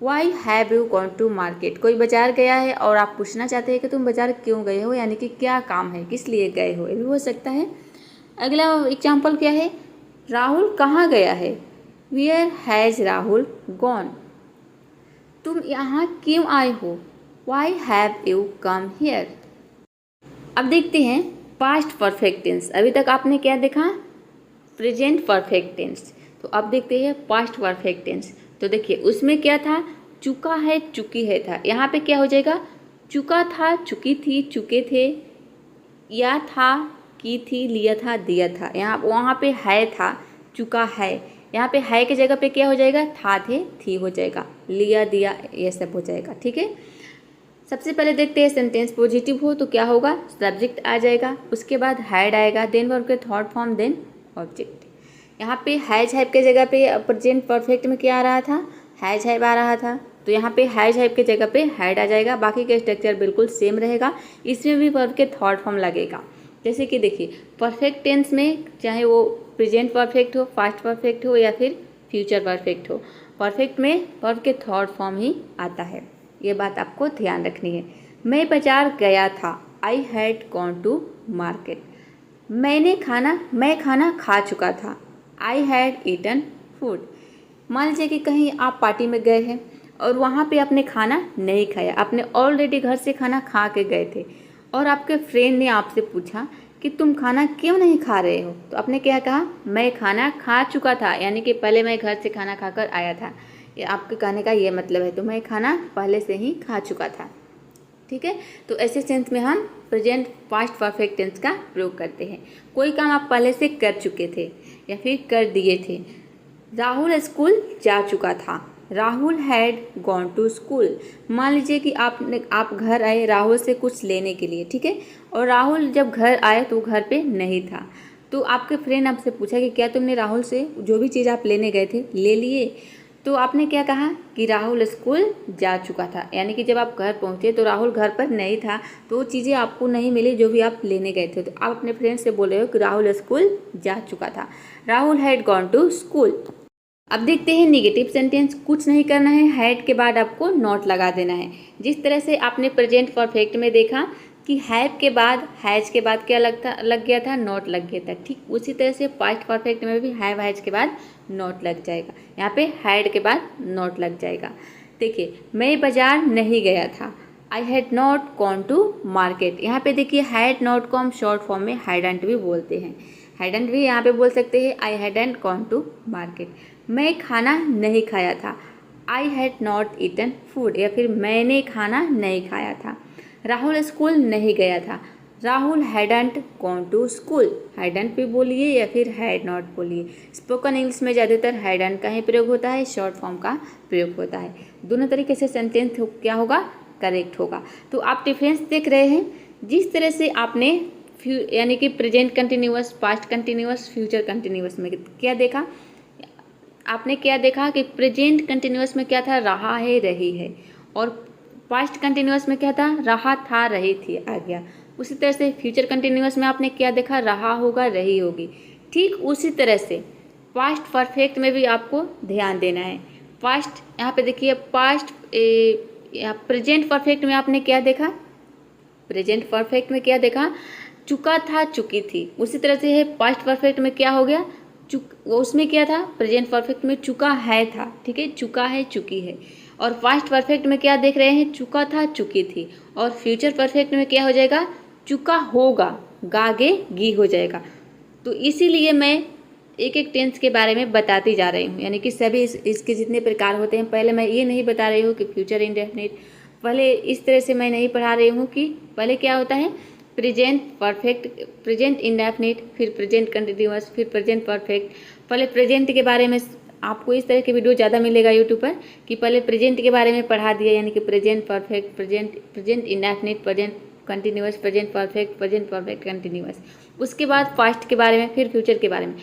why have you gone to market. कोई बाजार गया है और आप पूछना चाहते हैं कि तुम बाजार क्यों गए हो, यानी कि क्या काम है, किस लिए गए हो, ये भी हो सकता है। अगला एग्जाम्पल क्या है, राहुल कहाँ गया है, वेयर हैज़ राहुल गॉन। तुम यहाँ क्यों आए हो, why have you come here. अब देखते हैं पास्ट परफेक्ट टेंस। अभी तक आपने क्या देखा, प्रेजेंट परफेक्ट टेंस। तो अब देखते हैं पास्ट परफेक्ट टेंस। तो देखिए उसमें क्या था, चुका है, चुकी है था। यहाँ पे क्या हो जाएगा, चुका था, चुकी थी, चुके थे, या था, की थी, लिया था, दिया था। यहाँ वहाँ पे है था, चुका है। यहाँ पे है की जगह पे क्या हो जाएगा, था, थे, थी हो जाएगा, लिया, दिया, ये सब हो जाएगा। ठीक है, सबसे पहले देखते हैं सेंटेंस पॉजिटिव हो तो क्या होगा, सब्जेक्ट आ जाएगा, उसके बाद हैड आएगा, देन वर्ब के थर्ड फॉर्म, देन ऑब्जेक्ट। यहाँ पे हैज हैव के जगह पे प्रेजेंट परफेक्ट में क्या आ रहा था, हैज हैव आ रहा था। तो यहाँ पे हैज हैव के जगह पे हैड आ जाएगा। बाकी का स्ट्रक्चर बिल्कुल सेम रहेगा, इसमें भी वर्ब के थर्ड फॉर्म लगेगा। जैसे कि देखिए परफेक्ट टेंस में चाहे वो प्रेजेंट परफेक्ट हो, पास्ट परफेक्ट हो या फिर फ्यूचर परफेक्ट हो, परफेक्ट में वर्ब के थर्ड फॉर्म ही आता है। ये बात आपको ध्यान रखनी है। मैं बाजार गया था, I had gone to market. मैं खाना खा चुका था, आई हैड ईटन फूड। मान लीजिए कि कहीं आप पार्टी में गए हैं और वहाँ पे आपने खाना नहीं खाया, आपने ऑलरेडी घर से खाना खा के गए थे और आपके फ्रेंड ने आपसे पूछा कि तुम खाना क्यों नहीं खा रहे हो। तो आपने क्या कहा, मैं खाना खा चुका था, यानी कि पहले मैं घर से खाना खाकर आया था। ये आपके कहने का ये मतलब है, तो मैं खाना पहले से ही खा चुका था। ठीक है, तो ऐसे सेंस में हम प्रेजेंट पास्ट परफेक्ट टेंस का प्रयोग करते हैं। कोई काम आप पहले से कर चुके थे या फिर कर दिए थे। राहुल स्कूल जा चुका था, Rahul had gone to school. मान लीजिए कि आप घर आए राहुल से कुछ लेने के लिए, ठीक है, और राहुल जब घर आए तो घर पे नहीं था। तो आपके फ्रेंड आपसे पूछा कि क्या तुमने राहुल से जो भी चीज़ आप लेने गए थे ले लिए। तो आपने क्या कहा कि राहुल स्कूल जा चुका था, यानी कि जब आप घर पहुंचे तो राहुल घर पर नहीं था, तो वो चीज़ें आपको नहीं मिली जो भी आप लेने गए थे। तो आप अपने फ्रेंड से बोल रहे हो कि राहुल स्कूल जा चुका था, Rahul had gone to school. अब देखते हैं नेगेटिव सेंटेंस। कुछ नहीं करना है, हैड के बाद आपको नॉट लगा देना है। जिस तरह से आपने प्रेजेंट परफेक्ट में देखा कि हैव के बाद हैज के बाद क्या लग गया था, नॉट लग गया था, ठीक उसी तरह से पास्ट परफेक्ट में भी हैव हैज के बाद नॉट लग जाएगा, यहाँ पे हैड के बाद नॉट लग जाएगा। देखिए मैं बाजार नहीं गया था, I had not gone to market. यहाँ पे देखिए हैड नॉट को हम शॉर्ट फॉर्म में हैडंट भी बोलते हैं, हैडंट भी यहाँ पे बोल सकते हैं, I hadn't gone to market. मैं खाना नहीं खाया था, I had not eaten food, या फिर मैंने खाना नहीं खाया था। राहुल स्कूल नहीं गया था, Rahul hadn't gone to school. Hadn't भी बोलिए या फिर हैड नॉट बोलिए। स्पोकन इंग्लिश में ज़्यादातर हैडंट का ही प्रयोग होता है, शॉर्ट फॉर्म का प्रयोग होता है। दोनों तरीके से सेंटेंस क्या होगा, करेक्ट होगा। तो आप डिफरेंस देख रहे हैं। जिस तरह से आपने यानी कि present continuous, past continuous, future continuous में क्या देखा, आपने क्या देखा कि प्रेजेंट कंटिन्यूअस में क्या था, रहा है, रही है, और पास्ट कंटिन्यूअस में क्या था, रहा था, रही थी, आ गया। उसी तरह से फ्यूचर कंटिन्यूअस में आपने क्या देखा, रहा होगा, रही होगी। ठीक उसी तरह से पास्ट परफेक्ट में भी आपको ध्यान देना है। पास्ट यहाँ पे देखिए, पास्ट प्रेजेंट परफेक्ट में आपने क्या देखा, प्रेजेंट परफेक्ट में क्या देखा, चुका था, चुकी थी। उसी तरह से है पास्ट परफेक्ट में क्या हो गया, उसमें क्या था, प्रेजेंट परफेक्ट में चुका है था, ठीक है, चुका है, चुकी है। और पास्ट परफेक्ट में क्या देख रहे हैं, चुका था, चुकी थी। और फ्यूचर परफेक्ट में क्या हो जाएगा, चुका होगा, गागे गी हो जाएगा। तो इसीलिए मैं एक एक टेंस के बारे में बताती जा रही हूँ, यानी कि सभी इसके जितने प्रकार होते हैं। पहले मैं ये नहीं बता रही हूँ कि फ्यूचर इंडेफिनिट, पहले इस तरह से मैं नहीं पढ़ा रही हूँ कि पहले क्या होता है, प्रेजेंट परफेक्ट, प्रेजेंट इंडेफिनिट, फिर प्रेजेंट कंटिन्यूअस, फिर प्रेजेंट परफेक्ट। पहले प्रेजेंट के बारे में आपको इस तरह के वीडियो ज़्यादा मिलेगा यूट्यूब पर कि पहले प्रेजेंट के बारे में पढ़ा दिया, यानी कि present perfect, present indefinite, present continuous, present perfect continuous. उसके बाद पास्ट के बारे में, फिर फ्यूचर के बारे में।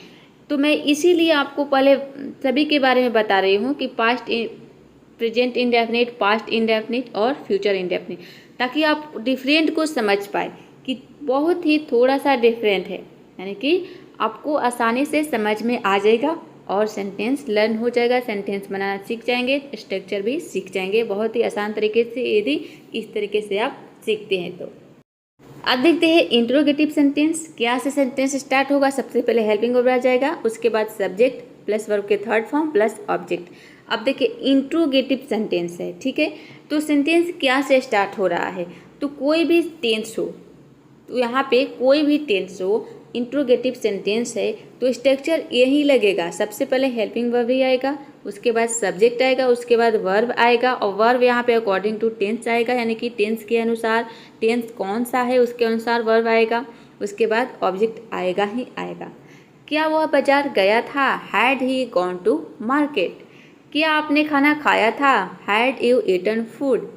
तो मैं इसीलिए आपको पहले सभी के बारे में बता रही हूँ कि past, present indefinite, past indefinite और फ्यूचर इंडेफिनिट, ताकि आप डिफरेंट को समझ पाए कि बहुत ही थोड़ा सा डिफरेंट है, यानी कि आपको आसानी से समझ में आ जाएगा और सेंटेंस लर्न हो जाएगा, सेंटेंस बनाना सीख जाएंगे, स्ट्रक्चर भी सीख जाएंगे बहुत ही आसान तरीके से, यदि इस तरीके से आप सीखते हैं तो। अब देखते हैं इंट्रोगेटिव सेंटेंस। क्या से सेंटेंस स्टार्ट होगा, सबसे पहले हेल्पिंग वर्ब आ जाएगा, उसके बाद सब्जेक्ट प्लस वर्ब के थर्ड फॉर्म प्लस ऑब्जेक्ट। अब देखिए इंट्रोगेटिव सेंटेंस है, ठीक है। तो सेंटेंस क्या से स्टार्ट हो रहा है, तो कोई भी टेंस हो, तो यहाँ पे कोई भी टेंस हो, इंट्रोगेटिव सेंटेंस है तो स्ट्रक्चर यही लगेगा। सबसे पहले हेल्पिंग वर्ब ही आएगा, उसके बाद सब्जेक्ट आएगा, उसके बाद वर्ब आएगा, और वर्ब यहाँ पे अकॉर्डिंग टू टेंस आएगा, यानी कि टेंस के अनुसार, टेंस कौन सा है उसके अनुसार वर्ब आएगा। उसके बाद ऑब्जेक्ट आएगा ही आएगा। क्या वह बाजार गया था, had he gone to market. क्या आपने खाना खाया था, हैड यू ईटन फूड।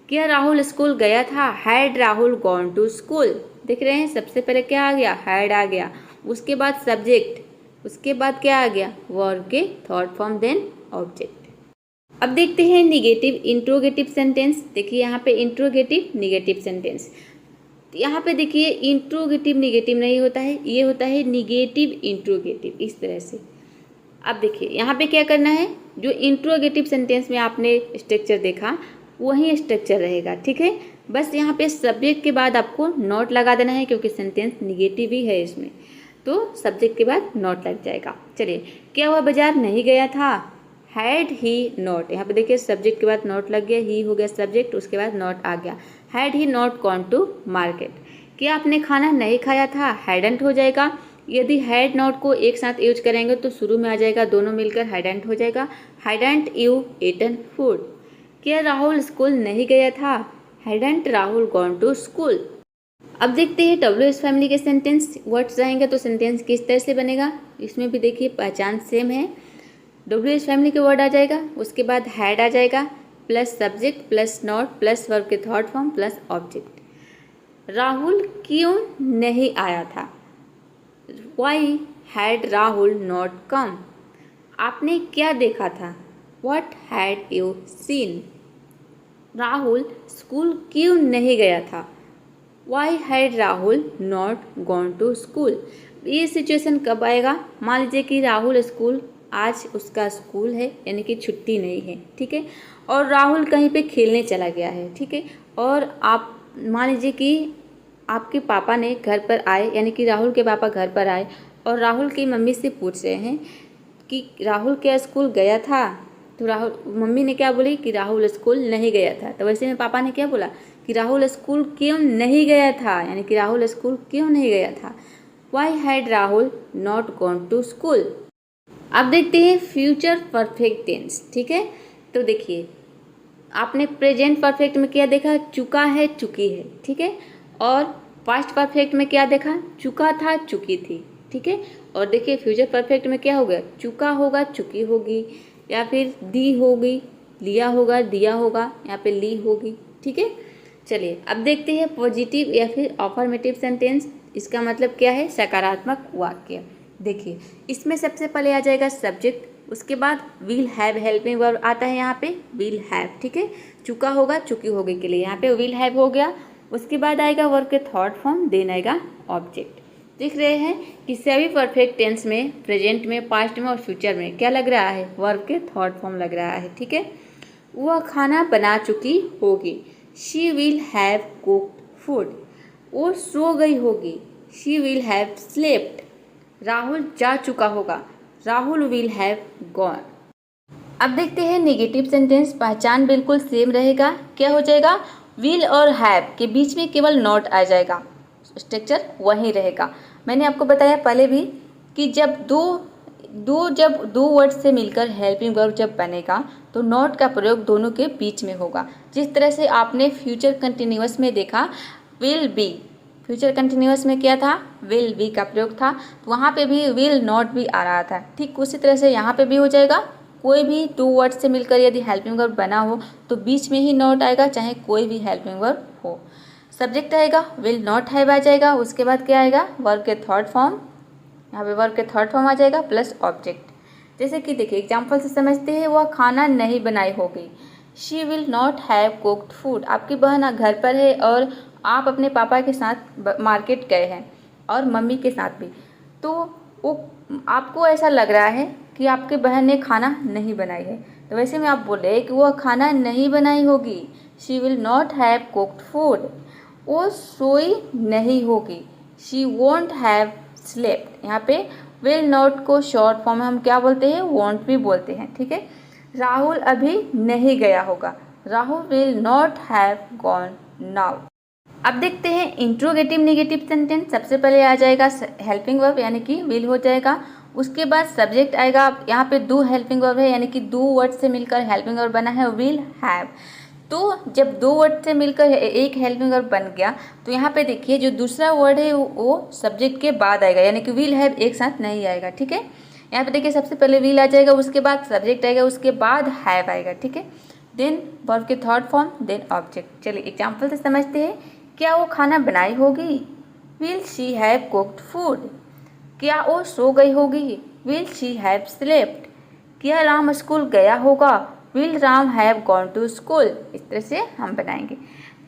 क्या राहुल स्कूल गया था, had Rahul gone to school. देख रहे हैं, सबसे पहले क्या आ गया, हैड आ गया, उसके बाद सब्जेक्ट, उसके बाद क्या आ गया, वर्ब के थर्ड फॉर्म, देन ऑब्जेक्ट। अब देखते हैं निगेटिव इंट्रोगेटिव सेंटेंस। देखिए यहाँ पे इंट्रोगेटिव निगेटिव सेंटेंस, यहाँ पे देखिए इंट्रोगेटिव निगेटिव नहीं होता है, ये होता है निगेटिव इंट्रोगेटिव, इस तरह से। अब देखिए यहाँ पे क्या करना है, जो इंट्रोगेटिव सेंटेंस में आपने स्ट्रक्चर देखा वही स्ट्रक्चर रहेगा, ठीक है। बस यहाँ पे सब्जेक्ट के बाद आपको नॉट लगा देना है, क्योंकि सेंटेंस निगेटिव ही है इसमें, तो सब्जेक्ट के बाद नॉट लग जाएगा। चलिए, क्या वह बाजार नहीं गया था, हैड ही नॉट। यहाँ पे देखिए सब्जेक्ट के बाद नॉट लग गया, ही हो गया सब्जेक्ट, उसके बाद नॉट आ गया, had he not gone to market. क्या आपने खाना नहीं खाया था, हैडंट हो जाएगा। यदि हैड नॉट को एक साथ यूज करेंगे तो शुरू में आ जाएगा, दोनों मिलकर हैडंट हो जाएगा, हैडंट यू ईटन फूड। क्या राहुल स्कूल नहीं गया था, hadn't Rahul gone to school. अब देखते हैं WH फैमिली के सेंटेंस वर्ड्स आएंगे तो सेंटेंस किस तरह से बनेगा। इसमें भी देखिए पहचान सेम है, WH फैमिली के वर्ड आ जाएगा, उसके बाद हैड आ जाएगा, plus subject plus not plus verb के third form plus object. Rahul क्यों नहीं आया था, why had Rahul not come. आपने क्या देखा था, what had you seen. Rahul school क्यों नहीं गया था, why had Rahul not gone to school. ये सिचुएशन कब आएगा, मान लीजिए कि राहुल स्कूल, आज उसका स्कूल है, यानी कि छुट्टी नहीं है, ठीक है, और राहुल कहीं पे खेलने चला गया है, ठीक है, और आप मान लीजिए कि आपके पापा ने घर पर आए, यानी कि राहुल के पापा घर पर आए और राहुल की मम्मी से पूछ रहे हैं कि राहुल क्या स्कूल गया था। तो राहुल, मम्मी ने क्या बोली कि राहुल स्कूल नहीं गया था। तो वैसे में पापा ने क्या बोला कि राहुल स्कूल क्यों नहीं गया था, यानी कि राहुल स्कूल क्यों नहीं गया था, why had Rahul not gone to school. अब देखते हैं फ्यूचर परफेक्ट टेंस, ठीक है। तो देखिए आपने प्रेजेंट परफेक्ट में क्या देखा, चुका है, चुकी है, ठीक है, और पास्ट परफेक्ट में क्या देखा, चुका था, चुकी थी, ठीक है। और देखिए फ्यूचर परफेक्ट में क्या होगा, चुका होगा, चुकी होगी, या फिर दी होगी, लिया होगा, दिया होगा, यहाँ पे ली होगी, ठीक है। चलिए अब देखते हैं पॉजिटिव या फिर अफर्मेटिव सेंटेंस। इसका मतलब क्या है, सकारात्मक वाक्य। देखिए इसमें सबसे पहले आ जाएगा सब्जेक्ट, उसके बाद विल हैव हेल्पिंग वर्ब आता है यहाँ पे, विल हैव, ठीक है। चुका होगा, चुकी होगी के लिए यहाँ पे विल हैव हो गया। उसके बाद आएगा वर्ब के थर्ड फॉर्म, देन आएगा ऑब्जेक्ट। देख रहे हैं कि सभी परफेक्ट टेंस में, प्रेजेंट में, पास्ट में और फ्यूचर में क्या लग रहा है, वर्ब के थर्ड फॉर्म लग रहा है, ठीक है। वह खाना बना चुकी होगी, she will have cooked food. वो सो गई होगी, she will have slept. Rahul जा चुका होगा, राहुल विल हैव गॉन। अब देखते हैं नेगेटिव सेंटेंस। पहचान बिल्कुल सेम रहेगा, क्या हो जाएगा, विल और हैव के बीच में केवल नॉट आ जाएगा, स्ट्रक्चर वही रहेगा। मैंने आपको बताया पहले भी कि जब दो वर्ड से मिलकर हेल्पिंग वर्ब जब बनेगा तो नॉट का प्रयोग दोनों के बीच में होगा। जिस तरह से आपने फ्यूचर कंटिन्यूअस में देखा, विल बी, फ्यूचर कंटिन्यूअस में क्या था, विल बी का प्रयोग था, तो वहाँ पे भी विल नॉट भी आ रहा था। ठीक उसी तरह से यहाँ पे भी हो जाएगा। कोई भी दो वर्ड से मिलकर यदि हेल्पिंग वर्ब बना हो तो बीच में ही नॉट आएगा, चाहे कोई भी हेल्पिंग वर्ब हो। सब्जेक्ट आएगा, विल नॉट हैव आ जाएगा। उसके बाद क्या आएगा, वर्ब के थर्ड फॉर्म, यहाँ पे वर्ब के थर्ड फॉर्म आ जाएगा प्लस ऑब्जेक्ट। जैसे कि देखिए एग्जाम्पल से समझते हैं, वह खाना नहीं बनाई होगी, she will not have cooked food. आपकी बहन घर पर है और आप अपने पापा के साथ मार्केट गए हैं और मम्मी के साथ भी, तो वो आपको ऐसा लग रहा है कि आपके बहन ने खाना नहीं बनाई है, तो वैसे में आप बोले कि वह खाना नहीं बनाई होगी, she will not have cooked food. वो सोई नहीं होगी, शी वोंट हैव स्लेप्ट। यहाँ पे विल नॉट को शॉर्ट फॉर्म में हम क्या बोलते हैं, वोंट भी बोलते हैं, ठीक है। राहुल अभी नहीं गया होगा, Rahul will not have gone now. अब देखते हैं इंट्रोगेटिव नेगेटिव सेंटेंस। सबसे पहले आ जाएगा हेल्पिंग वर्ब यानी कि विल हो जाएगा। उसके बाद सब्जेक्ट आएगा। यहाँ पे दो हेल्पिंग वर्ब है यानी कि दो वर्ड से मिलकर हेल्पिंग वर्ब बना है, विल हैव। तो जब दो वर्ड से मिलकर एक हेल्पिंग वर्ब बन गया तो यहाँ पे देखिए जो दूसरा वर्ड है वो सब्जेक्ट के बाद आएगा, यानी कि विल हैव एक साथ नहीं आएगा, ठीक है। यहाँ पे देखिए सबसे पहले विल आ जाएगा, उसके बाद सब्जेक्ट आएगा, उसके बाद हैव आएगा, ठीक है। देन वर्ब के थर्ड फॉर्म, देन ऑब्जेक्ट। चलिए एग्जाम्पल से समझते हैं। क्या वो खाना बनाई होगी, will she have cooked food. क्या वो सो गई होगी, विल शी हैव स्लेप्ट। क्या राम स्कूल गया होगा, will Ram have gone to school. इस तरह से हम बनाएंगे।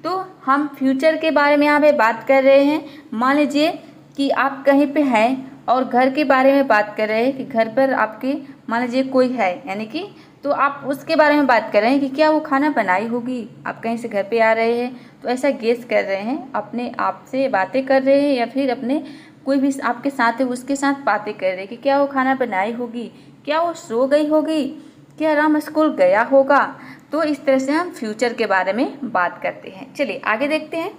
तो हम फ्यूचर के बारे में यहाँ पे बात कर रहे हैं। मान लीजिए कि आप कहीं पे हैं और घर के बारे में बात कर रहे हैं कि घर पर आपके मान लीजिए कोई है, यानी कि तो आप उसके बारे में बात कर रहे हैं कि क्या वो खाना बनाई होगी। आप कहीं से घर पे आ रहे हैं तो ऐसा गेस कर रहे हैं, अपने आप से बातें कर रहे हैं या फिर अपने कोई भी आपके साथ है उसके साथ बातें कर रहे हैं कि क्या वो खाना बनाई होगी, क्या वो सो गई होगी, क्या राम स्कूल गया होगा। तो इस तरह से हम फ्यूचर के बारे में बात करते हैं। चलिए आगे देखते हैं।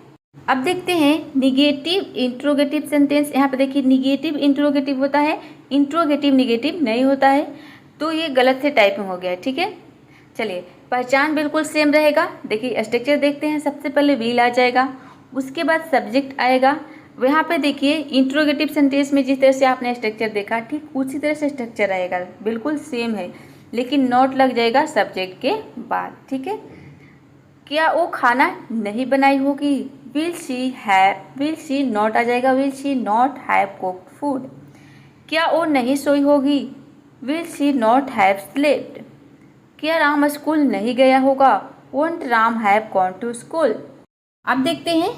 अब देखते हैं निगेटिव इंट्रोगेटिव सेंटेंस। यहाँ पे देखिए निगेटिव इंट्रोगेटिव होता है, इंट्रोगेटिव निगेटिव नहीं होता है, तो ये गलत से टाइपिंग हो गया, ठीक है। चलिए पहचान बिल्कुल सेम रहेगा। देखिए स्ट्रक्चर देखते हैं। सबसे पहले विल आ जाएगा, उसके बाद सब्जेक्ट आएगा। यहाँ पे देखिए इंट्रोगेटिव सेंटेंस में जिस तरह से आपने स्ट्रक्चर देखा ठीक उसी तरह से स्ट्रक्चर आएगा, बिल्कुल सेम है, लेकिन नॉट लग जाएगा सब्जेक्ट के बाद, ठीक है। क्या वो खाना नहीं बनाई होगी, विल शी नॉट आ जाएगा, will she not have cooked food. क्या वो नहीं सोई होगी, will she not have slept. क्या राम स्कूल नहीं गया होगा, won't Ram have gone to school. अब देखते हैं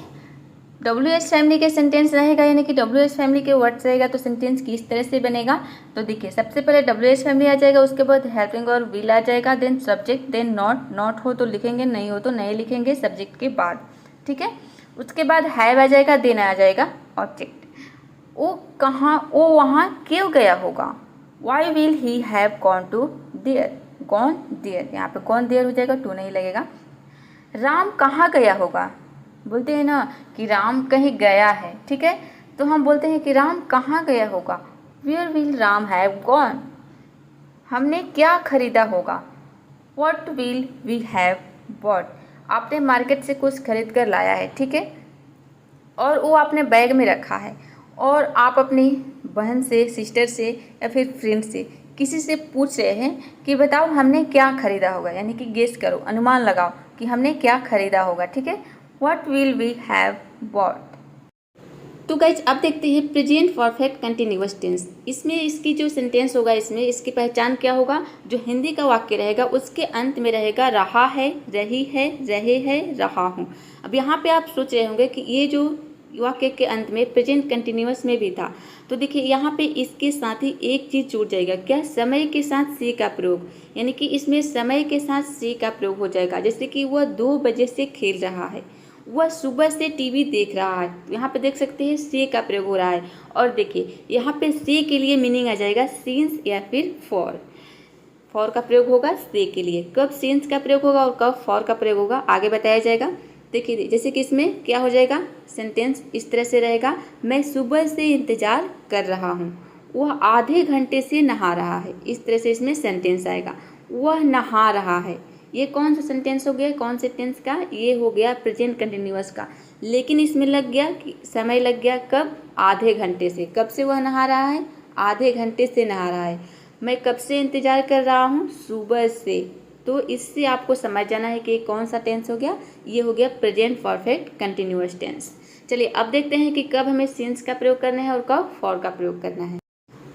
WH फैमिली के सेंटेंस रहेगा, यानी कि WH फैमिली के वर्ड्स रहेगा तो सेंटेंस किस तरह से बनेगा। तो देखिए सबसे पहले WH फैमिली आ जाएगा, उसके बाद हेल्पिंग और विल आ जाएगा, देन सब्जेक्ट, देन नॉट हो तो लिखेंगे, नहीं हो तो नहीं लिखेंगे सब्जेक्ट के बाद, ठीक है। उसके बाद हैव आ जाएगा, देन आ जाएगा ऑब्जेक्ट। वो वहाँ क्यों गया होगा, why will he have gone to there, gone there, यहाँ पे गॉन देयर हो जाएगा, टू नहीं लगेगा। राम कहाँ गया होगा, बोलते हैं ना कि राम कहीं गया है, ठीक है, तो हम बोलते हैं कि राम कहाँ गया होगा, where will Ram have gone. हमने क्या खरीदा होगा, what will we have bought. आपने मार्केट से कुछ खरीद कर लाया है, ठीक है। और वो आपने बैग में रखा है और आप अपनी बहन से, सिस्टर से या फिर फ्रेंड से किसी से पूछ रहे हैं कि बताओ हमने क्या खरीदा होगा, यानी कि गेस करो, अनुमान लगाओ कि हमने क्या खरीदा होगा। ठीक है, what will we have bought. तो गाइज अब देखते हैं प्रेजेंट परफेक्ट कंटिन्यूअस टेंस। इसमें इसकी जो सेंटेंस होगा, इसमें इसकी पहचान क्या होगा, जो हिंदी का वाक्य रहेगा उसके अंत में रहेगा रहा है, रही है, रहे हैं, रहा हूँ। अब यहाँ पे आप सोच रहे होंगे कि ये जो वाक्य के अंत में प्रेजेंट कंटिन्यूअस में भी था, तो देखिए यहाँ पे इसके साथ ही एक चीज़ जुड़ जाएगा, क्या, समय के साथ से का प्रयोग, यानी कि इसमें समय के साथ से का प्रयोग हो जाएगा। जैसे कि वह 2 बजे से खेल रहा है, वह सुबह से टीवी देख रहा है, यहाँ पे देख सकते हैं से का प्रयोग हो रहा है। और देखिए यहाँ पे से के लिए मीनिंग आ जाएगा सिंस या फिर फॉर। फॉर का प्रयोग होगा से के लिए, कब सिंस का प्रयोग होगा और कब फॉर का प्रयोग होगा आगे बताया जाएगा। देखिए जैसे कि इसमें क्या हो जाएगा, सेंटेंस इस तरह से रहेगा, मैं सुबह से इंतज़ार कर रहा हूँ, वह आधे घंटे से नहा रहा है। इस तरह से इसमें सेंटेंस आएगा, वह नहा रहा है। ये कौन सा सेंटेंस हो गया, कौन से टेंस का, ये हो गया प्रेजेंट कंटिन्यूअस का। लेकिन इसमें लग गया कि समय लग गया कब, आधे घंटे से। कब से वह नहा रहा है, आधे घंटे से नहा रहा है। मैं कब से इंतज़ार कर रहा हूँ, सुबह से। तो इससे आपको समझ जाना है कि कौन सा टेंस हो गया, ये हो गया प्रेजेंट परफेक्ट कंटिन्यूअस टेंस। चलिए अब देखते हैं कि कब हमें सिंस का प्रयोग करना है और कब फॉर का प्रयोग करना है।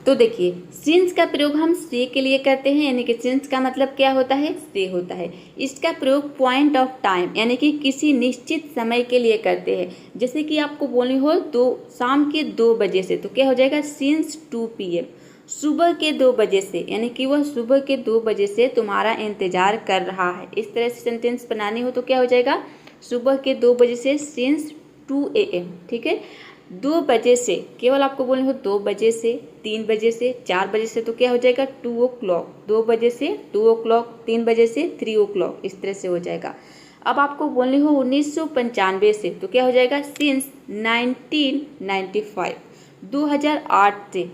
तो देखिए सिंस का प्रयोग हम से के लिए करते हैं, यानी कि सिंस का मतलब क्या होता है, से होता है। इसका प्रयोग पॉइंट ऑफ टाइम यानी कि किसी निश्चित समय के लिए करते हैं। जैसे कि आपको बोलनी हो तो शाम के 2 बजे से, तो क्या हो जाएगा, सिंस 2 PM। सुबह के 2 बजे से, यानी कि वह सुबह के 2 बजे से तुम्हारा इंतजार कर रहा है। इस तरह से सेंटेंस बनानी हो तो क्या हो जाएगा, सुबह के 2 बजे से सिंस 2 AM। ठीक है, 2 बजे से, केवल आपको बोलनी हो 2 बजे से, 3 बजे से, 4 बजे से, तो क्या हो जाएगा 2 o'clock। 2 बजे से 2 o'clock, 3 बजे से 3 o'clock, इस तरह से हो जाएगा। अब आपको बोलनी हो 1995 से, तो क्या हो जाएगा, सिंस 1995। 2008 से,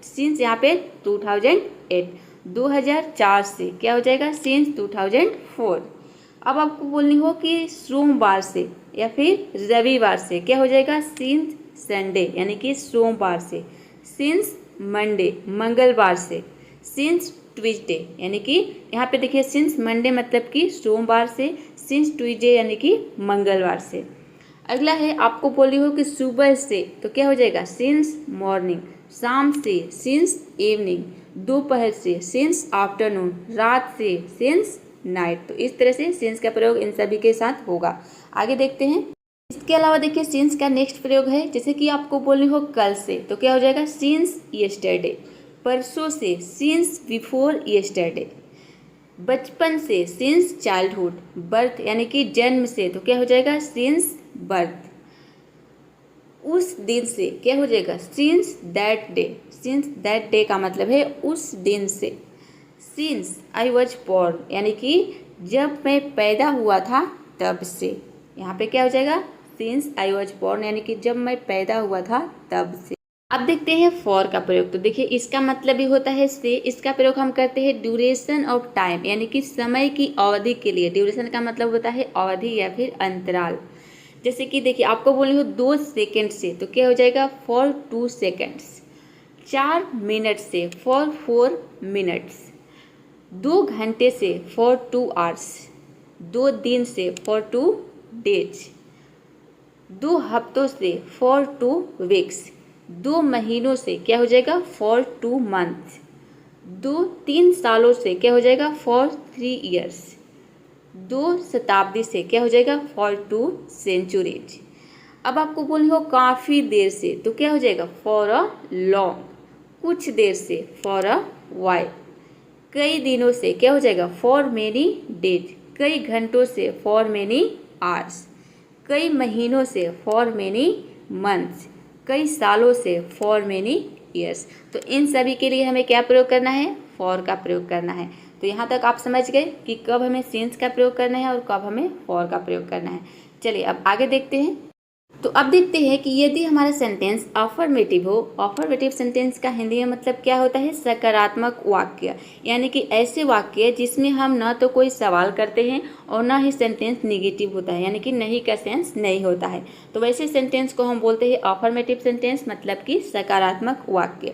सिंस यहाँ पे 2008। 2004 से क्या हो जाएगा, सिंस 2004। अब आपको बोलनी हो कि सोमवार से या फिर रविवार से, क्या हो जाएगा, सिंस संडे, यानी कि सोमवार से। सिंस मंडे, मंगलवार से। सिंस ट्यूसडे, यानी कि यहाँ पे देखिए सिंस मंडे मतलब कि सोमवार से, सिंस ट्यूसडे यानी कि मंगलवार से। अगला है, आपको बोली हो कि सुबह से, तो क्या हो जाएगा, सिंस मॉर्निंग। शाम से, सिंस इवनिंग। दोपहर से, सिंस आफ्टरनून। रात से, सिंस नाइट। तो इस तरह से सिंस का प्रयोग इन सभी के साथ होगा। आगे देखते हैं। इसके अलावा देखिए सिंस का नेक्स्ट प्रयोग है, जैसे कि आपको बोलनी हो कल से, तो क्या हो जाएगा, सिंस यस्टरडे। परसों से, सिंस बिफोर यस्टरडे। बचपन से, सिंस चाइल्डहुड। बर्थ यानी कि जन्म से, तो क्या हो जाएगा, सिंस बर्थ। उस दिन से, क्या हो जाएगा, since that day. Since that day का मतलब है उस दिन से। सिंस आई वॉज बॉर्न, यानी कि जब मैं पैदा हुआ था तब से। यहाँ पे क्या हो जाएगा, सिंस आई वॉज बॉर्न, यानी कि जब मैं पैदा हुआ था तब से। अब देखते हैं फॉर का प्रयोग। तो देखिए इसका मतलब भी होता है से। इसका प्रयोग हम करते हैं ड्यूरेशन ऑफ टाइम, यानी कि समय की अवधि के लिए। ड्यूरेशन का मतलब होता है अवधि या फिर अंतराल। जैसे कि देखिए आपको बोलनी हो 2 सेकेंड से, तो क्या हो जाएगा, फॉर 2 सेकेंड्स। 4 मिनट से, फॉर 4 मिनट्स। 2 घंटे से, फॉर 2 आवर्स। 2 दिन से, फॉर 2 डेज। 2 हफ्तों से, फॉर 2 वीक्स। 2 महीनों से, क्या हो जाएगा, फॉर 2 मंथ्स। 3 सालों से, क्या हो जाएगा, फॉर 3 ईयर्स। 2 शताब्दी से, क्या हो जाएगा, फॉर 2 सेंचुरीज। अब आपको बोलनी हो काफ़ी देर से, तो क्या हो जाएगा, फॉर अ लॉन्ग। कुछ देर से, फॉर अ वाइल। कई दिनों से, क्या हो जाएगा, फॉर मेनी डेज। कई घंटों से, फॉर मेनी आवर्स। कई महीनों से, फॉर मेनी मंथ्स। कई सालों से, फॉर मेनी ईयर्स। तो इन सभी के लिए हमें क्या प्रयोग करना है, फॉर का प्रयोग करना है। तो यहाँ तक आप समझ गए कि कब हमें सिंस का प्रयोग करना है और कब हमें फॉर का प्रयोग करना है। चलिए अब आगे देखते हैं। तो अब देखते हैं कि यदि हमारा सेंटेंस अफर्मेटिव हो, अफर्मेटिव सेंटेंस का हिंदी में मतलब क्या होता है, सकारात्मक वाक्य, यानी कि ऐसे वाक्य जिसमें हम ना तो कोई सवाल करते हैं और ना ही सेंटेंस निगेटिव होता है, यानी कि नहीं का सेंस नहीं होता है। तो वैसे सेंटेंस को हम बोलते हैं अफर्मेटिव सेंटेंस, मतलब कि सकारात्मक वाक्य।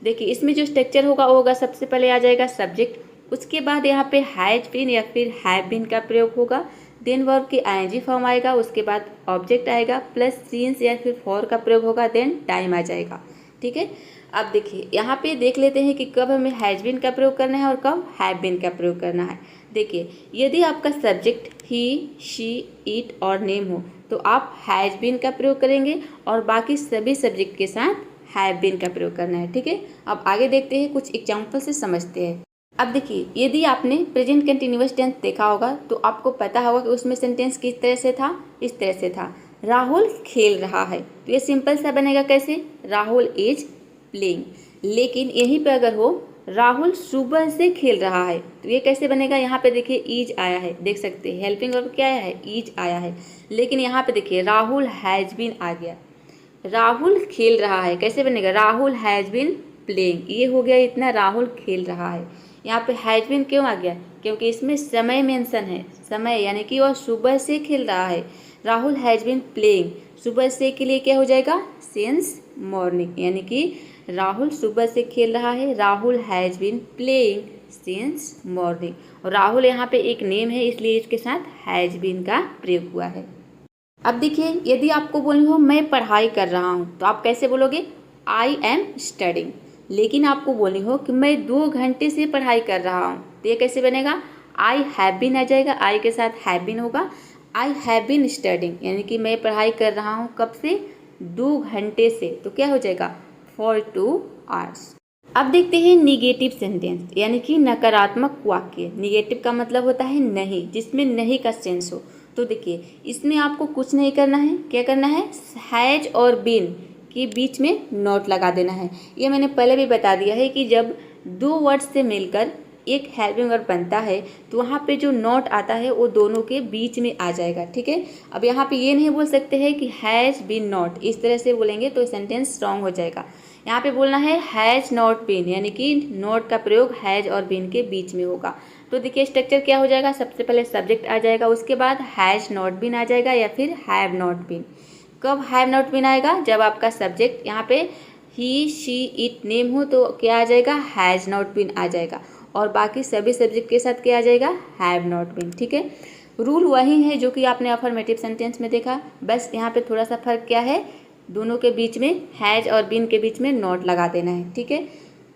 देखिए इसमें जो स्ट्रक्चर होगा वो होगा, सबसे पहले आ जाएगा सब्जेक्ट, उसके बाद यहाँ पे हैज बीन या फिर हैव बीन का प्रयोग होगा, देन वर्ब की आईएनजी फॉर्म आएगा, उसके बाद ऑब्जेक्ट आएगा, प्लस सीन्स या फिर फॉर का प्रयोग होगा, देन टाइम आ जाएगा। ठीक है, अब देखिए यहाँ पे देख लेते हैं कि कब हमें हैज बीन का प्रयोग करना है और कब हैव बीन का प्रयोग करना है। देखिए यदि आपका सब्जेक्ट ही, शी, इट और नेम हो तो आप हैज बीन का प्रयोग करेंगे और बाकी सभी सब्जेक्ट के साथ हैव बीन का प्रयोग करना है। ठीक है, अब आगे देखते हैं, कुछ एग्जाम्पल से समझते हैं। अब देखिए यदि आपने प्रेजेंट कंटिन्यूअस टेंस देखा होगा तो आपको पता होगा कि उसमें सेंटेंस किस तरह से था, इस तरह से था, राहुल खेल रहा है। तो ये सिंपल सा बनेगा कैसे, राहुल इज प्लेइंग। लेकिन यहीं पे अगर हो राहुल सुबह से खेल रहा है तो ये कैसे बनेगा, यहाँ पे देखिए ईज आया है, देख सकते हैं हेल्पिंग वर्ब क्या आया है, ईज आया है। लेकिन यहाँ पे देखिए राहुल हैज बीन आ गया, राहुल खेल रहा है, कैसे बनेगा, राहुल हैज बीन प्लेइंग। ये हो गया इतना, राहुल खेल रहा है। यहाँ पे हैज बीन क्यों आ गया, क्योंकि इसमें समय मेंशन है, समय यानी कि वह सुबह से खेल रहा है। राहुल हैज बीन प्लेइंग, सुबह से के लिए क्या हो जाएगा, सिंस मॉर्निंग, यानी कि राहुल सुबह से खेल रहा है, Rahul has been playing since morning. और राहुल यहाँ पे एक नेम है इसलिए इसके साथ हैज बीन का प्रयोग हुआ है। अब देखिए यदि आपको बोलनी हो मैं पढ़ाई कर रहा हूँ तो आप कैसे बोलोगे, आई एम स्टडिंग। लेकिन आपको बोलनी हो कि मैं 2 घंटे से पढ़ाई कर रहा हूँ तो ये कैसे बनेगा, आई हैव बीन आ जाएगा, आई के साथ हैव बीन होगा, आई हैव बीन स्टडिंग, यानी कि मैं पढ़ाई कर रहा हूँ कब से, 2 घंटे से, तो क्या हो जाएगा, फॉर 2 आवर्स। अब देखते हैं निगेटिव सेंटेंस, यानी कि नकारात्मक वाक्य। निगेटिव का मतलब होता है नहीं, जिसमें नहीं का सेंस हो। तो देखिए इसमें आपको कुछ नहीं करना है, क्या करना है, हैज और बीन के बीच में नोट लगा देना है। ये मैंने पहले भी बता दिया है कि जब 2 वर्ड से मिलकर एक हेल्पिंग वर्ब बनता है तो वहाँ पे जो नोट आता है वो दोनों के बीच में आ जाएगा। ठीक है, अब यहाँ पे ये नहीं बोल सकते हैं कि हैज़ बीन नॉट, इस तरह से बोलेंगे तो सेंटेंस रॉन्ग हो जाएगा। यहाँ पे बोलना है हैज़ नॉट बीन, यानी कि नॉट का प्रयोग हैज़ और बीन के बीच में होगा। तो देखिए स्ट्रक्चर क्या हो जाएगा, सबसे पहले सब्जेक्ट आ जाएगा, उसके बाद हैज़ नॉट बीन आ जाएगा या फिर हैव नॉट बीन। कब हैव नॉट बीन आएगा, जब आपका सब्जेक्ट यहाँ पे ही, शी, इट, नेम हो तो क्या आ जाएगा, हैज़ नॉट बीन आ जाएगा, और बाकी सभी सब्जेक्ट के साथ क्या आ जाएगा, हैव नॉट बीन। ठीक है, रूल वही है जो कि आपने अफर्मेटिव सेंटेंस में देखा, बस यहाँ पे थोड़ा सा फर्क क्या है, दोनों के बीच में हैज और बीन के बीच में नॉट लगा देना है। ठीक है,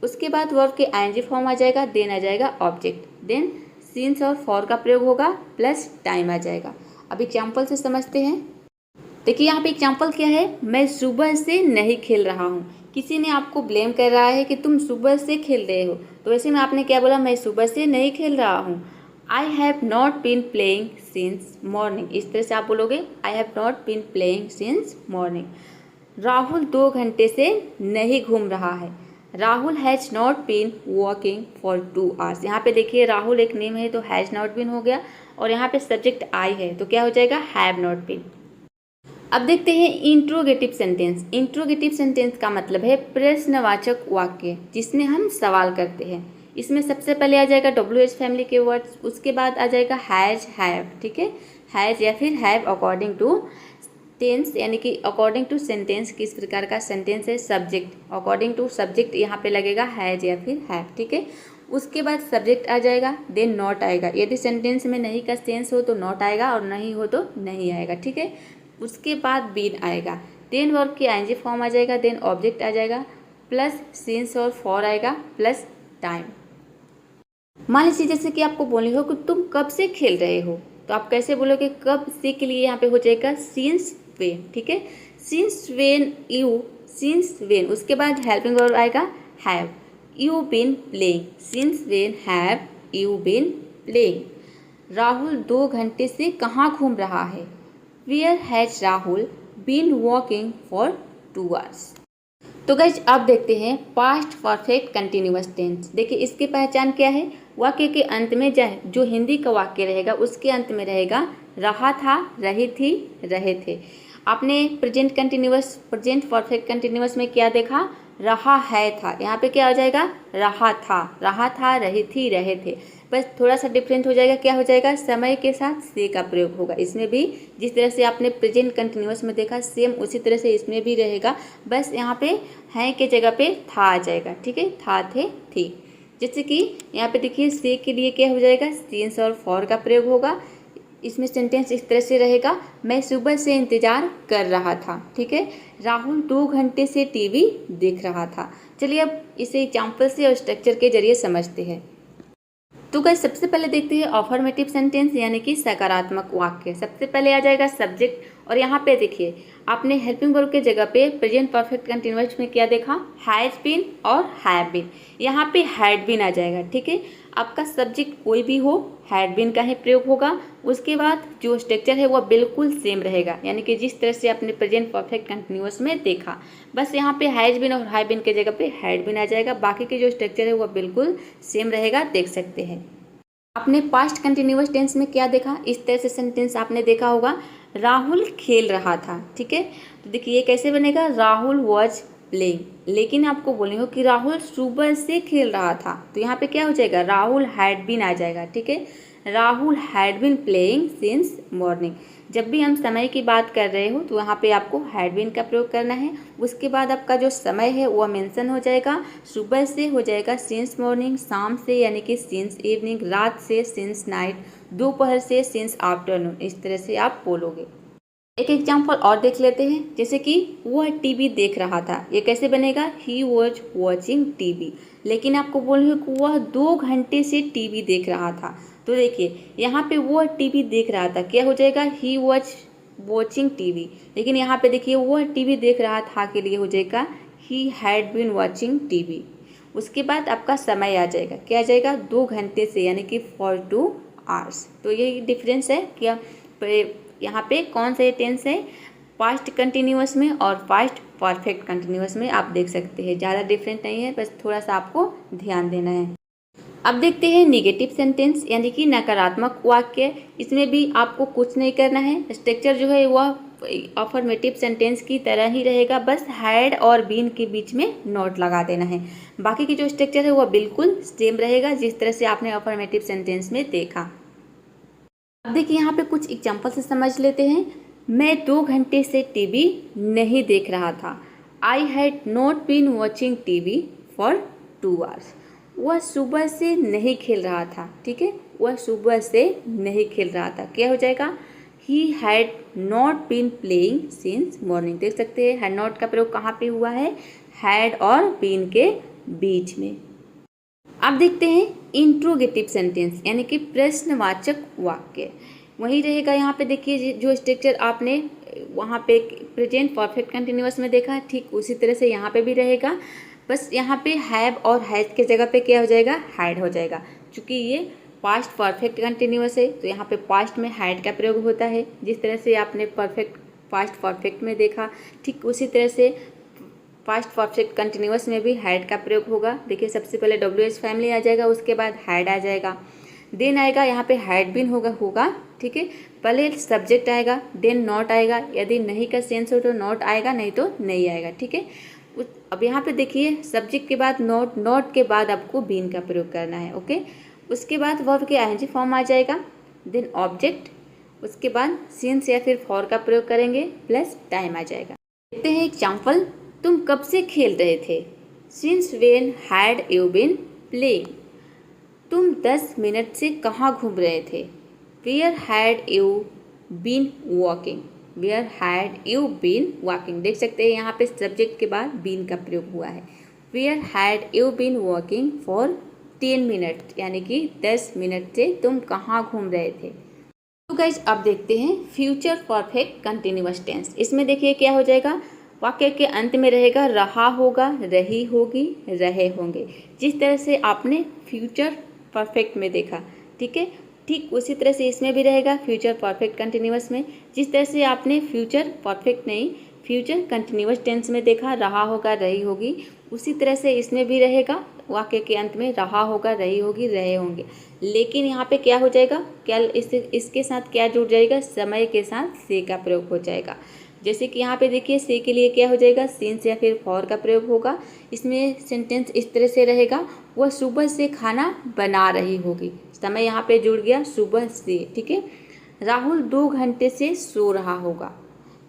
उसके बाद वर्ब के आईएनजी फॉर्म आ जाएगा, देन आ जाएगा ऑब्जेक्ट, देन सिंस और फॉर का प्रयोग होगा, प्लस टाइम आ जाएगा। अब एग्जाम्पल से समझते हैं। देखिए यहाँ पे एग्जाम्पल क्या है, मैं सुबह से नहीं खेल रहा हूँ। किसी ने आपको ब्लेम कर रहा है कि तुम सुबह से खेल रहे हो, तो वैसे में आपने क्या बोला, मैं सुबह से नहीं खेल रहा हूँ। I have not been playing since morning, इस तरह से आप बोलोगे, I have not been playing since morning. Rahul 2 घंटे से नहीं घूम रहा है। Rahul has not been walking for 2 hours. यहाँ पे देखिए राहुल एक नेम है तो हैज़ नॉट बीन हो गया, और यहाँ पे सब्जेक्ट आई है तो क्या हो जाएगा, हैव नॉट बीन। अब देखते हैं इंट्रोगेटिव सेंटेंस। इंट्रोगेटिव सेंटेंस का मतलब है प्रश्नवाचक वाक्य, जिसमें हम सवाल करते हैं। इसमें सबसे पहले आ जाएगा WH फैमिली के वर्ड्स, उसके बाद आ जाएगा हैज, हैव। ठीक है, हैज या फिर हैव अकॉर्डिंग टू टेंस, यानी कि अकॉर्डिंग टू सेंटेंस किस प्रकार का सेंटेंस है, सब्जेक्ट, अकॉर्डिंग टू सब्जेक्ट यहाँ पे लगेगा हैज या फिर हैव। ठीक है, उसके बाद सब्जेक्ट आ जाएगा, देन नॉट आएगा। यदि सेंटेंस में नहीं का सेंस हो तो नॉट आएगा और नहीं हो तो नहीं आएगा। ठीक है, उसके बाद बीन आएगा, देन वर्ब की आईएनजी फॉर्म आ जाएगा, देन ऑब्जेक्ट आ जाएगा, प्लस सिंस और फॉर आएगा, प्लस टाइम। मान लीजिए जैसे कि आपको बोलनी हो कि तुम कब से खेल रहे हो, तो आप कैसे बोलोगे, कब से के लिए यहाँ पे हो जाएगा सिंस वेन। ठीक है, since when you, since when, उसके बाद हेल्पिंग वर्ब आएगा have, you been playing, since when have you been playing. Rahul 2 घंटे से कहाँ घूम रहा है, where has Rahul been walking for 2 hours. तो गाइज अब देखते हैं पास्ट परफेक्ट कंटिन्यूअस टेंस। देखिए इसकी पहचान क्या है, वाक्य के अंत में जो हिंदी का वाक्य रहेगा उसके अंत में रहेगा रहा था, रही थी, रहे थे। आपने present continuous, present perfect continuous में क्या देखा, रहा है था, यहाँ पे क्या हो जाएगा, रहा था, रही थी, रहे थे। बस थोड़ा सा डिफरेंट हो जाएगा, क्या हो जाएगा, समय के साथ से का प्रयोग होगा। इसमें भी जिस तरह से आपने प्रेजेंट कंटिन्यूअस में देखा सेम उसी तरह से इसमें भी रहेगा, बस यहाँ पे हैं के जगह पे था आ जाएगा। ठीक है, था, थे, थी। जैसे कि यहाँ पे देखिए से के लिए क्या हो जाएगा, सिंस और फॉर का प्रयोग होगा। इसमें सेंटेंस इस तरह से रहेगा, मैं सुबह से इंतज़ार कर रहा था। ठीक है, राहुल 2 घंटे से टीवी देख रहा था। चलिए अब इसे एग्जाम्पल से और स्ट्रक्चर के जरिए समझते हैं। तो गाइस सबसे पहले देखते हैं अफर्मेटिव सेंटेंस यानी कि सकारात्मक वाक्य। सबसे पहले आ जाएगा सब्जेक्ट, और यहाँ पे देखिए आपने हेल्पिंग वर्ब के जगह पे प्रेजेंट परफेक्ट कंटिन्यूअस में क्या देखा, हैज बीन और हैव बीन। यहाँ पे हैड बीन आ जाएगा। ठीक है, आपका सब्जेक्ट कोई भी हो हैड बीन का ही प्रयोग होगा। उसके बाद जो स्ट्रक्चर है वह बिल्कुल सेम रहेगा, यानी कि जिस तरह से आपने प्रेजेंट परफेक्ट कंटिन्यूअस में देखा, बस यहाँ पे हैज बीन और हैव बीन के जगह पे हैड बीन आ जाएगा। बाकी के जो स्ट्रक्चर है वह बिल्कुल सेम रहेगा, देख सकते हैं। आपने पास्ट कंटिन्यूअस टेंस में क्या देखा, इस तरह से सेंटेंस आपने देखा होगा, राहुल खेल रहा था। ठीक है, तो देखिए ये कैसे बनेगा, राहुल वॉज प्लेइंग, लेकिन आपको बोलने हो कि राहुल सुबह से खेल रहा था, तो यहाँ पे क्या हो जाएगा, राहुल हैड बीन आ जाएगा। ठीक है, Rahul had been playing since morning. जब भी हम समय की बात कर रहे हो तो वहाँ पे आपको हैड बीन का प्रयोग करना है। उसके बाद आपका जो समय है वह मेंशन हो जाएगा, सुबह से हो जाएगा सिंस मॉर्निंग, शाम से यानी कि सिंस इवनिंग, रात से सिंस नाइट, दोपहर से सिंस आफ्टरनून। इस तरह से आप बोलोगे। एक एग्जाम्पल और देख लेते हैं, जैसे कि वह टीवी देख रहा था। ये कैसे बनेगा, ही वॉज वॉचिंग टीवी, लेकिन आपको बोलना है कि वह 2 घंटे से टीवी देख रहा था। तो देखिए यहाँ पे वह टीवी देख रहा था, क्या हो जाएगा, ही वॉज वॉचिंग टीवी, लेकिन यहाँ पे देखिए वह टीवी देख रहा था के लिए हो जाएगा he had been watching TV. उसके बाद आपका समय आ जाएगा, क्या आ जाएगा, 2 घंटे से यानी कि फॉर 2 आवर्स। तो यही डिफरेंस है क्या, यहाँ पे कौन सा टेंस है, पास्ट कंटिन्यूअस में और पास्ट परफेक्ट कंटिन्यूअस में आप देख सकते हैं। ज़्यादा डिफरेंट नहीं है, बस थोड़ा सा आपको ध्यान देना है। अब देखते हैं नेगेटिव सेंटेंस यानी कि नकारात्मक वाक्य। इसमें भी आपको कुछ नहीं करना है, स्ट्रक्चर जो है वह अफर्मेटिव सेंटेंस की तरह ही रहेगा, बस हैड और बीन के बीच में नोट लगा देना है। बाकी की जो स्ट्रक्चर है वह बिल्कुल सेम रहेगा जिस तरह से आपने अफर्मेटिव सेंटेंस में देखा। अब देखिए यहाँ पे कुछ एग्जाम्पल से समझ लेते हैं। मैं 2 घंटे से टीवी नहीं देख रहा था। I had not been watching TV for 2 hours. वह सुबह से नहीं खेल रहा था। ठीक है, वह सुबह से नहीं खेल रहा था, क्या हो जाएगा, he had not been playing since morning. देख सकते हैं हैड नॉट का प्रयोग कहाँ पे हुआ है, हैड और बीन के बीच में। अब देखते हैं इंट्रोगेटिव सेंटेंस यानी कि प्रश्नवाचक वाक्य। वही रहेगा, यहाँ पे देखिए जो स्ट्रक्चर आपने वहाँ पे प्रेजेंट परफेक्ट कंटिन्यूअस में देखा, ठीक उसी तरह से यहाँ पे भी रहेगा। बस यहाँ पे हैव और हैज के जगह पे क्या हो जाएगा, हैड हो जाएगा। चूँकि ये पास्ट परफेक्ट कंटिन्यूअस है तो यहाँ पे पास्ट में हैड का प्रयोग होता है। जिस तरह से आपने पास्ट परफेक्ट में देखा, ठीक उसी तरह से पास्ट परफेक्ट कंटिन्यूअस में भी हैड का प्रयोग होगा। देखिए सबसे पहले WH फैमिली आ जाएगा, उसके बाद हैड आ जाएगा, देन आएगा यहाँ पे हैड बीन होगा। ठीक है, पहले सब्जेक्ट आएगा, देन नॉट आएगा, यदि नहीं का सेंस हो तो नॉट आएगा, नहीं तो नहीं आएगा। ठीक है, अब यहाँ पे देखिए सब्जेक्ट के बाद नॉट, नॉट के बाद आपको बीन का प्रयोग करना है। ओके, उसके बाद वर्ब के ING फॉर्म आ जाएगा, देन ऑब्जेक्ट, उसके बाद सिंस या फिर फॉर का प्रयोग करेंगे, प्लस टाइम आ जाएगा। देखते हैं एग्जाम्पल, तुम कब से खेल रहे थे, since when had you been playing. तुम 10 मिनट से कहाँ घूम रहे थे, where had you been walking, where had you been walking. देख सकते हैं यहाँ पे सब्जेक्ट के बाद बीन का प्रयोग हुआ है, where had you been walking for 10 minute, यानी कि 10 मिनट से तुम कहाँ घूम रहे थे। तो गाइज अब देखते हैं फ्यूचर परफेक्ट कंटिन्यूअस टेंस। इसमें देखिए क्या हो जाएगा, वाक्य के अंत में रहेगा रहा होगा, रही होगी, रहे होंगे, जिस तरह से आपने फ्यूचर परफेक्ट में देखा। ठीक है, ठीक उसी तरह से इसमें भी रहेगा फ्यूचर परफेक्ट कंटिन्यूअस में। जिस तरह से आपने फ्यूचर परफेक्ट नहीं फ्यूचर कंटिन्यूअस टेंस में देखा, रहा होगा, रही होगी, उसी तरह से इसमें भी रहेगा, वाक्य के अंत में रहा होगा, रही होगी, रहे होंगे। लेकिन यहाँ पे क्या हो जाएगा, क्या इसके साथ क्या जुड़ जाएगा, समय के साथ से का प्रयोग हो जाएगा। जैसे कि यहाँ पे देखिए से के लिए क्या हो जाएगा, सिंस या फिर फॉर का प्रयोग होगा। इसमें सेंटेंस इस तरह से रहेगा, वह सुबह से खाना बना रही होगी। समय यहाँ पे जुड़ गया सुबह से, ठीक है। राहुल 2 घंटे से सो रहा होगा।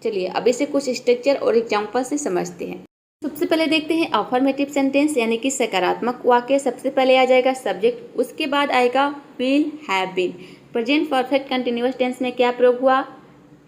चलिए अब इसे कुछ स्ट्रक्चर और एग्जाम्पल से समझते हैं। सबसे पहले देखते हैं अफर्मेटिव सेंटेंस यानी कि सकारात्मक वाक्य। सबसे पहले आ जाएगा सब्जेक्ट, उसके बाद आएगा will have been. Present perfect continuous tense में क्या प्रयोग हुआ,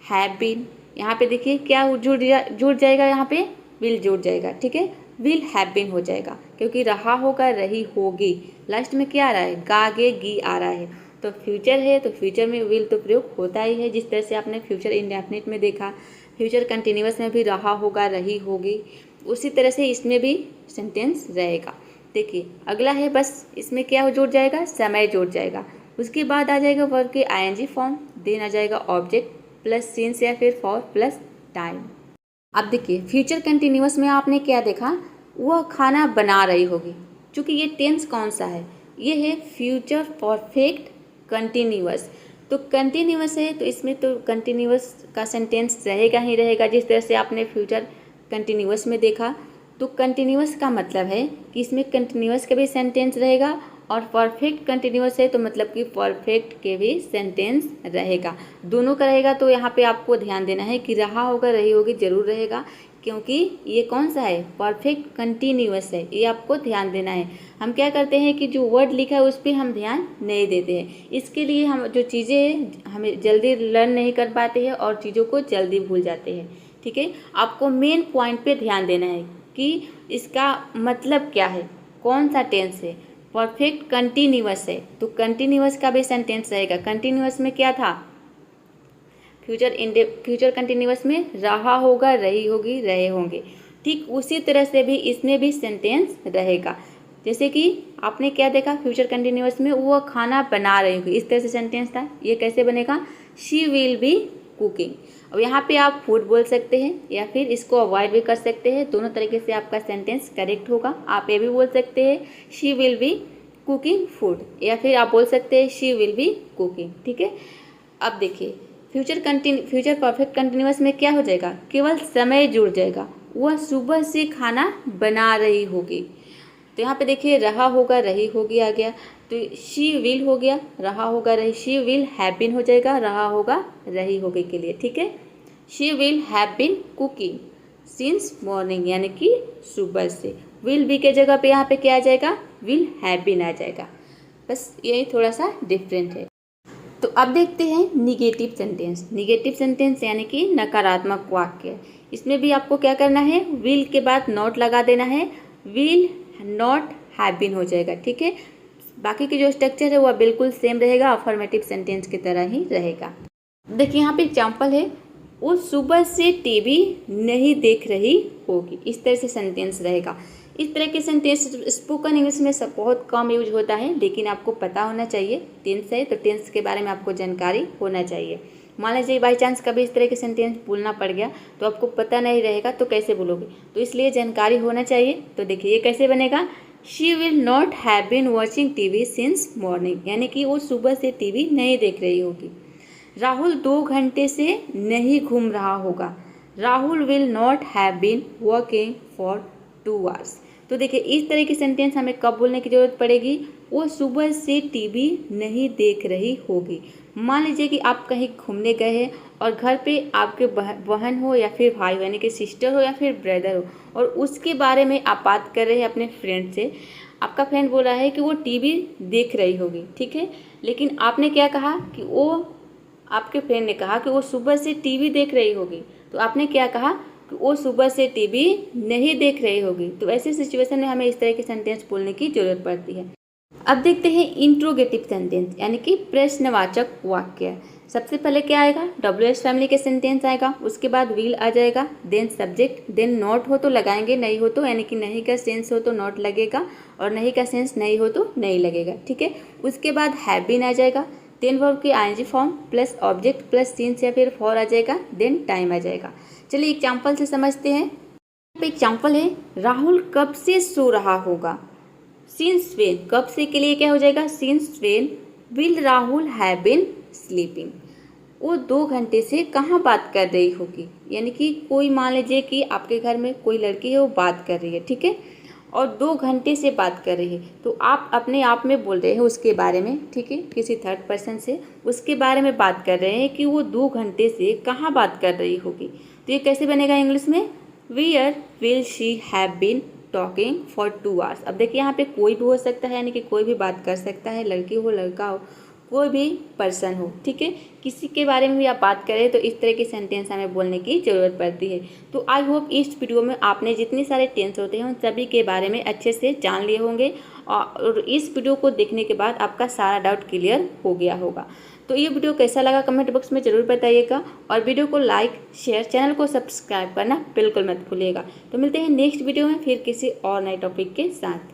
हैव बीन। यहाँ पे देखिए क्या जुड़ जाएगा, यहाँ पे विल जुड़ जाएगा, ठीक है। विल हैव बीन हो जाएगा क्योंकि रहा होगा रही होगी। लास्ट में क्या आ रहा है, गागे गी आ रहा है, तो फ्यूचर है तो फ्यूचर में विल तो प्रयोग होता ही है। जिस तरह से आपने फ्यूचर इंडेफिनिट में देखा, फ्यूचर कंटिन्यूअस में भी रहा होगा रही होगी, उसी तरह से इसमें भी सेंटेंस रहेगा। देखिए अगला है, बस इसमें क्या जुड़ जाएगा, समय जुड़ जाएगा। उसके बाद आ जाएगा वर्ब के आईएनजी फॉर्म, देन आ जाएगा ऑब्जेक्ट प्लस सिंस या फिर फॉर प्लस टाइम। अब देखिए फ्यूचर कंटिन्यूअस में आपने क्या देखा, वह खाना बना रही होगी। चूँकि ये टेंस कौन सा है, ये है फ्यूचर परफेक्ट कंटिन्यूअस। तो कंटिन्यूअस है तो इसमें तो कंटिन्यूअस का सेंटेंस रहेगा ही रहेगा। जिस तरह से आपने फ्यूचर कंटिन्यूअस में देखा, तो कंटिन्यूअस का मतलब है कि इसमें कंटिन्यूअस का भी सेंटेंस रहेगा और परफेक्ट कंटिन्यूअस है तो मतलब कि परफेक्ट के भी सेंटेंस रहेगा, दोनों का रहेगा। तो यहाँ पे आपको ध्यान देना है कि रहा होगा रही होगी जरूर रहेगा, क्योंकि ये कौन सा है, परफेक्ट कंटिन्यूअस है, ये आपको ध्यान देना है। हम क्या करते हैं कि जो वर्ड लिखा है उस पर हम ध्यान नहीं देते हैं, इसके लिए हम जो चीज़ें हमें जल्दी लर्न नहीं कर पाते हैं और चीज़ों को जल्दी भूल जाते हैं, ठीक है। आपको मेन पॉइंट पे ध्यान देना है कि इसका मतलब क्या है, कौन सा टेंस है, परफेक्ट कंटिन्यूअस है तो कंटिन्यूअस का भी सेंटेंस रहेगा। कंटिन्यूअस में क्या था, फ्यूचर कंटिन्यूअस में रहा होगा रही होगी रहे होंगे, ठीक उसी तरह से भी इसमें भी सेंटेंस रहेगा। जैसे कि आपने क्या देखा, फ्यूचर कंटिन्यूअस में वो खाना बना रही होगी, इस तरह से सेंटेंस था। ये कैसे बनेगा, शी विल बी कुकिंग। अब यहाँ पे आप फूड बोल सकते हैं या फिर इसको अवॉइड भी कर सकते हैं, दोनों तरीके से आपका सेंटेंस करेक्ट होगा। आप ये भी बोल सकते हैं she will B cooking food, या फिर आप बोल सकते हैं शी विल बी कुकिंग, ठीक है। अब देखिए फ्यूचर परफेक्ट कंटिन्यूअस में क्या हो जाएगा, केवल समय जुड़ जाएगा, वह सुबह से खाना बना रही होगी। तो यहाँ पे देखिए रहा होगा रही होगी आ गया, तो शी विल हो गया, रहा होगा रही, शी विल हैव बीन हो जाएगा रहा होगा रही होगी के लिए, ठीक है। She will have been cooking since morning, यानी कि सुबह से। विल बी के जगह पे यहाँ पे क्या आ जाएगा, विल हैव बीन आ जाएगा, बस यही थोड़ा सा डिफरेंट है। तो अब देखते हैं निगेटिव सेंटेंस। निगेटिव सेंटेंस यानी कि नकारात्मक वाक्य। इसमें भी आपको क्या करना है, विल के बाद नॉट लगा देना है, विल नॉट हैव बीन हो जाएगा, ठीक है। बाकी की जो स्ट्रक्चर है वह बिल्कुल सेम रहेगा, अफर्मेटिव सेंटेंस की तरह ही रहेगा। देखिए यहाँ पे एग्जाम्पल है, वो सुबह से टीवी नहीं देख रही होगी, इस तरह से सेंटेंस रहेगा। इस तरह के सेंटेंस स्पोकन इंग्लिश में सब बहुत कम यूज होता है, लेकिन आपको पता होना चाहिए। टेंस है तो टेंस के बारे में आपको जानकारी होना चाहिए। मान लीजिए बाई चांस कभी इस तरह के सेंटेंस बोलना पड़ गया तो आपको पता नहीं रहेगा तो कैसे बोलोगे, तो इसलिए जानकारी होना चाहिए। तो देखिए ये कैसे बनेगा, she will not have been watching TV since morning, यानी कि वो सुबह से टीवी नहीं देख रही होगी। राहुल 2 घंटे से नहीं घूम रहा होगा, Rahul will not have been working for 2 hours. तो देखिए इस तरह की सेंटेंस हमें कब बोलने की जरूरत पड़ेगी, वो सुबह से टीवी नहीं देख रही होगी। मान लीजिए कि आप कहीं घूमने गए हैं और घर पे आपके बहन हो या फिर भाई यानी कि सिस्टर हो या फिर ब्रदर हो, और उसके बारे में आप बात कर रहे हैं अपने फ्रेंड से। आपका फ्रेंड बोल रहा है कि वो टीवी देख रही होगी, ठीक है, लेकिन आपने क्या कहा कि वो, आपके फ्रेंड ने कहा कि वो सुबह से टीवी देख रही होगी, तो आपने क्या कहा कि वो सुबह से टीवी नहीं देख रही होगी। तो ऐसी सिचुएशन में हमें इस तरह के सेंटेंस बोलने की जरूरत पड़ती है। अब देखते हैं इंट्रोगेटिव सेंटेंस यानी कि प्रश्नवाचक वाक्य। सबसे पहले क्या आएगा, WH फैमिली के सेंटेंस आएगा, उसके बाद विल आ जाएगा, देन सब्जेक्ट, देन नॉट हो तो लगाएंगे, नहीं हो तो यानी कि नहीं का सेंस हो तो नॉट लगेगा, और नहीं का सेंस नहीं हो तो नहीं लगेगा, ठीक है। उसके बाद हैव बीन आ जाएगा, देन वर्ब की ING form plus object plus since या फिर फॉर आ जाएगा, देन टाइम आ जाएगा। चलिए एग्जाम्पल से समझते हैं। एग्जाम्पल है, राहुल कब से सो रहा होगा, सिंस वेन, कब से के लिए क्या हो जाएगा, since when will Rahul have been sleeping. वो 2 घंटे से कहाँ बात कर रही होगी। यानी कि कोई मान लीजिए कि आपके घर में कोई लड़की है, वो बात कर रही है, ठीक है, और 2 घंटे से बात कर रही है, तो आप अपने आप में बोल रहे हैं उसके बारे में, ठीक है, किसी थर्ड पर्सन से उसके बारे में बात कर रहे हैं कि वो 2 घंटे से कहाँ बात कर रही होगी। तो ये कैसे बनेगा इंग्लिश में, where will she have been talking for 2 hours. अब देखिए यहाँ पे कोई भी हो सकता है, यानी कि कोई भी बात कर सकता है, लड़की हो लड़का हो, कोई भी पर्सन हो, ठीक है, किसी के बारे में भी आप बात करें तो इस तरह की सेंटेंस हमें बोलने की ज़रूरत पड़ती है। तो आई होप इस वीडियो में आपने जितने सारे टेंस होते हैं उन सभी के बारे में अच्छे से जान लिए होंगे और इस वीडियो को देखने के बाद आपका सारा डाउट क्लियर हो गया होगा। तो ये वीडियो कैसा लगा कमेंट बॉक्स में ज़रूर बताइएगा और वीडियो को लाइक शेयर चैनल को सब्सक्राइब करना बिल्कुल मत भूलिएगा। तो मिलते हैं नेक्स्ट वीडियो में फिर किसी और नए टॉपिक के साथ।